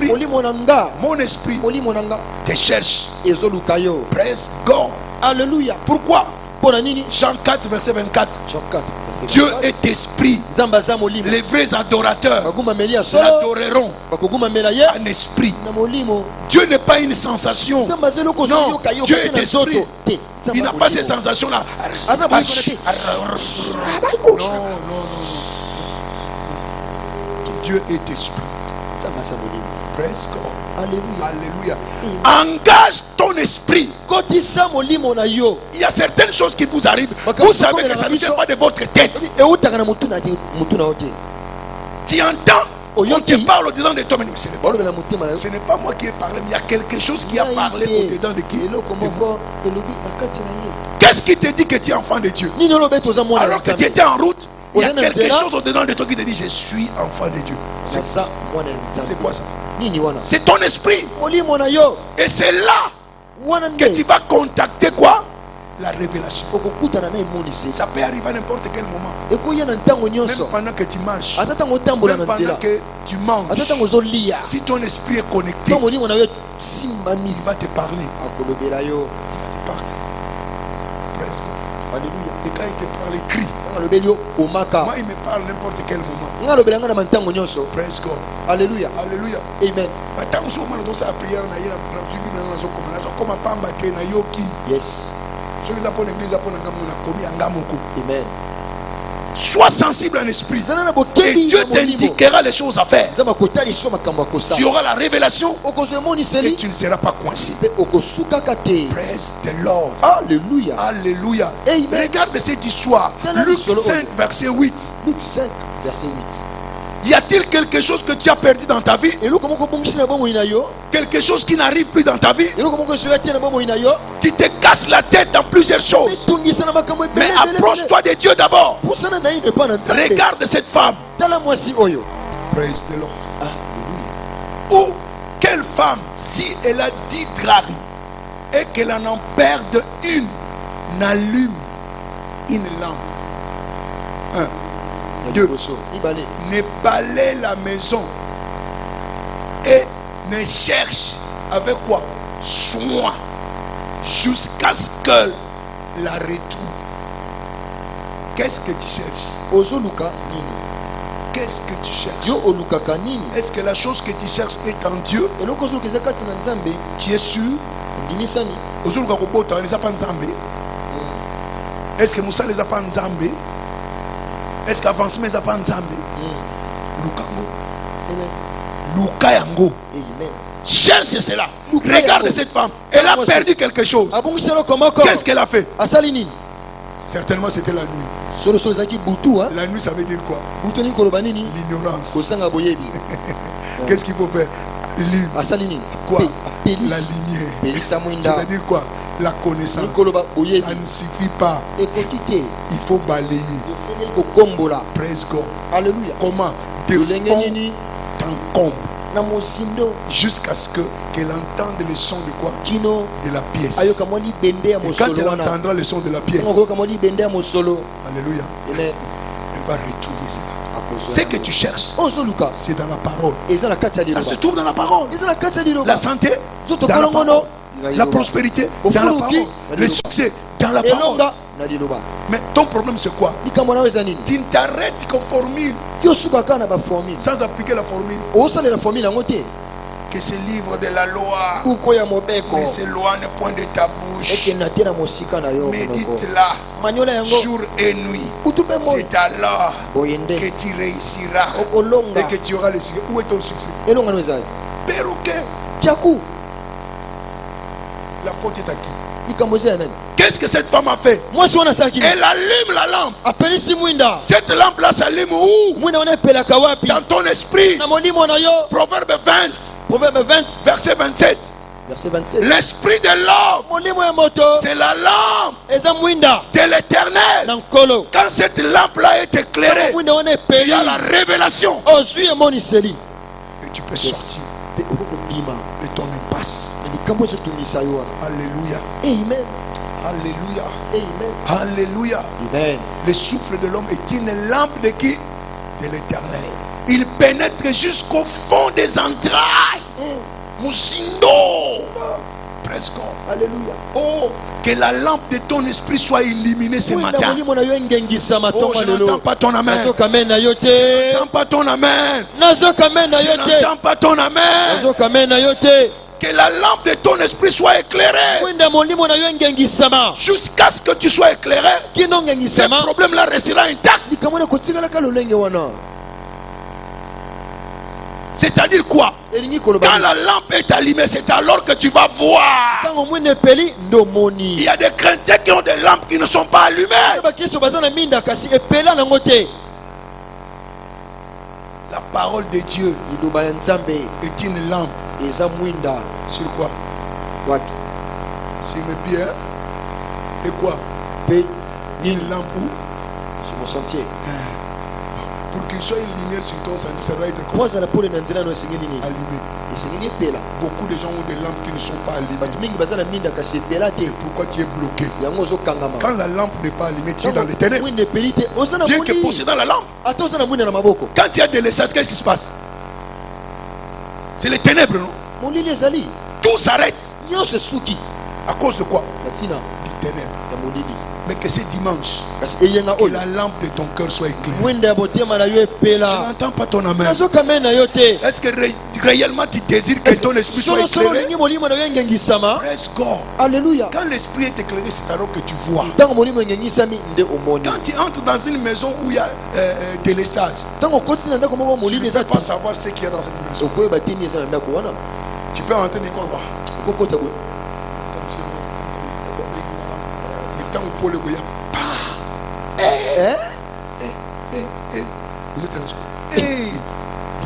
Speaker 4: Molimo na nga.
Speaker 3: mon esprit
Speaker 4: Molimo na nga
Speaker 3: te cherche.
Speaker 4: ezoluka yo.
Speaker 3: Praise God.
Speaker 4: Alléluia.
Speaker 3: Pourquoi?
Speaker 4: Pona nini?
Speaker 3: Jean 4, verset 24.
Speaker 4: Jean 4 verset
Speaker 3: Dieu
Speaker 4: 24.
Speaker 3: est esprit.
Speaker 4: Nzambe aza molimo.
Speaker 3: Les vrais adorateurs
Speaker 4: Bagumameli ya solo
Speaker 3: l'adoreront
Speaker 4: bakogumamela ye
Speaker 3: en esprit.
Speaker 4: na molimo.
Speaker 3: Dieu n'est pas une sensation.
Speaker 4: Nzambe azali kozwa
Speaker 3: Non,
Speaker 4: yoka yo
Speaker 3: Dieu
Speaker 4: kate
Speaker 3: est
Speaker 4: na nzoto
Speaker 3: esprit.
Speaker 4: te. Nzambe
Speaker 3: Il n'a
Speaker 4: ya
Speaker 3: pas ces
Speaker 4: molimo.
Speaker 3: sensations-là.
Speaker 4: Aza boyi kona te.
Speaker 3: Non, non, non. Dieu est esprit.
Speaker 4: Nzambe aza molimo.
Speaker 3: Praise God.
Speaker 4: Alléluia.
Speaker 3: Alléluia. Engage ton esprit.
Speaker 4: Kotisa molimo na yo.
Speaker 3: Il y a certaines choses qui vous arrivent.
Speaker 4: Bakam-
Speaker 3: Vous savez
Speaker 4: bakam-
Speaker 3: que ça ne
Speaker 4: bakam-
Speaker 3: vient pas de votre tête.
Speaker 4: eutaka na mutu na yo te.
Speaker 3: Tu entends, on
Speaker 4: Oyoki.
Speaker 3: te parle au-dedans de toi, mais ce n'est pas,
Speaker 4: balobela motema na yo.
Speaker 3: ce n'est pas moi qui ai parlé, mais il y a quelque chose qui a parlé au-dedans de qui?
Speaker 4: eloko moko elobi na kati na ye.
Speaker 3: Qu'est-ce qui te dit que tu es enfant de Dieu?
Speaker 4: nini olobi ete oza mwana
Speaker 3: Alors
Speaker 4: na
Speaker 3: que tu
Speaker 4: Nzambe?
Speaker 3: étais en route, il y a
Speaker 4: Oza na
Speaker 3: quelque
Speaker 4: nzela.
Speaker 3: chose au-dedans de toi qui te dit je suis enfant de Dieu. C'est
Speaker 4: Naza
Speaker 3: quoi,
Speaker 4: mwana ya
Speaker 3: c'est
Speaker 4: Nzambe.
Speaker 3: quoi ça?
Speaker 4: nini wana?
Speaker 3: C'est ton esprit.
Speaker 4: molimo na yo
Speaker 3: Et c'est là
Speaker 4: wana
Speaker 3: que tu
Speaker 4: nde
Speaker 3: vas contacter quoi? La révélation.
Speaker 4: okokutana na emoniseli.
Speaker 3: Ça peut arriver à n'importe quel moment.
Speaker 4: ekoya na ntango
Speaker 3: Même
Speaker 4: nyonso,
Speaker 3: pendant que tu marches,
Speaker 4: ata ntango otambola
Speaker 3: même
Speaker 4: na
Speaker 3: pendant
Speaker 4: nzela,
Speaker 3: que tu manges.
Speaker 4: ata ntango ozolia,
Speaker 3: Si ton esprit est connecté,
Speaker 4: ntango molimo na yo simbami
Speaker 3: il va te parler.
Speaker 4: akolobela yo.
Speaker 3: Il va te parler. Presque.
Speaker 4: Alleluia.
Speaker 3: Et quand il te parle, il crie.
Speaker 4: Ntango alobeli yo komaka.
Speaker 3: Moi, il me parle n'importe quel moment.
Speaker 4: nga alobela nga na mantango nyonso.
Speaker 3: Praise God.
Speaker 4: Alléluia.
Speaker 3: Alléluia.
Speaker 4: Amen.
Speaker 3: Tant que ce moment, dans sa prière, na yela na Bible na zo comme pamba te na yoki.
Speaker 4: Yes.
Speaker 3: Ce que ça pour l'église, ça pour na ngamu na komi angamoko.
Speaker 4: Amen.
Speaker 3: Sois sensible en esprit.
Speaker 4: zala na
Speaker 3: Et
Speaker 4: bokebi
Speaker 3: Dieu
Speaker 4: na molimo.
Speaker 3: t'indiquera les choses à faire.
Speaker 4: nzambe akotaliso makambo ya
Speaker 3: Tu
Speaker 4: kosala.
Speaker 3: auras la révélation
Speaker 4: okozwa
Speaker 3: et
Speaker 4: emoniseli
Speaker 3: tu ne seras pas coincé.
Speaker 4: mpe okosukaka te.
Speaker 3: Praise the Lord.
Speaker 4: Alléluia.
Speaker 3: Alléluia.
Speaker 4: Amen.
Speaker 3: Regarde cette histoire.
Speaker 4: Tell
Speaker 3: Luc
Speaker 4: us solo.
Speaker 3: 5, verset 8.
Speaker 4: Luc 5 verset 8.
Speaker 3: Y a-t-il quelque chose que tu as perdu dans ta vie?
Speaker 4: eloko moko obongisi na bomoi na yo,
Speaker 3: Quelque chose qui n'arrive plus dans ta vie?
Speaker 4: eloko moko esoya te na bomoi na yo,
Speaker 3: Tu te casses la tête dans plusieurs choses.
Speaker 4: etungisa na makambo
Speaker 3: Mais
Speaker 4: ebele ebele ebele.
Speaker 3: approche-toi de Dieu d'abord.
Speaker 4: pusana na ino epa na nzambe.
Speaker 3: Regarde cette femme.
Speaker 4: tala mwasi oyo.
Speaker 3: Praise the Lord.
Speaker 4: Alléluia.
Speaker 3: Ou quelle femme, si elle a 10 drachmes et qu'elle en perde une, n'allume une lampe. Un.
Speaker 4: Ya
Speaker 3: Deux.
Speaker 4: liboso mibale
Speaker 3: Ne balaye la maison et ne cherche avec quoi? Soin jusqu'à ce qu'elle la retrouve. Qu'est-ce que tu cherches?
Speaker 4: ozoluka nini?
Speaker 3: Qu'est-ce que tu cherches?
Speaker 4: yo olukaka nini?
Speaker 3: Est-ce que la chose que tu cherches est en Dieu?
Speaker 4: eloko ozoluka eza kati na nzambe.
Speaker 3: Tu es sûr?
Speaker 4: ondimisani.
Speaker 3: Ozoluka kobota eza pa nzambe? Est-ce que Moussa les a pas nzambe? Est-ce qu'avancement les a pas nzambe? Lukango.
Speaker 4: Amen.
Speaker 3: Lukayango.
Speaker 4: Amen.
Speaker 3: Cherche cela.
Speaker 4: Lukayango.
Speaker 3: Regarde cette femme. Elle a perdu quelque chose.
Speaker 4: abongisi eloko moko.
Speaker 3: Qu'est-ce qu'elle a fait?
Speaker 4: asali nini?
Speaker 3: Certainement c'était la nuit.
Speaker 4: solo solo ezalaki butu.
Speaker 3: La nuit ça veut dire quoi?
Speaker 4: butu nini koloba nini?
Speaker 3: L'ignorance.
Speaker 4: kozanga boyebi.
Speaker 3: Qu'est-ce qu'il faut faire? Lire.
Speaker 4: asali nini?
Speaker 3: Quoi? La
Speaker 4: apelisi
Speaker 3: lumière.
Speaker 4: pelisa mwinda.
Speaker 3: C'est-à-dire quoi? la connaissance.
Speaker 4: nikoloba
Speaker 3: Ça
Speaker 4: boyebi
Speaker 3: ne suffit pas.
Speaker 4: ekoki te
Speaker 3: Il faut balayer.
Speaker 4: efengeli kokombola.
Speaker 3: Praise God.
Speaker 4: Alléluia.
Speaker 3: Comment? De
Speaker 4: Lolenge
Speaker 3: fond
Speaker 4: nini
Speaker 3: en comble.
Speaker 4: na mosindo
Speaker 3: Jusqu'à ce qu'elle entende le son de quoi?
Speaker 4: kino
Speaker 3: De la pièce.
Speaker 4: ayoka mwa libende ya
Speaker 3: Et quand
Speaker 4: mosolo
Speaker 3: elle
Speaker 4: wana
Speaker 3: entendra le son de la pièce,
Speaker 4: ntango akoyoka mwa libende ya mosolo
Speaker 3: alléluia,
Speaker 4: ene
Speaker 3: elle va retrouver cela.
Speaker 4: akozwa
Speaker 3: Ce que tu cherches,
Speaker 4: ozoluka
Speaker 3: c'est dans la parole.
Speaker 4: eza na kati ya
Speaker 3: Ça se
Speaker 4: liloba
Speaker 3: trouve dans la parole.
Speaker 4: eza na kati ya liloba
Speaker 3: La santé,
Speaker 4: nzoto
Speaker 3: dans la
Speaker 4: kolongono
Speaker 3: parole.
Speaker 4: na
Speaker 3: La
Speaker 4: liloba
Speaker 3: prospérité, dans la parole. Le succès, dans la parole.
Speaker 4: elonga na liloba.
Speaker 3: Mais ton problème, c'est quoi?
Speaker 4: likambo nayo eza nini
Speaker 3: Tu ne t'arrêtes qu'aux formules
Speaker 4: yo suka kaka na baformule
Speaker 3: sans appliquer la formule.
Speaker 4: osalela formule yango te
Speaker 3: Que ce livre de la loi,
Speaker 4: buku ya mobeko
Speaker 3: mais s'éloigne point de ta bouche.
Speaker 4: ekenda te na mosika na yo monoko
Speaker 3: Médite-la
Speaker 4: manyola yango
Speaker 3: jour et nuit.
Speaker 4: butu mpe moi
Speaker 3: C'est alors
Speaker 4: boye
Speaker 3: que
Speaker 4: nde
Speaker 3: tu réussiras
Speaker 4: okolonga
Speaker 3: et que tu auras le succès. Où est ton succès?
Speaker 4: elonga no ezali
Speaker 3: Perroquet,
Speaker 4: tiaku
Speaker 3: la faute est à qui?
Speaker 4: likambo eza ya nani
Speaker 3: Qu'est-ce que cette femme a fait?
Speaker 4: mwasi wana asalaki nini?
Speaker 3: Elle allume la lampe.
Speaker 4: apelisi mwinda
Speaker 3: Cette lampe-là s'allume où?
Speaker 4: mwinda wana epelaka wapi
Speaker 3: Dans ton esprit.
Speaker 4: na molimo na yo
Speaker 3: Proverbe 20,
Speaker 4: proverbe 20
Speaker 3: verset 27.
Speaker 4: verset 27
Speaker 3: L'esprit de l'homme,
Speaker 4: molimo ya moto
Speaker 3: c'est la lampe
Speaker 4: eza mwinda
Speaker 3: de l'éternel.
Speaker 4: na nkolo
Speaker 3: Quand cette lampe-là est
Speaker 4: Ntango
Speaker 3: éclairée,
Speaker 4: mwinda wana
Speaker 3: il
Speaker 4: epeli
Speaker 3: y a la révélation.
Speaker 4: ozwi emoniseli
Speaker 3: Et tu peux sortir
Speaker 4: mpe okokobima
Speaker 3: de ton impasse.
Speaker 4: na likambo ezotungisa yo wana
Speaker 3: Alléluia.
Speaker 4: amen
Speaker 3: Alléluia.
Speaker 4: amen
Speaker 3: Alléluia.
Speaker 4: amen
Speaker 3: Le souffle de l'homme est une lampe de qui? De l'éternel. Il pénètre jusqu'au fond des entrailles. Musindo. Presque.
Speaker 4: alléluia
Speaker 3: Oh, que la lampe de ton esprit soit illuminée ce
Speaker 4: mwinda
Speaker 3: matin.
Speaker 4: molimo na yo engengisama
Speaker 3: Oh,
Speaker 4: ntongo
Speaker 3: je
Speaker 4: lelo
Speaker 3: n'entends pas ton amen.
Speaker 4: nazoka amen na yo
Speaker 3: Je
Speaker 4: te
Speaker 3: n'entends pas ton amen.
Speaker 4: nazoka amen na
Speaker 3: Je
Speaker 4: yo te
Speaker 3: n'entends pas ton amen.
Speaker 4: nazoka amen na yo te
Speaker 3: Que la lampe de ton esprit soit éclairée.
Speaker 4: mwinda molimo na yo engengisama
Speaker 3: Jusqu'à ce que tu sois éclairé,
Speaker 4: kino
Speaker 3: ce
Speaker 4: ongengisama
Speaker 3: problème-là restera intact.
Speaker 4: likambo na kotikalaka lolenge wana
Speaker 3: C'est-à-dire quoi?
Speaker 4: elingi koloba
Speaker 3: Quand la lampe est allumée, c'est alors que tu vas voir.
Speaker 4: ntango mwinda epeli nde
Speaker 3: Il
Speaker 4: omoni
Speaker 3: y a des chrétiens qui ont des lampes qui ne sont pas allumées.
Speaker 4: bakristo baza na minda kasi epela nango te
Speaker 3: La parole de Dieu
Speaker 4: liloba ya nzambe
Speaker 3: est une lampe.
Speaker 4: eza mwinda
Speaker 3: Sur quoi?
Speaker 4: wapi
Speaker 3: Sur mes pieds. Et quoi?
Speaker 4: mpe
Speaker 3: Une lampe où?
Speaker 4: sur mon sentier
Speaker 3: Pour qu'il soit une lumière sur ton sentier, ça doit être
Speaker 4: po azala pole na nzela no esengeli nini
Speaker 3: allumé.
Speaker 4: esengeli epela
Speaker 3: Beaucoup de gens ont des lampes qui ne sont pas allumées.
Speaker 4: bato mingi baza na minda kasi epela te
Speaker 3: C'est pourquoi tu es bloqué.
Speaker 4: yango ozokangama
Speaker 3: Quand la lampe n'est pas allumée, tu es dans les ténèbres.
Speaker 4: mwinda epeli te oza na
Speaker 3: Bien que
Speaker 4: molili
Speaker 3: possédant la lampe.
Speaker 4: ata oza na mwinda na maboko
Speaker 3: Quand il y a de l'essence, qu'est-ce qui se passe? C'est les ténèbres, non?
Speaker 4: molili ezali
Speaker 3: Tout s'arrête.
Speaker 4: nyonso esuki
Speaker 3: À cause de quoi?
Speaker 4: na ntina
Speaker 3: Du ténèbre.
Speaker 4: ya molili
Speaker 3: Mais que c'est dimanche,
Speaker 4: kasi eyenga
Speaker 3: que
Speaker 4: oyo
Speaker 3: la lampe de ton cœur soit éclairée.
Speaker 4: mwinda ya motema na yo
Speaker 3: Je
Speaker 4: epela
Speaker 3: n'entends pas ton amen.
Speaker 4: nazoka amen na yo te
Speaker 3: Est-ce que réellement tu désires que ton esprit soit
Speaker 4: solosolo
Speaker 3: éclairé?
Speaker 4: olingi molimo na yo engengisama
Speaker 3: Praise God.
Speaker 4: alleluya
Speaker 3: Quand l'esprit est éclairé, c'est alors que tu vois.
Speaker 4: ntango molimo engengisami nde omoni
Speaker 3: Quand tu entres dans une maison où il y a délestage,
Speaker 4: ntango okoti na ndako moko
Speaker 3: tu
Speaker 4: molili
Speaker 3: ne
Speaker 4: eza
Speaker 3: peux pas savoir ce qu'il y a dans cette maison.
Speaker 4: okoyeba te nini eza na ndako wana
Speaker 3: Tu peux entrer des quoi?
Speaker 4: okokota boye
Speaker 3: Le temps où Paul est bouillant. Vous êtes là. Eh,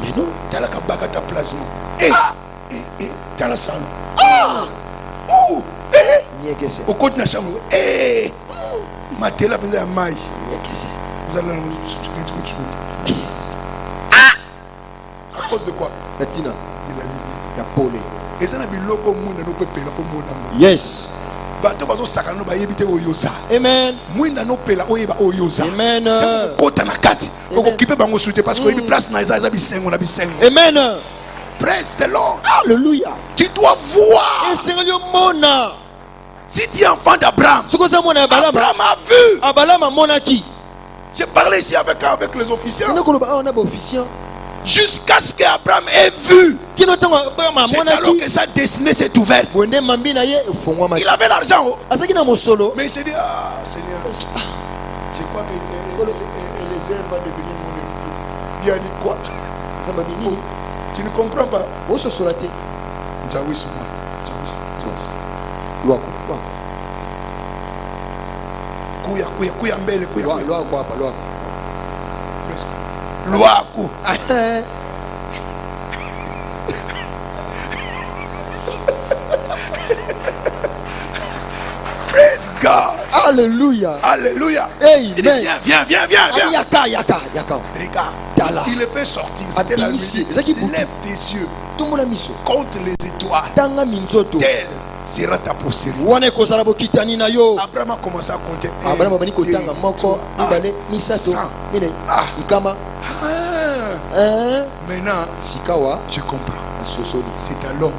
Speaker 4: mais non
Speaker 3: tu as la kabaka ta plasma. Eh, tu as la salle. Oh,
Speaker 4: nyekese
Speaker 3: au côté de la chambre. Eh, ma télé a besoin de maille.
Speaker 4: nyekese
Speaker 3: Vous allez à cause de quoi?
Speaker 4: na ntina
Speaker 3: De la lumière.
Speaker 4: ya pole
Speaker 3: Et ça n'a pas biloko mwina no pepela ko mona.
Speaker 4: yes
Speaker 3: Bato bazo sakana ba yebite oyoza.
Speaker 4: amen
Speaker 3: Mwina no pela oyeba oyoza.
Speaker 4: amen
Speaker 3: Kota na kati.
Speaker 4: Amen.
Speaker 3: Oko kipe bango soute parce que yebi place na eza bisengo na bisengo.
Speaker 4: amen
Speaker 3: Praise the Lord.
Speaker 4: alleluya
Speaker 3: Tu dois voir.
Speaker 4: esengeli omona
Speaker 3: Si tu es enfant d'Abraham,
Speaker 4: soki oza mwana ya balama
Speaker 3: Abraham a vu.
Speaker 4: abalama amonaki
Speaker 3: J'ai parlé ici avec les officiers.
Speaker 4: ende koloba awa na baofficien
Speaker 3: Jusqu'à ce qu'Abraham ait vu.
Speaker 4: kino ntango abalama
Speaker 3: C'est alors
Speaker 4: amonaki
Speaker 3: que sa destinée s'est ouverte.
Speaker 4: bwende mambi na ye efongwamaki
Speaker 3: Il avait l'argent. Oh.
Speaker 4: azalaki na mosolo
Speaker 3: Mais il s'est dit, ah Seigneur, je crois que les herbes vont devenir mon héritier. Il a dit quoi?
Speaker 4: nzambe abi nini
Speaker 3: Tu ne comprends pas?
Speaker 4: ososola te
Speaker 3: Nzawi Souma.
Speaker 4: lwako
Speaker 3: Kuya mbele, kuya.
Speaker 4: lwako hapa lwako
Speaker 3: Lwako. Praise God.
Speaker 4: Alléluia.
Speaker 3: Alléluia.
Speaker 4: Amen.
Speaker 3: Il dit, viens.
Speaker 4: Yaka.
Speaker 3: Regarde.
Speaker 4: Tala.
Speaker 3: Il le fait sortir. C'était la
Speaker 4: Abimisi.
Speaker 3: musique.
Speaker 4: Ezaki butu.
Speaker 3: Lève tes yeux.
Speaker 4: Tomona miso.
Speaker 3: Compte les étoiles.
Speaker 4: Tanga minzoto.
Speaker 3: Telle sera ta postérité.
Speaker 4: Wane kozala bokitani na yo.
Speaker 3: Abraham a commencé à compter.
Speaker 4: Abraham abani kotanga moko, mibale, misato, mine, nkama. Hein?
Speaker 3: Maintenant,
Speaker 4: Sikawa,
Speaker 3: je comprends.
Speaker 4: Sosoli.
Speaker 3: C'est alors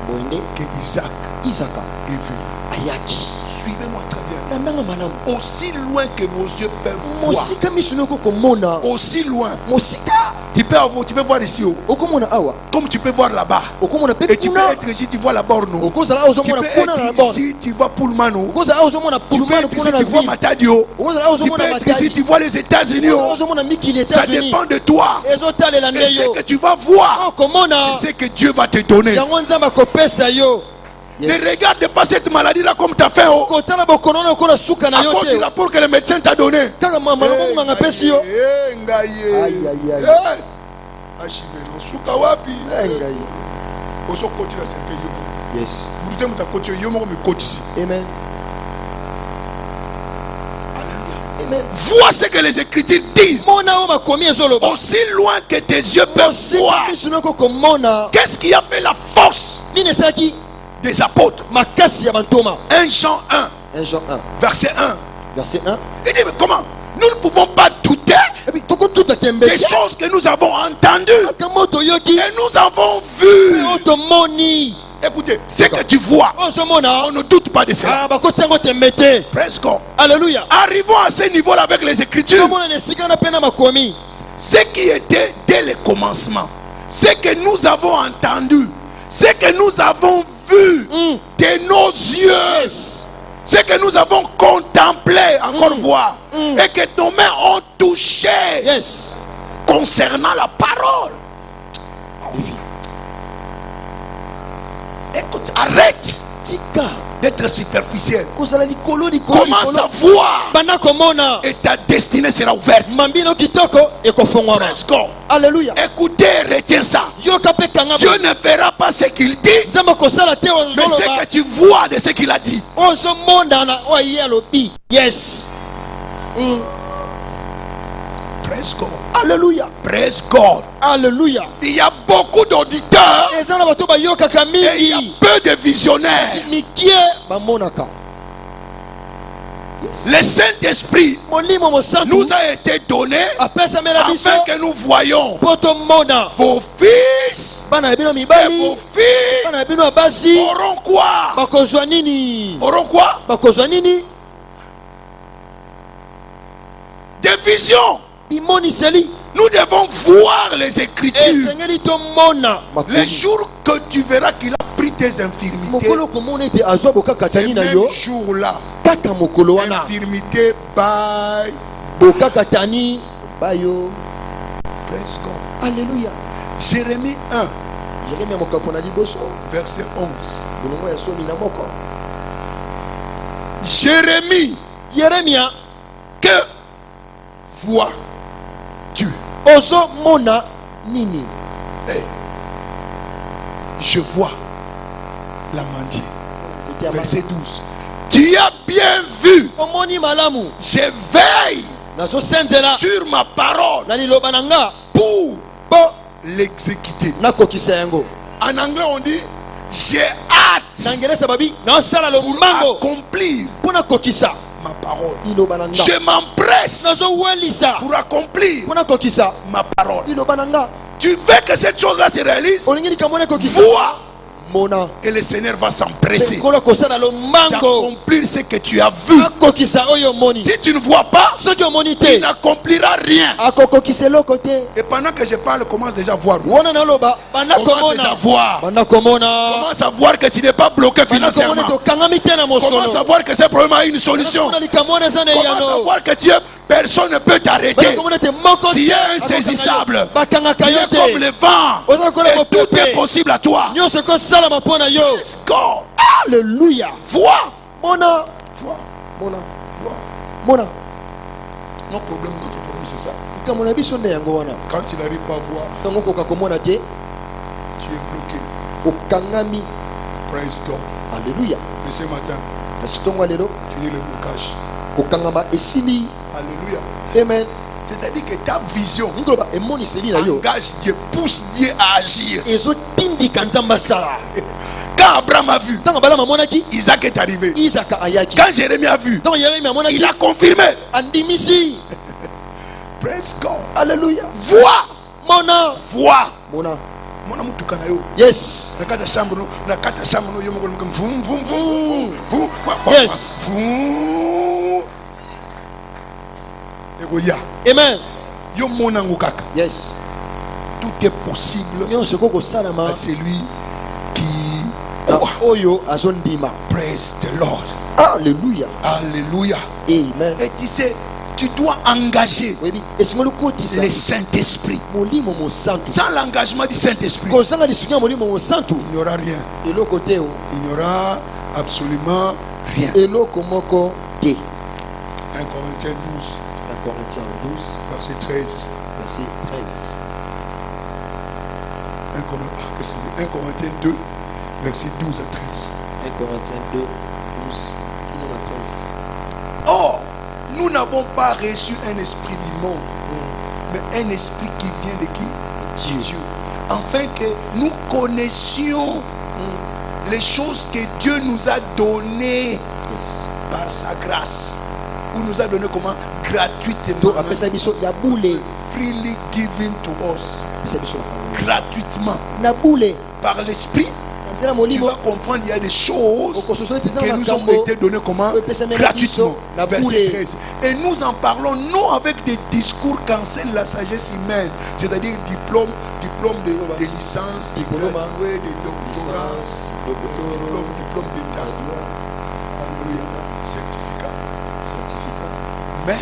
Speaker 4: Boinde,
Speaker 3: que Isaac
Speaker 4: Isaka,
Speaker 3: est vu.
Speaker 4: Ayaki.
Speaker 3: Suivez-moi très bien.
Speaker 4: Nandanga malamu.
Speaker 3: Aussi loin que vos yeux peuvent voir.
Speaker 4: Mosika misunoko komona.
Speaker 3: Aussi loin.
Speaker 4: Mosika.
Speaker 3: Tu peux voir ici.
Speaker 4: Okomona awa.
Speaker 3: Comme tu peux voir là-bas.
Speaker 4: Okomona
Speaker 3: Et tu peux
Speaker 4: pekuna.
Speaker 3: être ici, tu vois là-bas. Non.
Speaker 4: Okozala
Speaker 3: Tu
Speaker 4: ozomona
Speaker 3: peux
Speaker 4: kuna na
Speaker 3: être
Speaker 4: bon.
Speaker 3: ici, tu vois Pullman.
Speaker 4: Okozala ozomona
Speaker 3: Tu peux
Speaker 4: pulumano
Speaker 3: être ici,
Speaker 4: kuna na
Speaker 3: tu vois
Speaker 4: vie.
Speaker 3: Matadio.
Speaker 4: Okozala
Speaker 3: Tu
Speaker 4: ozomona
Speaker 3: peux être ici,
Speaker 4: Matadi.
Speaker 3: tu vois les États-Unis.
Speaker 4: Okozala ozomona miki les
Speaker 3: Ça
Speaker 4: États-Unis.
Speaker 3: dépend de toi.
Speaker 4: Ezotalela
Speaker 3: Et ce
Speaker 4: ndeyo.
Speaker 3: que tu vas voir,
Speaker 4: Okomona.
Speaker 3: c'est ce que Dieu va te donner.
Speaker 4: Yango nzamba kopesa yo.
Speaker 3: Ne regarde pas cette maladie-là comme tu as fait. Oh.
Speaker 4: Kotala bokonono kola suka na
Speaker 3: À
Speaker 4: yo
Speaker 3: cause du
Speaker 4: te.
Speaker 3: rapport que le médecin t'a donné.
Speaker 4: Kaka mama ngo nganga pesi yo.
Speaker 3: Aïe. Suka wapi?
Speaker 4: Ngai.
Speaker 3: Oso koti la sempe yo.
Speaker 4: Yes.
Speaker 3: Murite muta koti yo mo me koti ici.
Speaker 4: Amen.
Speaker 3: Alléluia.
Speaker 4: Amen.
Speaker 3: Vois ce que les Écritures disent.
Speaker 4: Mona o makomi ezoloba.
Speaker 3: Aussi loin que tes yeux peuvent
Speaker 4: Mosika
Speaker 3: voir.
Speaker 4: misunoko komona.
Speaker 3: Qu'est-ce qui a fait la force
Speaker 4: Nini esalaki
Speaker 3: des apôtres?
Speaker 4: makasi ya bantoma.
Speaker 3: 1 Jean 1,
Speaker 4: 1 Jean 1,
Speaker 3: verset 1.
Speaker 4: verset 1.
Speaker 3: Il dit, mais comment? Nous ne pouvons pas douter
Speaker 4: Et puis toko tout tembe.
Speaker 3: des choses que nous avons entendues
Speaker 4: Kamoto yoki.
Speaker 3: et nous avons vues.
Speaker 4: Otomoni.
Speaker 3: Écoutez, ce que tu vois,
Speaker 4: Ozomona.
Speaker 3: on ne doute pas de cela.
Speaker 4: Ah bakotiango tembete.
Speaker 3: Presque.
Speaker 4: Alléluia.
Speaker 3: Arrivons à ce niveau-là avec les Écritures.
Speaker 4: Komona nesika na pena makomi.
Speaker 3: Ce qui était dès le commencement, ce que nous avons entendu, ce que nous avons vu de nos yeux,
Speaker 4: Yes.
Speaker 3: ce que nous avons contemplé, encore voir, et que nos mains ont touché
Speaker 4: Yes.
Speaker 3: concernant la parole. Écoute, arrête
Speaker 4: Tika.
Speaker 3: d'être superficiel.
Speaker 4: Kozala likolo.
Speaker 3: Commence à voir
Speaker 4: Bana komona.
Speaker 3: et ta destinée sera ouverte.
Speaker 4: Mambino kitoko ekofongwama.
Speaker 3: Let's go.
Speaker 4: Alléluia.
Speaker 3: Écoutez, retiens ça.
Speaker 4: Yoka pe kanga.
Speaker 3: Dieu ne fera pas ce qu'il dit,
Speaker 4: Nzamba kosala te
Speaker 3: mais ce
Speaker 4: ozoloba.
Speaker 3: que tu vois de ce qu'il a dit.
Speaker 4: Ozomonda na oye alobi. Yes.
Speaker 3: Praise God.
Speaker 4: Alléluia.
Speaker 3: Praise God.
Speaker 4: Alléluia.
Speaker 3: Il y a beaucoup d'auditeurs
Speaker 4: Eza na bato bayokaka
Speaker 3: et il y a
Speaker 4: mingi.
Speaker 3: peu de visionnaires.
Speaker 4: Mikie bamonaka.
Speaker 3: Le Saint-Esprit
Speaker 4: Molimo mosantu
Speaker 3: nous a été donné
Speaker 4: apesa mela biso
Speaker 3: afin que nous voyions
Speaker 4: poto mona.
Speaker 3: vos fils
Speaker 4: Bana na bino
Speaker 3: et
Speaker 4: mibali.
Speaker 3: vos filles
Speaker 4: Bana na bino basi.
Speaker 3: auront quoi?
Speaker 4: Bakozwa nini?
Speaker 3: Auront quoi?
Speaker 4: Bakozwa nini?
Speaker 3: Des visions.
Speaker 4: Bimoniseli.
Speaker 3: Nous devons voir les Écritures.
Speaker 4: Esengeli to mona.
Speaker 3: Les jours que tu verras qu'il a pris tes infirmités,
Speaker 4: Mokolo komona ete azwa bokaka
Speaker 3: ces
Speaker 4: tani na
Speaker 3: mêmes
Speaker 4: yo.
Speaker 3: jours-là,
Speaker 4: Kaka mokolo wana.
Speaker 3: infirmité, bye.
Speaker 4: Bokaka tani bayo.
Speaker 3: Praise God.
Speaker 4: Alléluia.
Speaker 3: Jérémie 1,
Speaker 4: Jérémie mokapo na liboso.
Speaker 3: verset 11.
Speaker 4: Bolongo ya somi na moko.
Speaker 3: Jérémie,
Speaker 4: Yeremia.
Speaker 3: que vois-tu?
Speaker 4: Ozo mona nini?
Speaker 3: Je vois la mendier.
Speaker 4: C'était
Speaker 3: Verset 12. Tu as bien vu.
Speaker 4: omoni malamu.
Speaker 3: Je veille
Speaker 4: Nazo senzela.
Speaker 3: sur ma parole
Speaker 4: Na liloba nanga.
Speaker 3: pour
Speaker 4: Po
Speaker 3: l'exécuter.
Speaker 4: nakokisa yango.
Speaker 3: En anglais, on dit j'ai hâte
Speaker 4: Na ngeresa babi na sala lo
Speaker 3: pour
Speaker 4: mango.
Speaker 3: accomplir
Speaker 4: Pona kokisa.
Speaker 3: ma parole.
Speaker 4: Liloba nanga.
Speaker 3: Je m'empresse
Speaker 4: Nazo welisa.
Speaker 3: pour accomplir
Speaker 4: Pona kokisa.
Speaker 3: ma parole.
Speaker 4: Liloba nanga.
Speaker 3: Tu veux que cette chose-là se réalise?
Speaker 4: Olingi likamone kokisa.
Speaker 3: Vois
Speaker 4: Mona.
Speaker 3: et le Seigneur va s'empresser
Speaker 4: Kolo kosala lo mango.
Speaker 3: d'accomplir ce que tu as vu.
Speaker 4: Akokisa oyo moni.
Speaker 3: Si tu ne vois pas,
Speaker 4: Soki omoni
Speaker 3: tu
Speaker 4: te.
Speaker 3: n'accompliras rien.
Speaker 4: Akokokisa eloko te.
Speaker 3: Et pendant que je parle, commence déjà à voir.
Speaker 4: Wana naloba banda
Speaker 3: Commence déjà à
Speaker 4: komona.
Speaker 3: voir.
Speaker 4: Banda komona.
Speaker 3: Commence à voir que tu n'es pas bloqué
Speaker 4: Banda komona
Speaker 3: financièrement.
Speaker 4: to kangami te na
Speaker 3: Commence à
Speaker 4: mosolo.
Speaker 3: voir que ce problème a une solution.
Speaker 4: Banda likamone za ne
Speaker 3: Commence à
Speaker 4: yano.
Speaker 3: voir que personne ne peut
Speaker 4: Banda
Speaker 3: t'arrêter.
Speaker 4: komona te moko
Speaker 3: Tu
Speaker 4: te.
Speaker 3: es insaisissable.
Speaker 4: Bakangaka
Speaker 3: Tu
Speaker 4: yo
Speaker 3: es comme
Speaker 4: te.
Speaker 3: le vent.
Speaker 4: Oza kola
Speaker 3: Et tout
Speaker 4: mopepe.
Speaker 3: est possible à toi.
Speaker 4: Nyonso kosalama mpo na yo.
Speaker 3: Let's go.
Speaker 4: Alléluia.
Speaker 3: Vois.
Speaker 4: Mona.
Speaker 3: Vois.
Speaker 4: Mona.
Speaker 3: Vois.
Speaker 4: Mona.
Speaker 3: Notre problème, c'est ça.
Speaker 4: Likamona biso nde yango wana.
Speaker 3: Quand tu n'arrives pas à voir,
Speaker 4: Ntango okoka komona te.
Speaker 3: tu es bloqué.
Speaker 4: Okangami.
Speaker 3: Praise God.
Speaker 4: Alléluia.
Speaker 3: Mais ce matin,
Speaker 4: kasi ntongo lelo
Speaker 3: Fini le blocage.
Speaker 4: kokangama esili.
Speaker 3: Alléluia.
Speaker 4: Amen.
Speaker 3: C'est-à-dire que ta vision
Speaker 4: nikoloba emoniseli na yo
Speaker 3: engage Dieu, pousse Dieu à agir.
Speaker 4: ezotindika nzambe asala.
Speaker 3: Quand Abraham a vu,
Speaker 4: ntango balamu amonaki
Speaker 3: Isaac est arrivé.
Speaker 4: isaka ayaki.
Speaker 3: Quand Jérémie a vu,
Speaker 4: ntango yeremi amonaki
Speaker 3: il a confirmé.
Speaker 4: andimisi.
Speaker 3: Praise God.
Speaker 4: Alléluia.
Speaker 3: Vois,
Speaker 4: Mona.
Speaker 3: vois.
Speaker 4: Mona.
Speaker 3: Mona mutuka na yo.
Speaker 4: Yes.
Speaker 3: Nakata chambre no, nakata chambre no yo moko vum vum vum vum vum.
Speaker 4: Yes.
Speaker 3: Vum. Ego ya.
Speaker 4: Amen.
Speaker 3: Yo mona ngukaka.
Speaker 4: Yes.
Speaker 3: Tout est possible
Speaker 4: nyonso koko salama
Speaker 3: à celui qui
Speaker 4: na
Speaker 3: croit.
Speaker 4: oyo azondima.
Speaker 3: Praise the Lord.
Speaker 4: Alléluia.
Speaker 3: Alléluia.
Speaker 4: Amen.
Speaker 3: Et tu sais, tu dois engager
Speaker 4: oyebi esengeli okotisa
Speaker 3: le Saint-Esprit.
Speaker 4: molimo mosantu.
Speaker 3: Sans l'engagement du Saint-Esprit,
Speaker 4: kozanga lisuki ya molimo mosantu
Speaker 3: il n'y aura rien.
Speaker 4: eloko te o.
Speaker 3: Il n'y aura absolument rien.
Speaker 4: eloko moko te.
Speaker 3: 1 Corinthiens 12,
Speaker 4: 1 Corinthiens 12
Speaker 3: verset 13.
Speaker 4: verset 13.
Speaker 3: 1 Corinthiens 2, verset 12 à 13.
Speaker 4: 1 Corinthiens 2 12 à 13.
Speaker 3: Or, nous n'avons pas reçu un esprit du monde, mais un esprit qui vient de qui?
Speaker 4: Dieu.
Speaker 3: Afin que nous connaissions les choses que Dieu nous a données
Speaker 4: Yes.
Speaker 3: par sa grâce. Ou nous a donné comment?
Speaker 4: To
Speaker 3: Gratuitement.
Speaker 4: apesa biso ya bule.
Speaker 3: Freely given to us.
Speaker 4: Apesa biso
Speaker 3: Gratuitement.
Speaker 4: na bule.
Speaker 3: Par l'esprit,
Speaker 4: nzela
Speaker 3: tu
Speaker 4: molimo
Speaker 3: vas comprendre il y a des choses
Speaker 4: okososo ete
Speaker 3: qui nous ont été données comment? Gratuitement. Verset 13. Et nous en parlons non avec des discours qu'enseigne la sagesse humaine, c'est-à-dire diplôme de licence,
Speaker 4: Diplôme.
Speaker 3: gradué, de doctorat,
Speaker 4: licence, doctorat,
Speaker 3: diplôme d'état, Alléluia. Certificat.
Speaker 4: certificat.
Speaker 3: Mais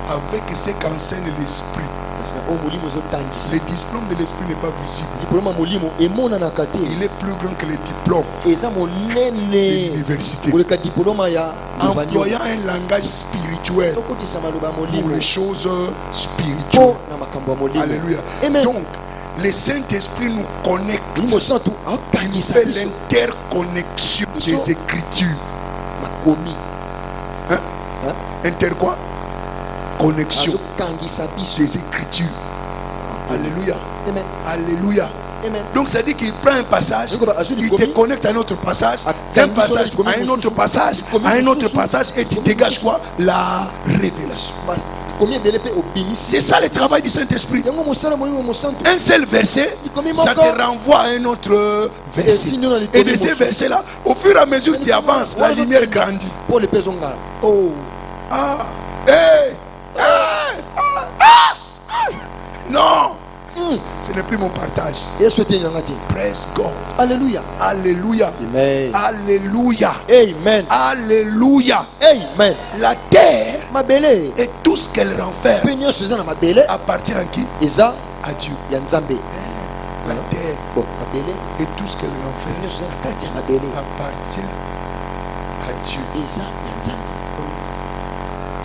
Speaker 3: avec ce qu'enseigne l'esprit,
Speaker 4: parce que o molimo ezotangisa
Speaker 3: le diplôme de l'esprit n'est pas visible.
Speaker 4: diplôme ya molimo emonanaka te.
Speaker 3: Il est plus grand que le diplôme
Speaker 4: eza
Speaker 3: de
Speaker 4: monene
Speaker 3: l'université.
Speaker 4: koleka diplôme ya
Speaker 3: Employant un langage spirituel
Speaker 4: tokotisa maloba ya
Speaker 3: pour
Speaker 4: molimo
Speaker 3: les choses
Speaker 4: mpo
Speaker 3: spirituelles.
Speaker 4: na makambo ya molimo.
Speaker 3: Alléluia.
Speaker 4: Amen.
Speaker 3: Donc, le Saint-Esprit nous connecte.
Speaker 4: molimo santu
Speaker 3: Il
Speaker 4: aokangisa
Speaker 3: fait
Speaker 4: biso
Speaker 3: l'interconnexion des Écritures.
Speaker 4: makomi.
Speaker 3: Hein?
Speaker 4: Hein?
Speaker 3: Inter quoi? Connexion
Speaker 4: azokangisa biso.
Speaker 3: des Écritures. Alléluia.
Speaker 4: Amen.
Speaker 3: Alléluia.
Speaker 4: Amen.
Speaker 3: Donc, ça dit qu'il prend un passage, il te connecte à un autre passage, d'un passage à un autre passage, à un autre passage, et tu dégages quoi? La révélation.
Speaker 4: komi ebele mpe obimisi.
Speaker 3: C'est ça le travail du Saint-Esprit.
Speaker 4: yango mosala molimo mosantu
Speaker 3: Un seul verset, ça te renvoie à un autre verset. Et de ces versets-là, au fur et à mesure que tu avances, la lumière grandit.
Speaker 4: mpo le mpe ezongala.
Speaker 3: Oh, ah, hey, non, ce n'est plus mon partage.
Speaker 4: yesu ete enyanga te.
Speaker 3: Praise God.
Speaker 4: Alléluia.
Speaker 3: Alléluia.
Speaker 4: Amen.
Speaker 3: Alléluia.
Speaker 4: Amen.
Speaker 3: Alléluia.
Speaker 4: Amen.
Speaker 3: La terre
Speaker 4: mabele
Speaker 3: et tout ce qu'elle renferme
Speaker 4: mpe nyonso eza na mabele
Speaker 3: appartient à qui?
Speaker 4: eza
Speaker 3: À Dieu.
Speaker 4: ya nzambe.
Speaker 3: La terre
Speaker 4: bon mabele
Speaker 3: et tout ce qu'elle renferme
Speaker 4: nyonso eza na kati ya mabele
Speaker 3: appartient à Dieu.
Speaker 4: eza ya nzambe.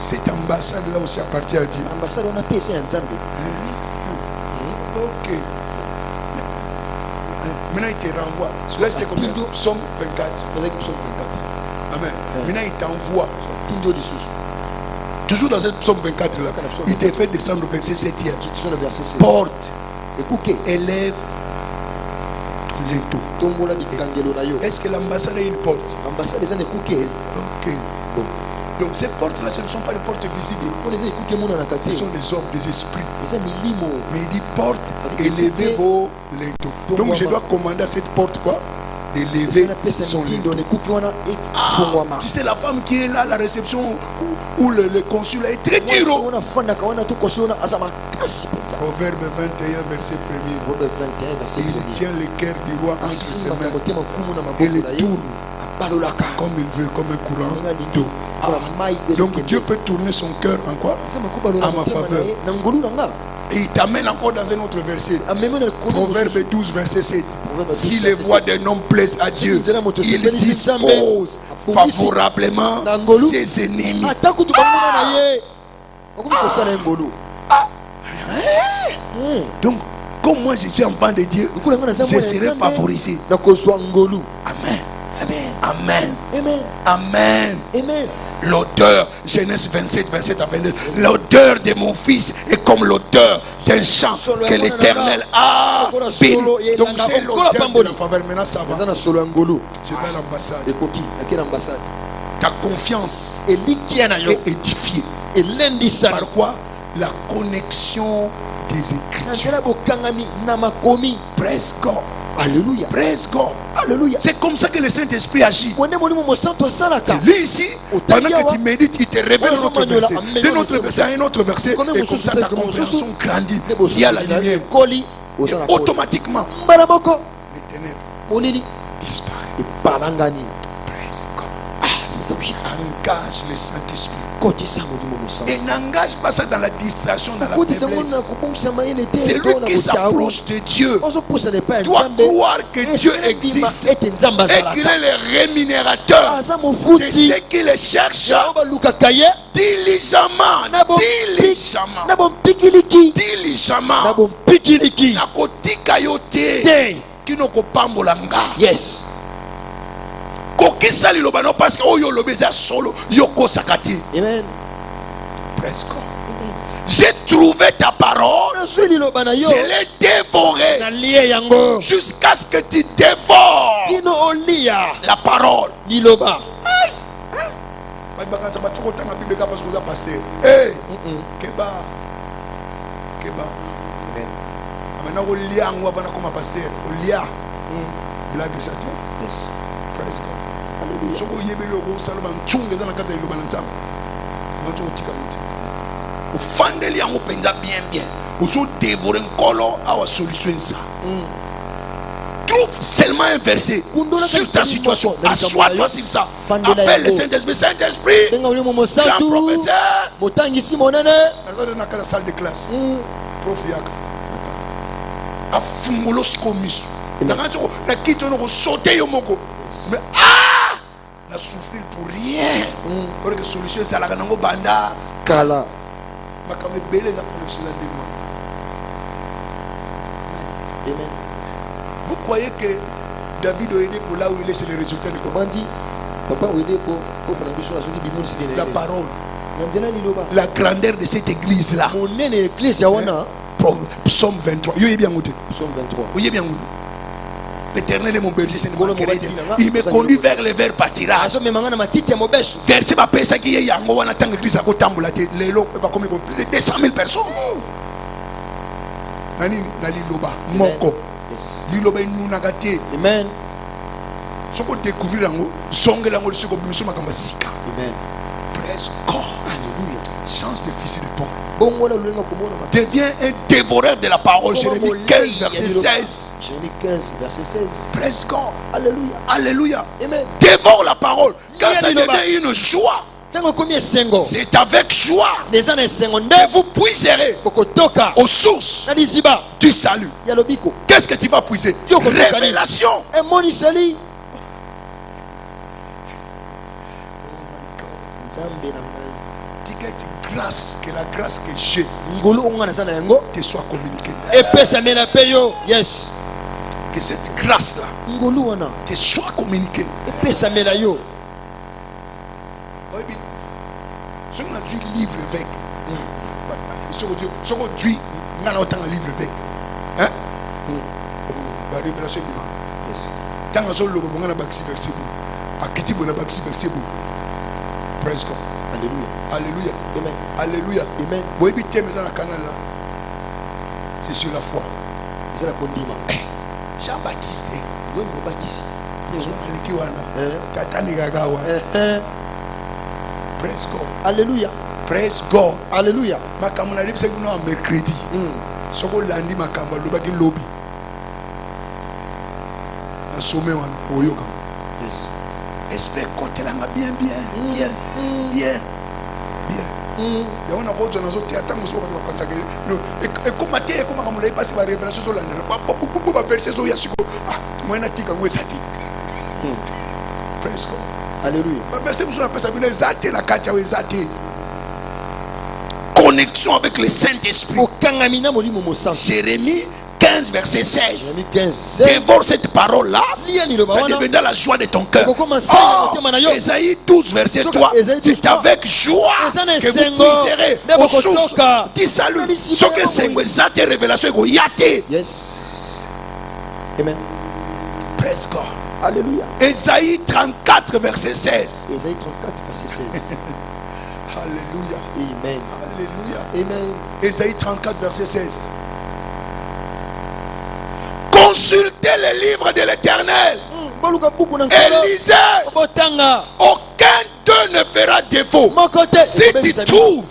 Speaker 3: Cette ambassade-là aussi appartient à Dieu.
Speaker 4: ambasade wana mpe eza ya nzambe.
Speaker 3: Ok. Maintenant, il te renvoie. Celui-là, c'était combien? Psaume 24.
Speaker 4: ezaki psaume 24
Speaker 3: Amen. Maintenant, il t'envoie.
Speaker 4: tindio lisusu
Speaker 3: Toujours dans cette psaume 24 là, il te fait descendre au verset 7e.
Speaker 4: kiti na verset 16.
Speaker 3: Porte,
Speaker 4: ekuke
Speaker 3: élève ton linteau.
Speaker 4: tombola bikangelo na yo.
Speaker 3: Est-ce que l'ambassade a une porte?
Speaker 4: ambasade eza na ekuke.
Speaker 3: Ok.
Speaker 4: bon
Speaker 3: Donc ces portes-là, ce ne sont pas des portes visibles.
Speaker 4: mpona eza ekuke emonanaka
Speaker 3: Ce
Speaker 4: te.
Speaker 3: sont des hommes, des esprits.
Speaker 4: eza milimo.
Speaker 3: Mais il dit porte, élevez vos linteaux. Donc je dois commander à cette porte quoi? D'élever
Speaker 4: napesa
Speaker 3: son
Speaker 4: mitindo
Speaker 3: linteau.
Speaker 4: na ekuke wana efungwama.
Speaker 3: Tu sais, la femme qui est là, la réception où le consul est très dur.
Speaker 4: mwasi wana afandaka wana tokosi wana aza makasi mpenza.
Speaker 3: Proverbe 21, verset 1er.
Speaker 4: Proverbe 21 verset
Speaker 3: Il
Speaker 4: 1.
Speaker 3: tient le cœur du roi entre ses
Speaker 4: asimbaka
Speaker 3: mains
Speaker 4: motema nkumu na
Speaker 3: et
Speaker 4: maboko
Speaker 3: le
Speaker 4: na ye
Speaker 3: tourne
Speaker 4: abalolaka
Speaker 3: comme il veut, comme un courant
Speaker 4: ndenge alingi
Speaker 3: d'eau.
Speaker 4: mpona mai
Speaker 3: Donc
Speaker 4: ezokende.
Speaker 3: Dieu peut tourner son cœur en quoi?
Speaker 4: nzambe akobalola
Speaker 3: à ma
Speaker 4: motema na
Speaker 3: faveur.
Speaker 4: ye na ngolu na nga
Speaker 3: Et il t'amène encore dans un autre verset.
Speaker 4: amemi na likolo
Speaker 3: Proverbe
Speaker 4: mosusu.
Speaker 3: 12, verset 7.
Speaker 4: Proverbe 12,
Speaker 3: Si les
Speaker 4: verset
Speaker 3: voies
Speaker 4: 7.
Speaker 3: d'un homme plaisent à Dieu, il dispose favorablement ses ennemis.
Speaker 4: ata kutu bamona na ye okomi kosala ye ngolu.
Speaker 3: Donc, comme moi je suis enfant de Dieu,
Speaker 4: lokola nga naza
Speaker 3: je
Speaker 4: mwana ya
Speaker 3: serai
Speaker 4: Nzambe,
Speaker 3: favorisé.
Speaker 4: nakozwa ngolu.
Speaker 3: Amen.
Speaker 4: Amen.
Speaker 3: Amen.
Speaker 4: Amen.
Speaker 3: Amen.
Speaker 4: Amen.
Speaker 3: L'odeur, Genèse 27, 27 à 22. L'odeur de mon fils est comme l'odeur d'un champ que l'Éternel a béni. Donc j'ai l'odeur de la faveur. Maintenant ça va.
Speaker 4: Ezana solo ngolo.
Speaker 3: Je vais à l'ambassade.
Speaker 4: Ekoki, akina ambassade.
Speaker 3: Ta confiance
Speaker 4: Elikia na yo.
Speaker 3: est édifiée.
Speaker 4: Elendi sana.
Speaker 3: Par quoi? La connexion des Écritures.
Speaker 4: Nzela bokangami na makomi.
Speaker 3: Praise God.
Speaker 4: Alléluia.
Speaker 3: Praise God.
Speaker 4: Alléluia.
Speaker 3: C'est comme ça que le Saint-Esprit agit.
Speaker 4: Wone molimo mo santo salata.
Speaker 3: Lui ici, pendant que tu médites, il te révèle un autre verset. D'un autre verset à un autre verset. Et comme ça, ta compréhension grandit. Il y a la lumière. Et automatiquement,
Speaker 4: Baraboko.
Speaker 3: les ténèbres
Speaker 4: Molili.
Speaker 3: disparaissent.
Speaker 4: Et palangani.
Speaker 3: Praise God.
Speaker 4: Alléluia.
Speaker 3: Engage le Saint-Esprit.
Speaker 4: Kotisa molimo mo santo.
Speaker 3: Et n'engage pas ça dans la distraction, dans la
Speaker 4: Kotisa mona
Speaker 3: faiblesse.
Speaker 4: kubongisa mayele te.
Speaker 3: C'est lui qui s'approche de Dieu.
Speaker 4: Ozo poussa ne pas
Speaker 3: Doit
Speaker 4: nzambe.
Speaker 3: croire que Dieu existe
Speaker 4: Et nzamba
Speaker 3: et
Speaker 4: salata.
Speaker 3: qu'il est le rémunérateur
Speaker 4: Aza
Speaker 3: de
Speaker 4: mofuti.
Speaker 3: ceux qui le cherchent
Speaker 4: Yaoba luka kaye.
Speaker 3: diligemment.
Speaker 4: Na bon
Speaker 3: Diligemment.
Speaker 4: na bon pikiliki. Na
Speaker 3: Diligemment.
Speaker 4: bon pikiliki.
Speaker 3: Nakotika yo te
Speaker 4: Te.
Speaker 3: kino kopambola nga
Speaker 4: Yes.
Speaker 3: kokisa liloba no parce que oyo olobi eza solo yokosaka te.
Speaker 4: Amen.
Speaker 3: Praise God. J'ai trouvé ta parole,
Speaker 4: Nasui liloba na yo.
Speaker 3: je l'ai dévoré
Speaker 4: Nalie yango.
Speaker 3: jusqu'à ce que tu dévores
Speaker 4: Kino olia.
Speaker 3: la parole.
Speaker 4: Liloba.
Speaker 3: bakanisa batiki kotanga bible kaka parce que oza pasteur. Hey, keba keba amana kolia yango avana koma pasteur olia blague eza te.
Speaker 4: Yes.
Speaker 3: Praise God.
Speaker 4: Alléluia.
Speaker 3: soki oyebeli okosaloba ntsungu eza na kati ya liloba na nzambe nanti otika mote ofandeli yango mpenza bien ozodévore nkolo awa solution eza. Trouve seulement un verset sur ta situation. Assois-toi sur ça. Appelle le Saint-Esprit. Saint-Esprit,
Speaker 4: Benga molimo mo
Speaker 3: grand
Speaker 4: santo.
Speaker 3: professeur.
Speaker 4: Motangisi monene.
Speaker 3: Dans la salle de classe. Prof Yaka. Afungulo siko misu. Na kito no sauter yo moko. Mais na souffrir pour rien. Pour que solution ça la kanango banda.
Speaker 4: Kala.
Speaker 3: Makame belé za connexion la ndemo.
Speaker 4: Amen.
Speaker 3: Vous croyez que David a aidé pour là où il est, c'est le résultat de comment?
Speaker 4: Bandi. Papa oide ko faire la chose azoki bimoni sile.
Speaker 3: La parole.
Speaker 4: Nanzela liloba.
Speaker 3: La grandeur de cette église là.
Speaker 4: Monene église ya wana.
Speaker 3: Psaume 23. Yo bien goûté.
Speaker 4: Psaume 23.
Speaker 3: Vous bien goûté. L'Éternel est mon berger, c'est
Speaker 4: Bolo
Speaker 3: mon crédit.
Speaker 4: mobali,
Speaker 3: Il me conduit vers les verts pâtirages.
Speaker 4: Azo memanga na matiti ya mobesu.
Speaker 3: Verset ma pesa qui est yango wana tang église ako tambola te. Lelo pas comme 200 000 personnes. Nani nali loba moko.
Speaker 4: Yes.
Speaker 3: Liloba inunaka te.
Speaker 4: Amen.
Speaker 3: Soko découvrir yango, zongela ngo soko biso makamba sika.
Speaker 4: Amen.
Speaker 3: Praise God.
Speaker 4: Alléluia.
Speaker 3: Change de fils de Paul.
Speaker 4: Bongo la lulenga komona.
Speaker 3: Deviens un dévoreur de la parole. Jérémie 15 verset 16.
Speaker 4: Jérémie 15 verset 16.
Speaker 3: Praise God.
Speaker 4: Alléluia.
Speaker 3: Alléluia.
Speaker 4: Amen.
Speaker 3: Dévore la parole. Quand
Speaker 4: Lia
Speaker 3: ça
Speaker 4: liloba.
Speaker 3: devient une joie,
Speaker 4: Tango komi esengo.
Speaker 3: c'est avec joie
Speaker 4: Neza na esengo
Speaker 3: que
Speaker 4: nde
Speaker 3: vous puiserez
Speaker 4: kokotoka.
Speaker 3: aux sources
Speaker 4: Na liziba
Speaker 3: du salut.
Speaker 4: ya lobiko.
Speaker 3: Qu'est-ce que tu vas puiser?
Speaker 4: Yo kotoka nini?
Speaker 3: Révélation.
Speaker 4: Emoniseli. Nzambe na ngai.
Speaker 3: Grâce, que la grâce que j'ai
Speaker 4: Ngulu onga na sana yango.
Speaker 3: te soit communiquée.
Speaker 4: Epesa mena peyo. Yes.
Speaker 3: Que cette grâce-là
Speaker 4: Ngulu wana.
Speaker 3: te soit communiquée.
Speaker 4: Epesa mena yo.
Speaker 3: Oui, bien. Ce qu'on a dû livre avec. Ce qu'on a dû autant un livre avec. Hein? La révélation du mal.
Speaker 4: Yes.
Speaker 3: Tant que le bon a baxi verset. A quitté bon baxi verset. Praise God.
Speaker 4: Alléluia.
Speaker 3: Alléluia.
Speaker 4: Amen.
Speaker 3: Alléluia.
Speaker 4: Amen.
Speaker 3: Oui, bien, mais dans la canal là. C'est sur la foi.
Speaker 4: Ezala kondima.
Speaker 3: Jean-Baptiste.
Speaker 4: Yo me baptise.
Speaker 3: Aliki wana. Tatani gagawa. Praise God.
Speaker 4: Alléluia.
Speaker 3: Praise God.
Speaker 4: Alléluia.
Speaker 3: Makambo na libisa kuno a mercredi. Soko landi makambo lobaki lobby. Na sommet wana oyoka.
Speaker 4: Yes.
Speaker 3: Espère kotelanga bien. Ya wana ko zona zote atango soko kwa kansaka. E koma te koma kamula ipasi ba révélation zo landa. Ba verset zo ya siko. Ah, mwana tika ngwesati. Praise God.
Speaker 4: Alléluia.
Speaker 3: Ba verset muso na pesa bino ezate na kati ya ezate. Connexion avec le Saint-Esprit.
Speaker 4: Okangami na molimo mosantu.
Speaker 3: Jérémie 15, verset
Speaker 4: J'ai
Speaker 3: 16.
Speaker 4: mis 15, 16.
Speaker 3: Dévore cette parole-là.
Speaker 4: Lia ni le
Speaker 3: Ça
Speaker 4: bawana.
Speaker 3: deviendra la joie de ton cœur.
Speaker 4: Oh,
Speaker 3: Ésaïe 12, verset 3. C'est avec joie que vous puiserez aux sources du salut. Ce que c'est que révélation est.
Speaker 4: Yes. Amen.
Speaker 3: Praise God.
Speaker 4: Alléluia.
Speaker 3: Ésaïe 34, verset 16.
Speaker 4: Ésaïe 34, verset 16.
Speaker 3: Alléluia.
Speaker 4: Amen.
Speaker 3: Alléluia.
Speaker 4: Amen.
Speaker 3: Ésaïe 34, verset 16. Consultez les livres de l'Éternel et lisez. Aucun d'eux ne fera défaut. Si tu trouves,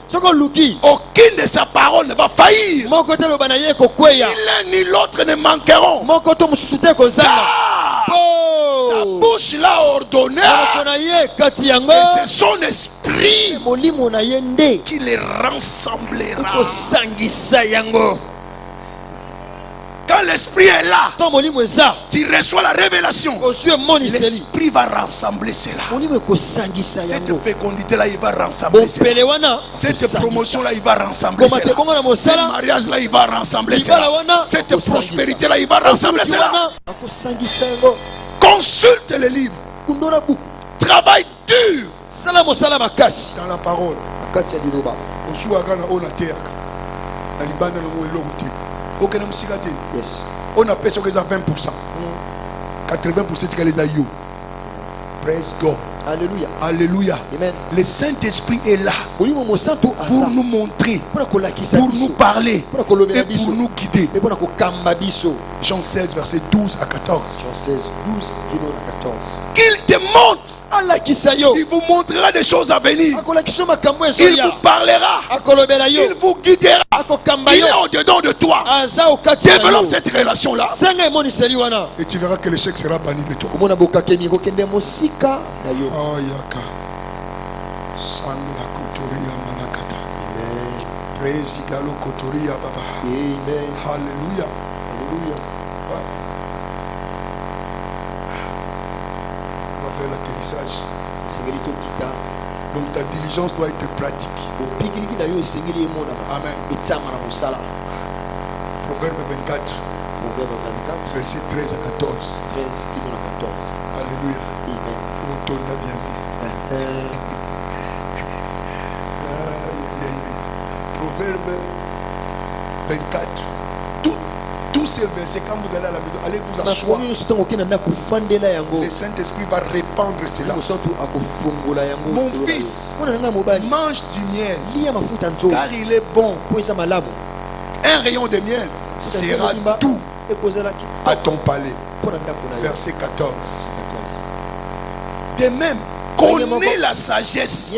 Speaker 3: aucune de sa parole ne va faillir. Ni l'un ni l'autre ne manqueront. Sa bouche l'a ordonné. Et c'est son esprit qui les rassemblera. Quand l'esprit est là, tu reçois la révélation. L'esprit va rassembler cela. Cette fécondité-là, il va rassembler cela. Cette promotion-là, il va rassembler cela. Ce mariage-là, il va rassembler cela. Cette prospérité-là, il va rassembler cela. Consulte les livres. Travaille dur dans la parole.
Speaker 4: Yes.
Speaker 3: On appelle ce que ça 20%. 80% de les aïeux. Praise God.
Speaker 4: Alléluia.
Speaker 3: Alléluia.
Speaker 4: Amen.
Speaker 3: Le Saint-Esprit est là pour nous montrer, pour nous parler et pour nous guider. Jean 16, verset 12 à 14.
Speaker 4: Jean 16, 12 à 14.
Speaker 3: Qu'il te montre. Il vous montrera des choses à venir. Il vous parlera. Il vous guidera. Il est au-dedans de toi. Développe cette relation-là. Et tu verras que l'échec sera banni de toi. Oh, yaka. Sandla kotoria manakata. Praise Igalo kotoria baba.
Speaker 4: Amen.
Speaker 3: Alléluia.
Speaker 4: Alléluia.
Speaker 3: On va faire l'atterrissage. Donc ta diligence doit être pratique. Amen. Proverbe 24. Verset 13 à 14. Alléluia.
Speaker 4: Amen.
Speaker 3: On tourne là bien. Proverbe 24. Tous ces versets, quand vous allez à la maison, allez vous asseoir. Le Saint-Esprit va répandre cela. Mon fils, mange du miel, car il est bon. Un rayon de miel sera tout à ton palais. Verset 14. De même, connais la sagesse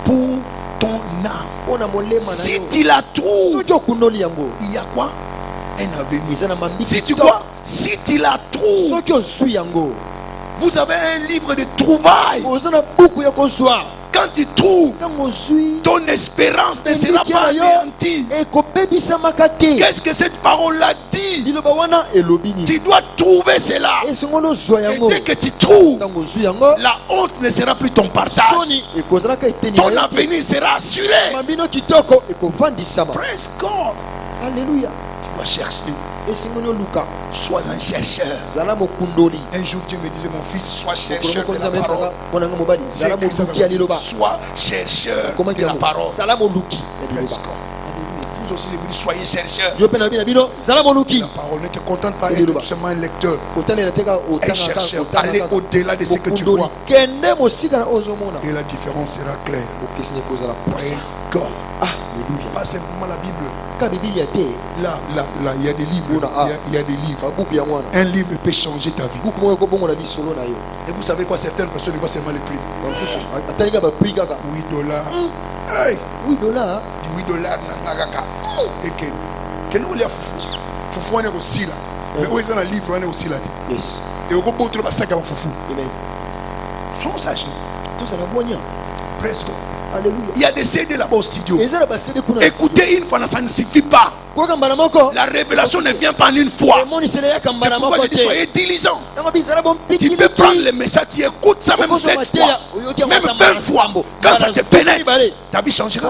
Speaker 3: pour ton âme. Si tu la trouves, il y a quoi? Un avenir. Si tu crois, si tu la trouves, vous avez un livre de trouvailles. Quand tu trouves, ton espérance ne sera pas anéantie. Qu'est-ce que cette parole-là dit? Tu dois trouver cela. Et dès que tu trouves, la honte ne sera plus ton partage. Ton avenir sera assuré. Praise God.
Speaker 4: Alléluia.
Speaker 3: Tu dois chercher. Sois un chercheur. Un jour Dieu me disait, mon fils, sois chercheur de la parole. Sois chercheur de la parole. Praise God. Vous aussi, je vous dis, soyez chercheurs. La parole ne te contente pas d'être tout simplement un lecteur. Un chercheur. Allez au-delà de ce que tu vois. Et la différence sera claire. Praise God. Pas simplement la Bible. Là, il y a des livres. Il y a des livres. Un livre peut changer ta vie. Et vous savez quoi, certaines personnes voient seulement les prix. $8. Hey. $8 nangaka. Et que nous les foufou on est aussi là. Mais où est le livre on est aussi là. Et au bout de la sac à foufou. Sois sage. Presque. Il y a des CD là-bas au studio. Écoutez une fois, ça ne suffit pas. La révélation ne vient pas en une fois. C'est pourquoi je dis soyez diligents. Tu peux prendre le message, tu écoutes ça même 7 fois, même 20 fois. Quand ça te pénètre, ta vie changera.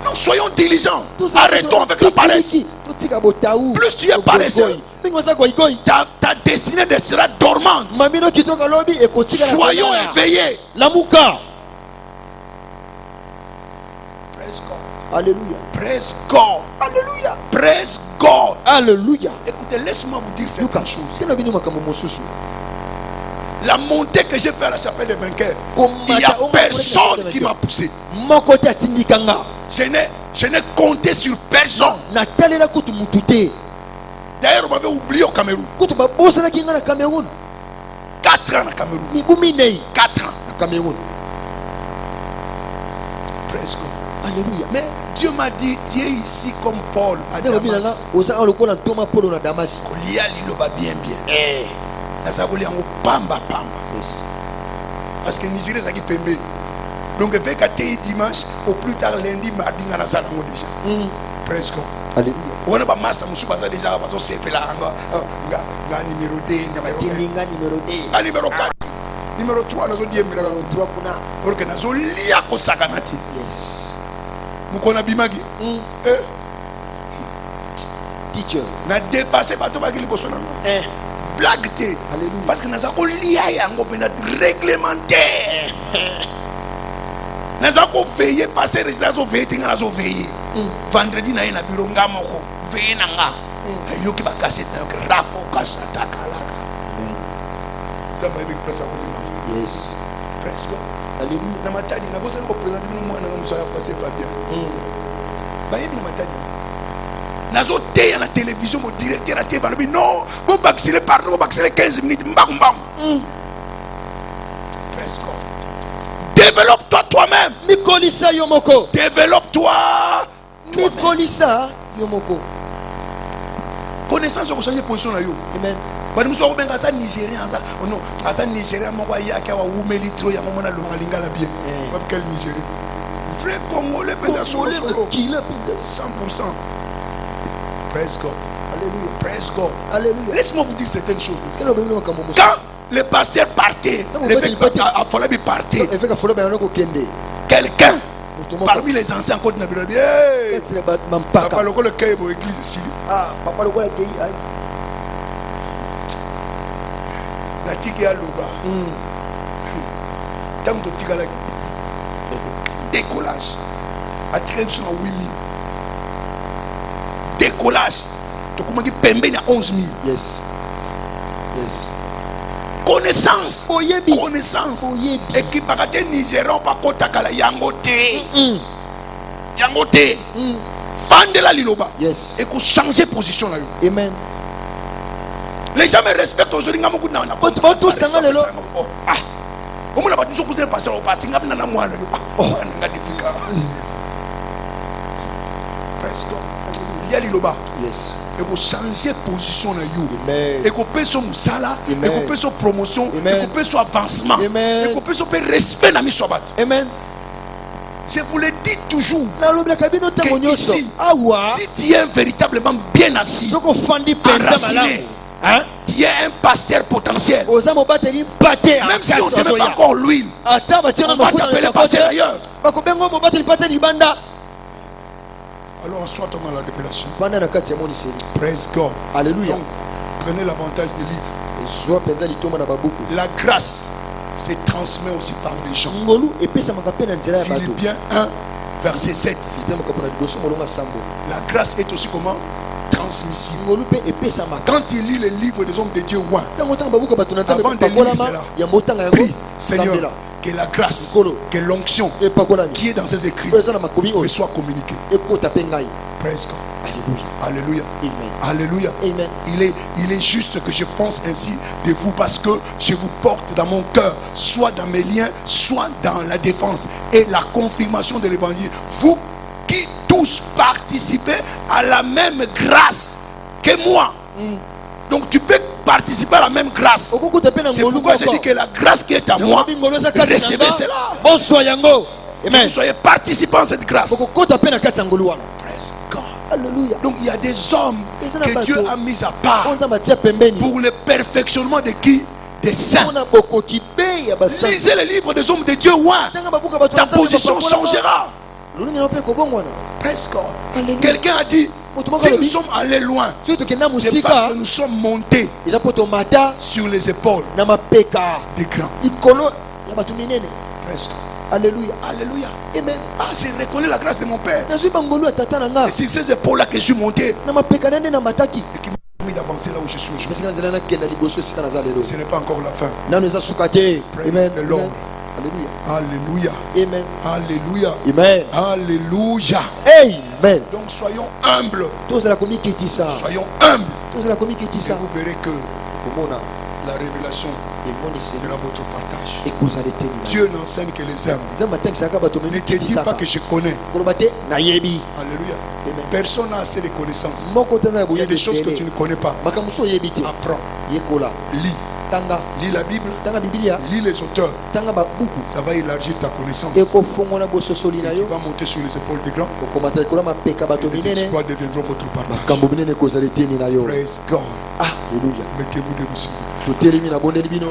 Speaker 3: Non, soyons diligents. Arrêtons avec la paresse. Plus tu es paresseux, ta destinée sera dormante. Soyons éveillés. Praise God.
Speaker 4: Alléluia.
Speaker 3: Praise God.
Speaker 4: Alléluia.
Speaker 3: Praise God.
Speaker 4: Alléluia.
Speaker 3: Écoutez, laisse-moi vous dire certaines choses. La montée que j'ai fait à la chapelle des vainqueurs, il n'y a personne qui m'a poussé. Je n'ai compté sur personne. D'ailleurs, on m'avait oublié au Cameroun. 4 ans au Cameroun. 4 ans. Praise God.
Speaker 4: Alléluia.
Speaker 3: Mais Dieu m'a dit, tu es ici comme Paul à Damas. Kolia liloba bien bien. Nazakoli yango pamba pamba. Parce que Nigeria zaki pembe. Donc avec athée dimanche, au plus tard lundi, mardi, on a ça déjà. Praise God.
Speaker 4: Alléluia.
Speaker 3: On a pas master musu basa déjà parce que c'est là nga numéro 2, numéro 4. Numéro 3 nazo die mbela 3 kuna. Parce que nazo lia ko sakanati.
Speaker 4: Yes.
Speaker 3: Mukona bimagi.
Speaker 4: Teacher.
Speaker 3: Na dépassé bato ba kili bosona. Blague té.
Speaker 4: Alléluia.
Speaker 3: Parce que nazo ko lia yango pena réglementaire. Nazo ko veiller passer résidence au veiller tinga nazo veiller. Vendredi na ina bureau ngamoko veiller nanga. Yoki ba cassette na rapo kasata kalaka. Ça va avec place à vous.
Speaker 4: Yes.
Speaker 3: Praise God.
Speaker 4: Alléluia.
Speaker 3: Na matadi na bosa ko présenter nous moi na muso ya passer Fabien. Ba yebi na matadi. Nazo té à la télévision mon directeur a té ba non, bon vacciner partout, bon vacciner 15 minutes mbam mbam. Praise God. Développe-toi toi-même.
Speaker 4: Mikolisa yomoko.
Speaker 3: Développe-toi.
Speaker 4: Mikolisa yomoko.
Speaker 3: Connaissance ko changer position na yo.
Speaker 4: Amen.
Speaker 3: Bani muso ko benga za Nigérien za. Oh non, za Nigérien moko ya ka wa umeli tro ya mona longa lingala bien. Pas quel Nigérien. Vrai Congolais peut solo 100%. Praise God.
Speaker 4: Alléluia.
Speaker 3: Praise God.
Speaker 4: Alléluia.
Speaker 3: Laisse-moi vous dire certaines choses. Quand le pasteur partait, l'évêque a fallu partir. Quelqu'un parmi les anciens côté na Bible. Papa le kaibo église ici.
Speaker 4: Ah, papa le quoi qui
Speaker 3: na tiki aloba. Tant que tika la décollage. Attiré sur 8000. Décollage. Tu comment dit pembe na 11000.
Speaker 4: Yes. Yes.
Speaker 3: Connaissance. Connaissance. Et qui parate Nigérian pas kotakala yangote. Yangote. Fan de la liloba.
Speaker 4: Yes.
Speaker 3: Et qu'on changer position là.
Speaker 4: Amen.
Speaker 3: Les gens me respectent aujourd'hui. Ah. On m'a pas dit que vous passer au passé. Oh, Praise God. Il y a liloba.
Speaker 4: Yes.
Speaker 3: Et qu'on changer position là.
Speaker 4: Amen.
Speaker 3: Et qu'on peut son musala. Et qu'on peut son promotion. Et qu'on peut son avancement. Et qu'on peut son respect dans mes
Speaker 4: Amen.
Speaker 3: Je vous le dis toujours.
Speaker 4: Que
Speaker 3: ici, si tu es véritablement bien assis, enraciné, tu es un pasteur potentiel. Même si on ne te met pas encore l'huile, on va t'appeler pasteur ailleurs. Alors soit dans la révélation. Praise God.
Speaker 4: Alléluia.
Speaker 3: Donc, prenez l'avantage des livres. La grâce se transmet aussi par les gens. Philippiens 1, verset 7. La grâce est aussi comment? Transmissible. Quand il lit les livres des hommes de Dieu, avant de lire cela, prie, Seigneur, que la grâce, que l'onction qui est dans ces écrits me soit communiquée. Praise God. Alléluia. Alléluia.
Speaker 4: Amen.
Speaker 3: Il est juste que je pense ainsi de vous parce que je vous porte dans mon cœur, soit dans mes liens, soit dans la défense et la confirmation de l'évangile. Vous qui tous participez à la même grâce que moi. Donc tu peux participer à la même grâce. C'est pourquoi je dis que la grâce qui est à moi, recevez cela. Que vous soyez participants à cette grâce. Praise God.
Speaker 4: Alléluia.
Speaker 3: Donc il y a des hommes que Dieu a mis à part pour le perfectionnement de qui? Des saints. Lisez les livres des hommes de Dieu. Ta position changera. Presque.
Speaker 4: Alléluia.
Speaker 3: Quelqu'un a dit, si nous sommes allés loin, c'est parce que nous sommes montés sur les épaules des grands. Presque.
Speaker 4: Alléluia.
Speaker 3: Alléluia.
Speaker 4: Amen.
Speaker 3: Ah, j'ai reconnu la grâce de mon Père.
Speaker 4: Nazwi bangolu atata na nga.
Speaker 3: C'est sur ces épaules-là que je suis monté
Speaker 4: Na mapeka nande na mataki.
Speaker 3: et qui m'a permis d'avancer là où je suis aujourd'hui.
Speaker 4: Parce que nzela na kenda liboso sika na zalelo.
Speaker 3: Ce n'est pas encore la fin.
Speaker 4: Nanu eza suka te.
Speaker 3: Praise
Speaker 4: Amen.
Speaker 3: the Lord.
Speaker 4: Alléluia.
Speaker 3: Alléluia.
Speaker 4: Amen.
Speaker 3: Alléluia.
Speaker 4: Amen.
Speaker 3: Alléluia.
Speaker 4: Amen.
Speaker 3: Donc soyons humbles.
Speaker 4: Tozala komikitisa.
Speaker 3: Soyons humbles.
Speaker 4: Tozala
Speaker 3: Et
Speaker 4: komikitisa.
Speaker 3: vous verrez que
Speaker 4: Komona
Speaker 3: la révélation
Speaker 4: emonisi
Speaker 3: sera votre partage.
Speaker 4: ekozala eteni.
Speaker 3: Dieu n'enseigne que les hommes.
Speaker 4: Nzambe atangisaka bato
Speaker 3: Ne te dis
Speaker 4: komikitisa.
Speaker 3: pas que je connais.
Speaker 4: Koloba te nayebi.
Speaker 3: Alléluia.
Speaker 4: Amen.
Speaker 3: Personne n'a assez de connaissances.
Speaker 4: Moko tana na
Speaker 3: Il y a
Speaker 4: boya
Speaker 3: des choses que tu ne connais pas.
Speaker 4: Makambo so yebi te.
Speaker 3: Apprends.
Speaker 4: Yekola.
Speaker 3: Lis.
Speaker 4: Tanga.
Speaker 3: Lis la Bible.
Speaker 4: Tanga Biblia.
Speaker 3: Lis les auteurs.
Speaker 4: Tanga ba buku.
Speaker 3: Ça va élargir ta connaissance.
Speaker 4: Ekofongola bososoli na
Speaker 3: Et tu
Speaker 4: yo.
Speaker 3: vas monter sur les épaules des grands.
Speaker 4: Okomata ekola mapeka bato
Speaker 3: Et les
Speaker 4: minene.
Speaker 3: exploits deviendront votre partage.
Speaker 4: Makambo minene ekozala eteni na yo.
Speaker 3: Praise God.
Speaker 4: Alléluia.
Speaker 3: Mettez-vous debout s'il vous plaît.
Speaker 4: Totelemi na bondeli bino.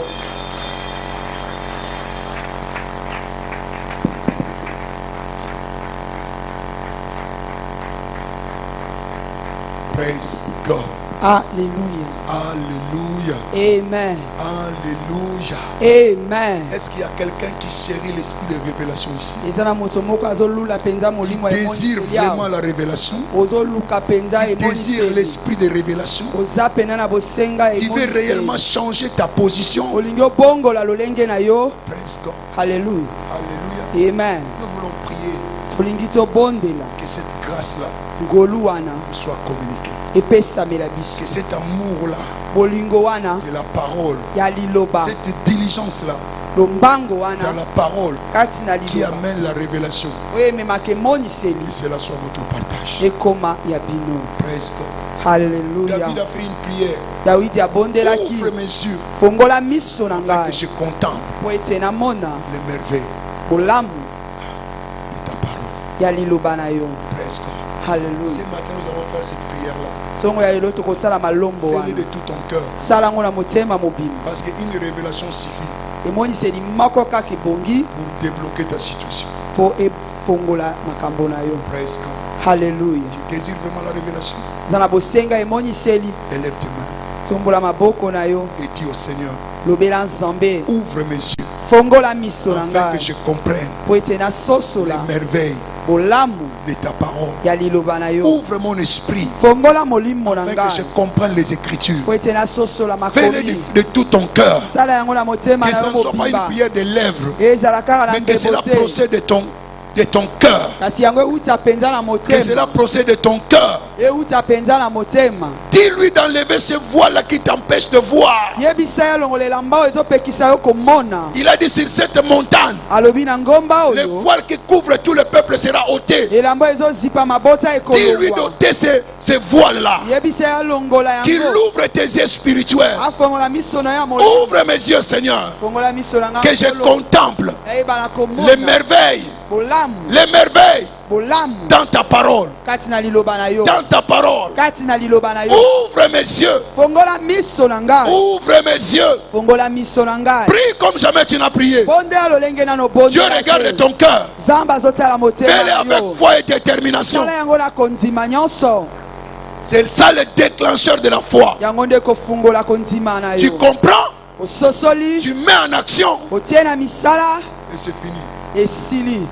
Speaker 3: Praise God.
Speaker 5: Alléluia.
Speaker 3: Alléluia.
Speaker 5: Amen.
Speaker 3: Alléluia.
Speaker 5: Amen.
Speaker 3: Est-ce qu'il y a quelqu'un qui chérit l'esprit de révélation ici?
Speaker 5: Eza na moto moko azolula penza
Speaker 3: Tu
Speaker 5: molimo ya
Speaker 3: désires vraiment la révélation?
Speaker 5: ozoluka penza
Speaker 3: Tu désires l'esprit de révélation?
Speaker 5: oza pena na bosenga
Speaker 3: Tu veux réellement changer ta position?
Speaker 5: olingi obongola lolenge na yo.
Speaker 3: Praise God.
Speaker 5: Alléluia.
Speaker 3: Alléluia.
Speaker 5: Amen.
Speaker 3: Nous voulons prier
Speaker 5: tolingi tobondela
Speaker 3: que cette grâce-là
Speaker 5: ngolu wana
Speaker 3: soit communiquée.
Speaker 5: epesamela
Speaker 3: Que
Speaker 5: biso
Speaker 3: cet amour-là
Speaker 5: bolingo wana
Speaker 3: de la parole,
Speaker 5: ya liloba
Speaker 3: cette diligence-là
Speaker 5: lombango
Speaker 3: dans
Speaker 5: wana
Speaker 3: la parole
Speaker 5: kati na
Speaker 3: qui
Speaker 5: liloba
Speaker 3: amène la révélation,
Speaker 5: oyo ememaka emoniseli
Speaker 3: que cela soit votre partage.
Speaker 5: ekoma ya bino.
Speaker 3: Praise God.
Speaker 5: Haleluya.
Speaker 3: David a fait une prière.
Speaker 5: Dawidi abondelaki
Speaker 3: Ouvre mes yeux
Speaker 5: fongola miso na
Speaker 3: afin
Speaker 5: ngai
Speaker 3: que je contemple
Speaker 5: po ete namona
Speaker 3: les merveilles
Speaker 5: bolamu
Speaker 3: de ta parole.
Speaker 5: ya liloba na yo.
Speaker 3: Praise God. Ce
Speaker 5: Haleluya.
Speaker 3: matin, nous allons faire cette prière-là.
Speaker 5: ntongo ya lelo tokosala malombo
Speaker 3: Fais-le
Speaker 5: wana
Speaker 3: de tout ton cœur.
Speaker 5: sala yango na motema mobimba
Speaker 3: Parce qu'une révélation suffit
Speaker 5: emoniseli moko kaka ebongi
Speaker 3: pour débloquer ta situation.
Speaker 5: po efongola makambo na yo.
Speaker 3: Praise God.
Speaker 5: Haleluya.
Speaker 3: Tu désires vraiment la révélation?
Speaker 5: oza na bosenga emoniseli
Speaker 3: Élève tes mains
Speaker 5: tombola maboko na yo
Speaker 3: et dis au Seigneur,
Speaker 5: lobela nzambe
Speaker 3: ouvre mes yeux
Speaker 5: fongola miso na
Speaker 3: afin que
Speaker 5: ngai
Speaker 3: je comprenne
Speaker 5: po ete
Speaker 3: les
Speaker 5: nasosola
Speaker 3: merveilles
Speaker 5: bolamu
Speaker 3: de ta parole.
Speaker 5: ya liloba na yo.
Speaker 3: Ouvre mon esprit
Speaker 5: fongola molimo na
Speaker 3: afin que je
Speaker 5: ngai
Speaker 3: comprenne les Écritures.
Speaker 5: po ete nasosola
Speaker 3: Fais-le
Speaker 5: makomi
Speaker 3: de tout ton cœur.
Speaker 5: sala yango na motema
Speaker 3: Que
Speaker 5: na
Speaker 3: ça
Speaker 5: yo
Speaker 3: ne soit pas une
Speaker 5: mobimba
Speaker 3: prière des lèvres,
Speaker 5: ezala kaka na
Speaker 3: mais que cela
Speaker 5: ndebo te
Speaker 3: procède de ton cœur.
Speaker 5: kasi yango euta penza na
Speaker 3: Que cela
Speaker 5: motema
Speaker 3: procède de ton cœur.
Speaker 5: euta penza na motema.
Speaker 3: Dis-lui d'enlever ce voile-là qui t'empêche de voir.
Speaker 5: yebisa ye longolela mba oyo ezopekisa yo komona.
Speaker 3: Il a dit sur cette montagne,
Speaker 5: alobi na ngomba
Speaker 3: le
Speaker 5: oyo
Speaker 3: voile qui couvre tout le peuple sera ôté.
Speaker 5: elamba ezozipa mabota
Speaker 3: Dis-lui
Speaker 5: ekolongwa.
Speaker 3: d'ôter ce voile-là.
Speaker 5: yebisa ye alongola
Speaker 3: Qu'il
Speaker 5: yango
Speaker 3: ouvre tes yeux spirituels.
Speaker 5: afongola miso na ya molimo
Speaker 3: Ouvre mes yeux, Seigneur.
Speaker 5: fongola miso na nga
Speaker 3: Que je
Speaker 5: nkolo.
Speaker 3: contemple
Speaker 5: eyebana
Speaker 3: les
Speaker 5: komona
Speaker 3: merveilles.
Speaker 5: bolamu
Speaker 3: Les merveilles
Speaker 5: bolamu
Speaker 3: dans ta parole.
Speaker 5: kati na liloba na yo
Speaker 3: Dans ta parole.
Speaker 5: kati na liloba na yo
Speaker 3: Ouvre mes yeux.
Speaker 5: fongola miso na ngai
Speaker 3: Ouvre mes yeux.
Speaker 5: fongola miso na ngai
Speaker 3: Prie comme jamais tu n'as prié.
Speaker 5: bondela lolenge nano
Speaker 3: Dieu regarde ton cœur.
Speaker 5: nzambe azotala motema
Speaker 3: Fais-le
Speaker 5: na
Speaker 3: avec
Speaker 5: yo
Speaker 3: foi et détermination.
Speaker 5: sala yango na kondima nyonso
Speaker 3: C'est ça le déclencheur de la foi.
Speaker 5: yango nde kofungola kondima na
Speaker 3: Tu
Speaker 5: yo
Speaker 3: comprends?
Speaker 5: ososoli
Speaker 3: Tu mets en action
Speaker 5: otie na misala
Speaker 3: et c'est fini.
Speaker 5: esili.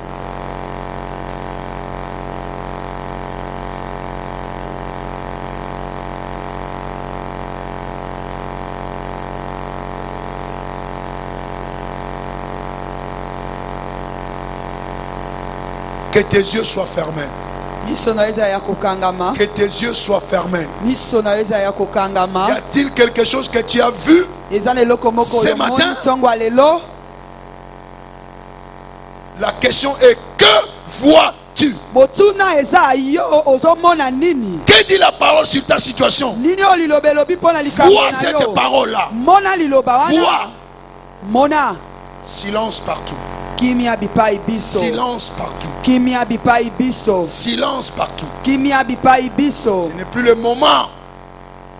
Speaker 3: Que tes yeux soient fermés.
Speaker 5: miso na yo eza ya kokangama
Speaker 3: Que tes yeux soient fermés.
Speaker 5: miso na yo eza ya
Speaker 3: Y
Speaker 5: kokangama.
Speaker 3: a-t-il quelque chose que tu as vu?
Speaker 5: eza na eloko moko
Speaker 3: Ce
Speaker 5: oyo
Speaker 3: matin?
Speaker 5: omoni ntongo ya lelo.
Speaker 3: La question est que vois-tu?
Speaker 5: botuna eza yo ozomona nini?
Speaker 3: Que dit la parole sur ta situation?
Speaker 5: nini oyo liloba elobi mpo na likambo
Speaker 3: Vois
Speaker 5: na
Speaker 3: cette
Speaker 5: yo.
Speaker 3: parole-là.
Speaker 5: mona liloba wana
Speaker 3: Vois.
Speaker 5: mona
Speaker 3: Silence partout.
Speaker 5: kimia bipai biso
Speaker 3: Silence partout.
Speaker 5: kimia bipai biso
Speaker 3: Silence partout.
Speaker 5: kimia bipai biso.
Speaker 3: Ce n'est plus le moment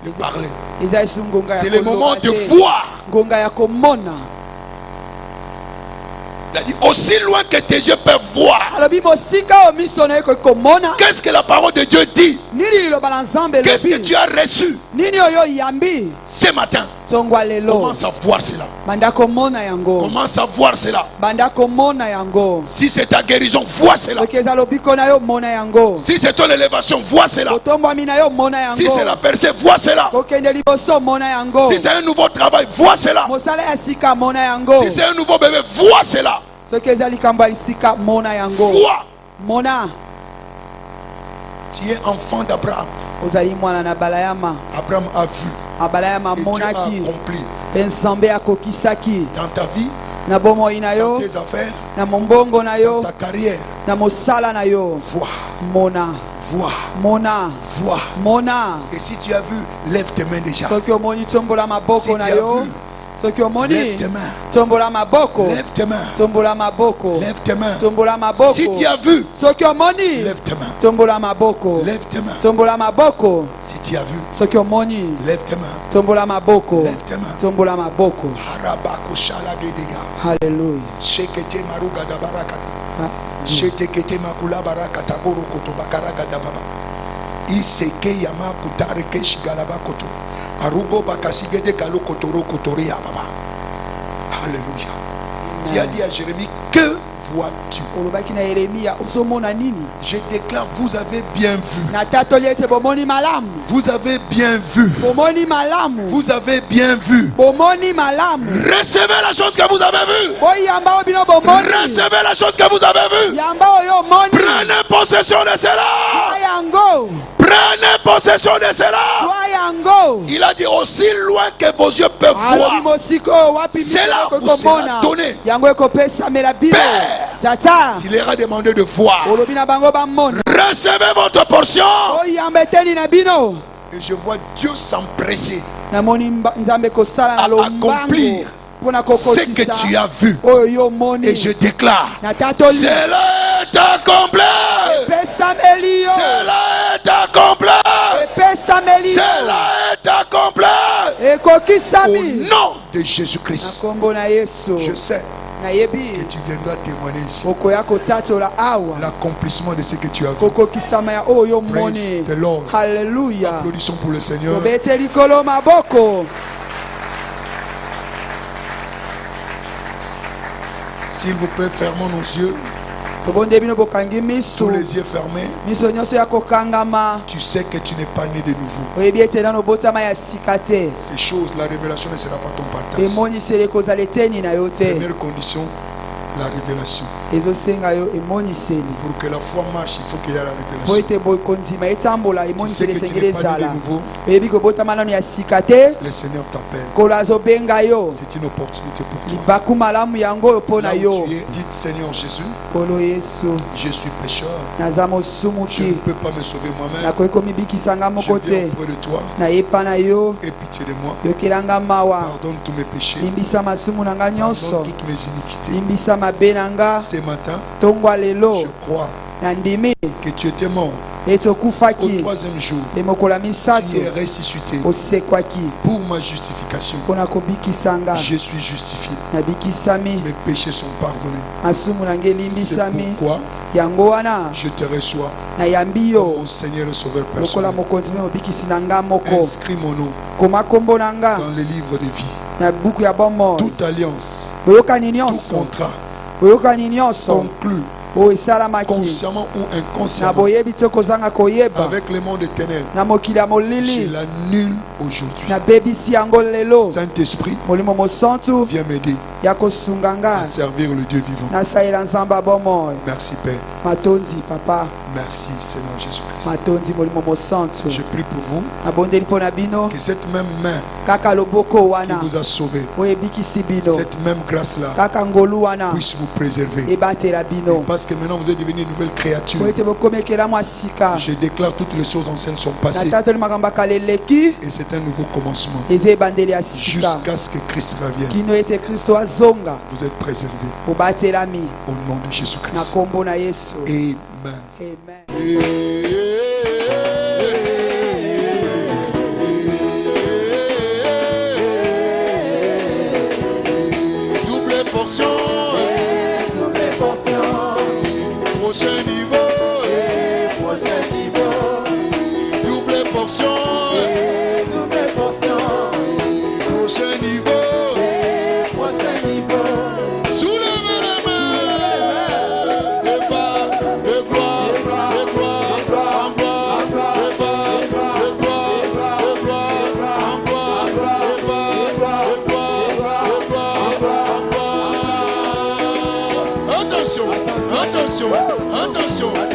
Speaker 3: de parler.
Speaker 5: eza esu ngonga ya
Speaker 3: C'est le
Speaker 5: koloba
Speaker 3: moment de
Speaker 5: te.
Speaker 3: voir.
Speaker 5: ngonga ya komona.
Speaker 3: Il a dit aussi loin que tes yeux peuvent voir.
Speaker 5: alobi mosika oyo miso na ye koki komona
Speaker 3: Qu'est-ce que la parole de Dieu dit?
Speaker 5: nini liloba na nzambe
Speaker 3: Qu'est-ce que
Speaker 5: elobi
Speaker 3: tu as reçu
Speaker 5: nini oyo oyambi
Speaker 3: ce matin?
Speaker 5: ntongwa lelo
Speaker 3: Commence à voir cela.
Speaker 5: banda komona yango
Speaker 3: Commence à voir cela.
Speaker 5: banda komona yango
Speaker 3: Si c'est ta guérison, vois cela.
Speaker 5: soki eza lobiko na yo mona yango
Speaker 3: Si c'est ton élévation, vois cela.
Speaker 5: kotombwami na yo mona
Speaker 3: Si c'est la
Speaker 5: yango
Speaker 3: percée, vois cela.
Speaker 5: kokende liboso mona yango
Speaker 3: Si c'est un nouveau travail, vois cela.
Speaker 5: mosala ya sika mona yango
Speaker 3: Si c'est un nouveau bébé, vois cela.
Speaker 5: soki eza likambo ya lisika mona yango
Speaker 3: Vois.
Speaker 5: mona
Speaker 3: Tu es enfant d'Abraham.
Speaker 5: ozali mwana na balayama
Speaker 3: Abraham a vu.
Speaker 5: abalayama
Speaker 3: Et Dieu a
Speaker 5: amonaki
Speaker 3: accompli
Speaker 5: mpe nzambe akokisaki
Speaker 3: dans ta vie,
Speaker 5: na bomoi na
Speaker 3: dans
Speaker 5: yo
Speaker 3: tes affaires,
Speaker 5: na mombongo na yo
Speaker 3: ta carrière.
Speaker 5: na mosala na yo
Speaker 3: Vois,
Speaker 5: mona
Speaker 3: vois,
Speaker 5: mona
Speaker 3: vois.
Speaker 5: mona
Speaker 3: Et si tu as vu, lève tes mains déjà.
Speaker 5: soki omoni tombola
Speaker 3: Si
Speaker 5: maboko
Speaker 3: tu
Speaker 5: na
Speaker 3: as
Speaker 5: yo
Speaker 3: vu,
Speaker 5: soki omoni
Speaker 3: lève tes mains.
Speaker 5: tombola maboko
Speaker 3: Lève tes mains.
Speaker 5: tombola maboko
Speaker 3: Lève tes mains.
Speaker 5: tombola maboko
Speaker 3: Si tu as vu,
Speaker 5: soki omoni
Speaker 3: lève tes mains.
Speaker 5: tombola maboko
Speaker 3: Lève tes mains.
Speaker 5: tombola maboko
Speaker 3: Si tu as vu,
Speaker 5: soki omoni
Speaker 3: lève tes mains.
Speaker 5: tombola maboko
Speaker 3: Lève tes mains.
Speaker 5: tombola maboko
Speaker 3: Harabako shalagedega.
Speaker 5: halleluya
Speaker 3: Shekete maruga da barakata.
Speaker 5: Ah,
Speaker 3: Shetekete makula barakata goro koto bakaraga da baba. Iseke yama kutare keshigalaba koto. Arugo bakasigede kalo kotoro kotori ya baba. Alléluia. Tu as dit à Jérémie, que vois-tu?
Speaker 5: olobaki na yeremiya ozomona nini
Speaker 3: Je déclare, vous avez bien vu.
Speaker 5: natatoli ete bomoni malamu
Speaker 3: Vous avez bien vu.
Speaker 5: bomoni malamu
Speaker 3: Vous avez bien vu.
Speaker 5: bomoni malamu
Speaker 3: Recevez la chose que vous avez vue.
Speaker 5: boyamba oyo bino bomoni
Speaker 3: Recevez la chose que vous avez vue.
Speaker 5: yamba oyo omoni
Speaker 3: Prenez possession de cela.
Speaker 5: twa yango
Speaker 3: Prenez possession de cela.
Speaker 5: twa yango
Speaker 3: Il a dit aussi loin que vos yeux peuvent
Speaker 5: alobi
Speaker 3: voir.
Speaker 5: mosika oyo wapi
Speaker 3: Cela
Speaker 5: miso
Speaker 3: vous sera
Speaker 5: komona
Speaker 3: donné.
Speaker 5: yango ekopesamela bino
Speaker 3: Père.
Speaker 5: tata
Speaker 3: Il leur a demandé de voir.
Speaker 5: olobi na bango bamona
Speaker 3: Recevez votre portion.
Speaker 5: oyamba eteni na bino
Speaker 3: Et je vois Dieu s'empresser
Speaker 5: namoni nzambe kosala na
Speaker 3: à
Speaker 5: lombango
Speaker 3: accomplir
Speaker 5: mpona
Speaker 3: ce que tu
Speaker 5: kokokisa
Speaker 3: as vu.
Speaker 5: oyo yo omoni
Speaker 3: Et je déclare,
Speaker 5: natatoli
Speaker 3: cela est accompli.
Speaker 5: epesameli yo
Speaker 3: Cela est accompli.
Speaker 5: epesameli yo
Speaker 3: Cela est accompli. Au
Speaker 5: ekokisami
Speaker 3: nom de Jésus-Christ.
Speaker 5: na kombo na yesu
Speaker 3: Je sais que
Speaker 5: nayebi
Speaker 3: tu viendras témoigner ici
Speaker 5: okoya kotatola awa
Speaker 3: l'accomplissement de ce que tu as vu.
Speaker 5: kokokisama ya oyo
Speaker 3: Praise
Speaker 5: omoni
Speaker 3: the Lord.
Speaker 5: halleluya
Speaker 3: Applaudissons pour le Seigneur.
Speaker 5: tobete likolo maboko
Speaker 3: S'il vous plaît, fermons nos yeux.
Speaker 5: tobonde bino bokangi miso
Speaker 3: Tous les yeux fermés.
Speaker 5: miso nyonso ya kokangama
Speaker 3: Tu sais que tu n'es pas né de nouveau.
Speaker 5: oyebi ete nano obotama ya sika te
Speaker 3: Ces choses, la révélation ne sera pas ton partage.
Speaker 5: emoniseli ekozala eteni na yo te
Speaker 3: Première condition, la révélation.
Speaker 5: ezosenga yo emoniseli
Speaker 3: Pour que la foi marche, il faut qu'il y ait la
Speaker 5: po
Speaker 3: révélation.
Speaker 5: ete kondima etambola
Speaker 3: Tu sais
Speaker 5: emoniseli
Speaker 3: que tu
Speaker 5: esengeli
Speaker 3: n'es pas né
Speaker 5: ezala
Speaker 3: de nouveau.
Speaker 5: oyebi kobotama nano ya sika te
Speaker 3: Le Seigneur t'appelle.
Speaker 5: kolo azobenga yo
Speaker 3: C'est une opportunité pour toi.
Speaker 5: libaku malamu yango oyo mpo na
Speaker 3: Là où
Speaker 5: yo
Speaker 3: tu es, dites Seigneur Jésus,
Speaker 5: kolo yesu
Speaker 3: je suis pécheur.
Speaker 5: naza mosumu
Speaker 3: Je ne
Speaker 5: te
Speaker 3: peux pas me sauver moi-même.
Speaker 5: nakoki komibikisanga
Speaker 3: Je
Speaker 5: moko
Speaker 3: viens
Speaker 5: te
Speaker 3: auprès de toi.
Speaker 5: nayepa na yo
Speaker 3: Aie pitié de moi.
Speaker 5: yokelanga mawa
Speaker 3: Pardonne tous mes péchés.
Speaker 5: limbisa masumu na nga nyonso
Speaker 3: Pardonne toutes mes iniquités.
Speaker 5: limbisa mabe na nga
Speaker 3: Ce matin,
Speaker 5: ntongwa lelo
Speaker 3: je crois
Speaker 5: na ndimi
Speaker 3: que tu étais mort.
Speaker 5: ete
Speaker 3: Au
Speaker 5: okufaki
Speaker 3: troisième jour,
Speaker 5: mpe mokolo ya
Speaker 3: tu es
Speaker 5: misato
Speaker 3: ressuscité
Speaker 5: osekwaki
Speaker 3: pour ma justification.
Speaker 5: mpo na kobikisa nga
Speaker 3: Je suis justifié.
Speaker 5: nabikisami
Speaker 3: Mes péchés sont pardonnés.
Speaker 5: masumu na nga
Speaker 3: C'est
Speaker 5: elimbisami
Speaker 3: pourquoi
Speaker 5: yango wana
Speaker 3: je te reçois
Speaker 5: nayambi
Speaker 3: comme
Speaker 5: yo
Speaker 3: mon Seigneur et Sauveur
Speaker 5: lokola
Speaker 3: personnel.
Speaker 5: mokonzi mpe mobikisi na nga moko
Speaker 3: Inscris mon nom
Speaker 5: koma nkombo na nga
Speaker 3: dans le livre de vie.
Speaker 5: na buku ya bomoi
Speaker 3: Toute alliance,
Speaker 5: boyokani
Speaker 3: tout
Speaker 5: nyonso
Speaker 3: contrat
Speaker 5: boyokani nyonso
Speaker 3: conclu
Speaker 5: oyo esalamaki
Speaker 3: consciemment ou
Speaker 5: na
Speaker 3: inconsciemment
Speaker 5: boyebi te kozanga koyeba
Speaker 3: avec le monde des ténèbres,
Speaker 5: na mokili ya
Speaker 3: je
Speaker 5: molili
Speaker 3: l'annule aujourd'hui.
Speaker 5: nabebisi yango lelo
Speaker 3: Saint-Esprit,
Speaker 5: molimo mosantu
Speaker 3: viens m'aider
Speaker 5: ya kosunga nga
Speaker 3: à servir le Dieu vivant.
Speaker 5: nasalela nzambe ya bomoi
Speaker 3: Merci Père.
Speaker 5: matondi papa
Speaker 3: Merci Seigneur Jésus-Christ.
Speaker 5: matondi molimo mosantu
Speaker 3: Je prie pour vous
Speaker 5: nabondeli mpo na bino
Speaker 3: que cette même main
Speaker 5: kaka loboko
Speaker 3: qui
Speaker 5: wana
Speaker 3: vous a sauvé,
Speaker 5: oyo ebikisi bino
Speaker 3: cette même grâce-là
Speaker 5: kaka ngolu wana
Speaker 3: puisse vous préserver.
Speaker 5: ebatela bino
Speaker 3: Parce que maintenant vous êtes devenu une nouvelle créature.
Speaker 5: po ete bokomekela mwa sika
Speaker 3: Je déclare toutes les choses anciennes sont passées
Speaker 5: natatoli makambo akala eleki
Speaker 3: et c'est un nouveau commencement.
Speaker 5: eza ebandeli ya sika
Speaker 3: Jusqu'à ce que Christ revienne,
Speaker 5: kino ete kristo azonga
Speaker 3: vous êtes préservés
Speaker 5: bobatelami
Speaker 3: au nom de
Speaker 5: na
Speaker 3: Jésus-Christ.
Speaker 5: nkombo na yesu
Speaker 3: Amen.
Speaker 5: amen
Speaker 3: Double portion. Prochain niveau.
Speaker 4: Prochain niveau.
Speaker 3: Double portion.
Speaker 4: Double portion.
Speaker 3: Prochain niveau.
Speaker 4: Prochain niveau.
Speaker 3: Soulevez les mains. Et bas, et gloire, et gloire, en gloire, et bas, et gloire, et gloire, en gloire, et bas, et gloire, en gloire. Attention, attention, attention.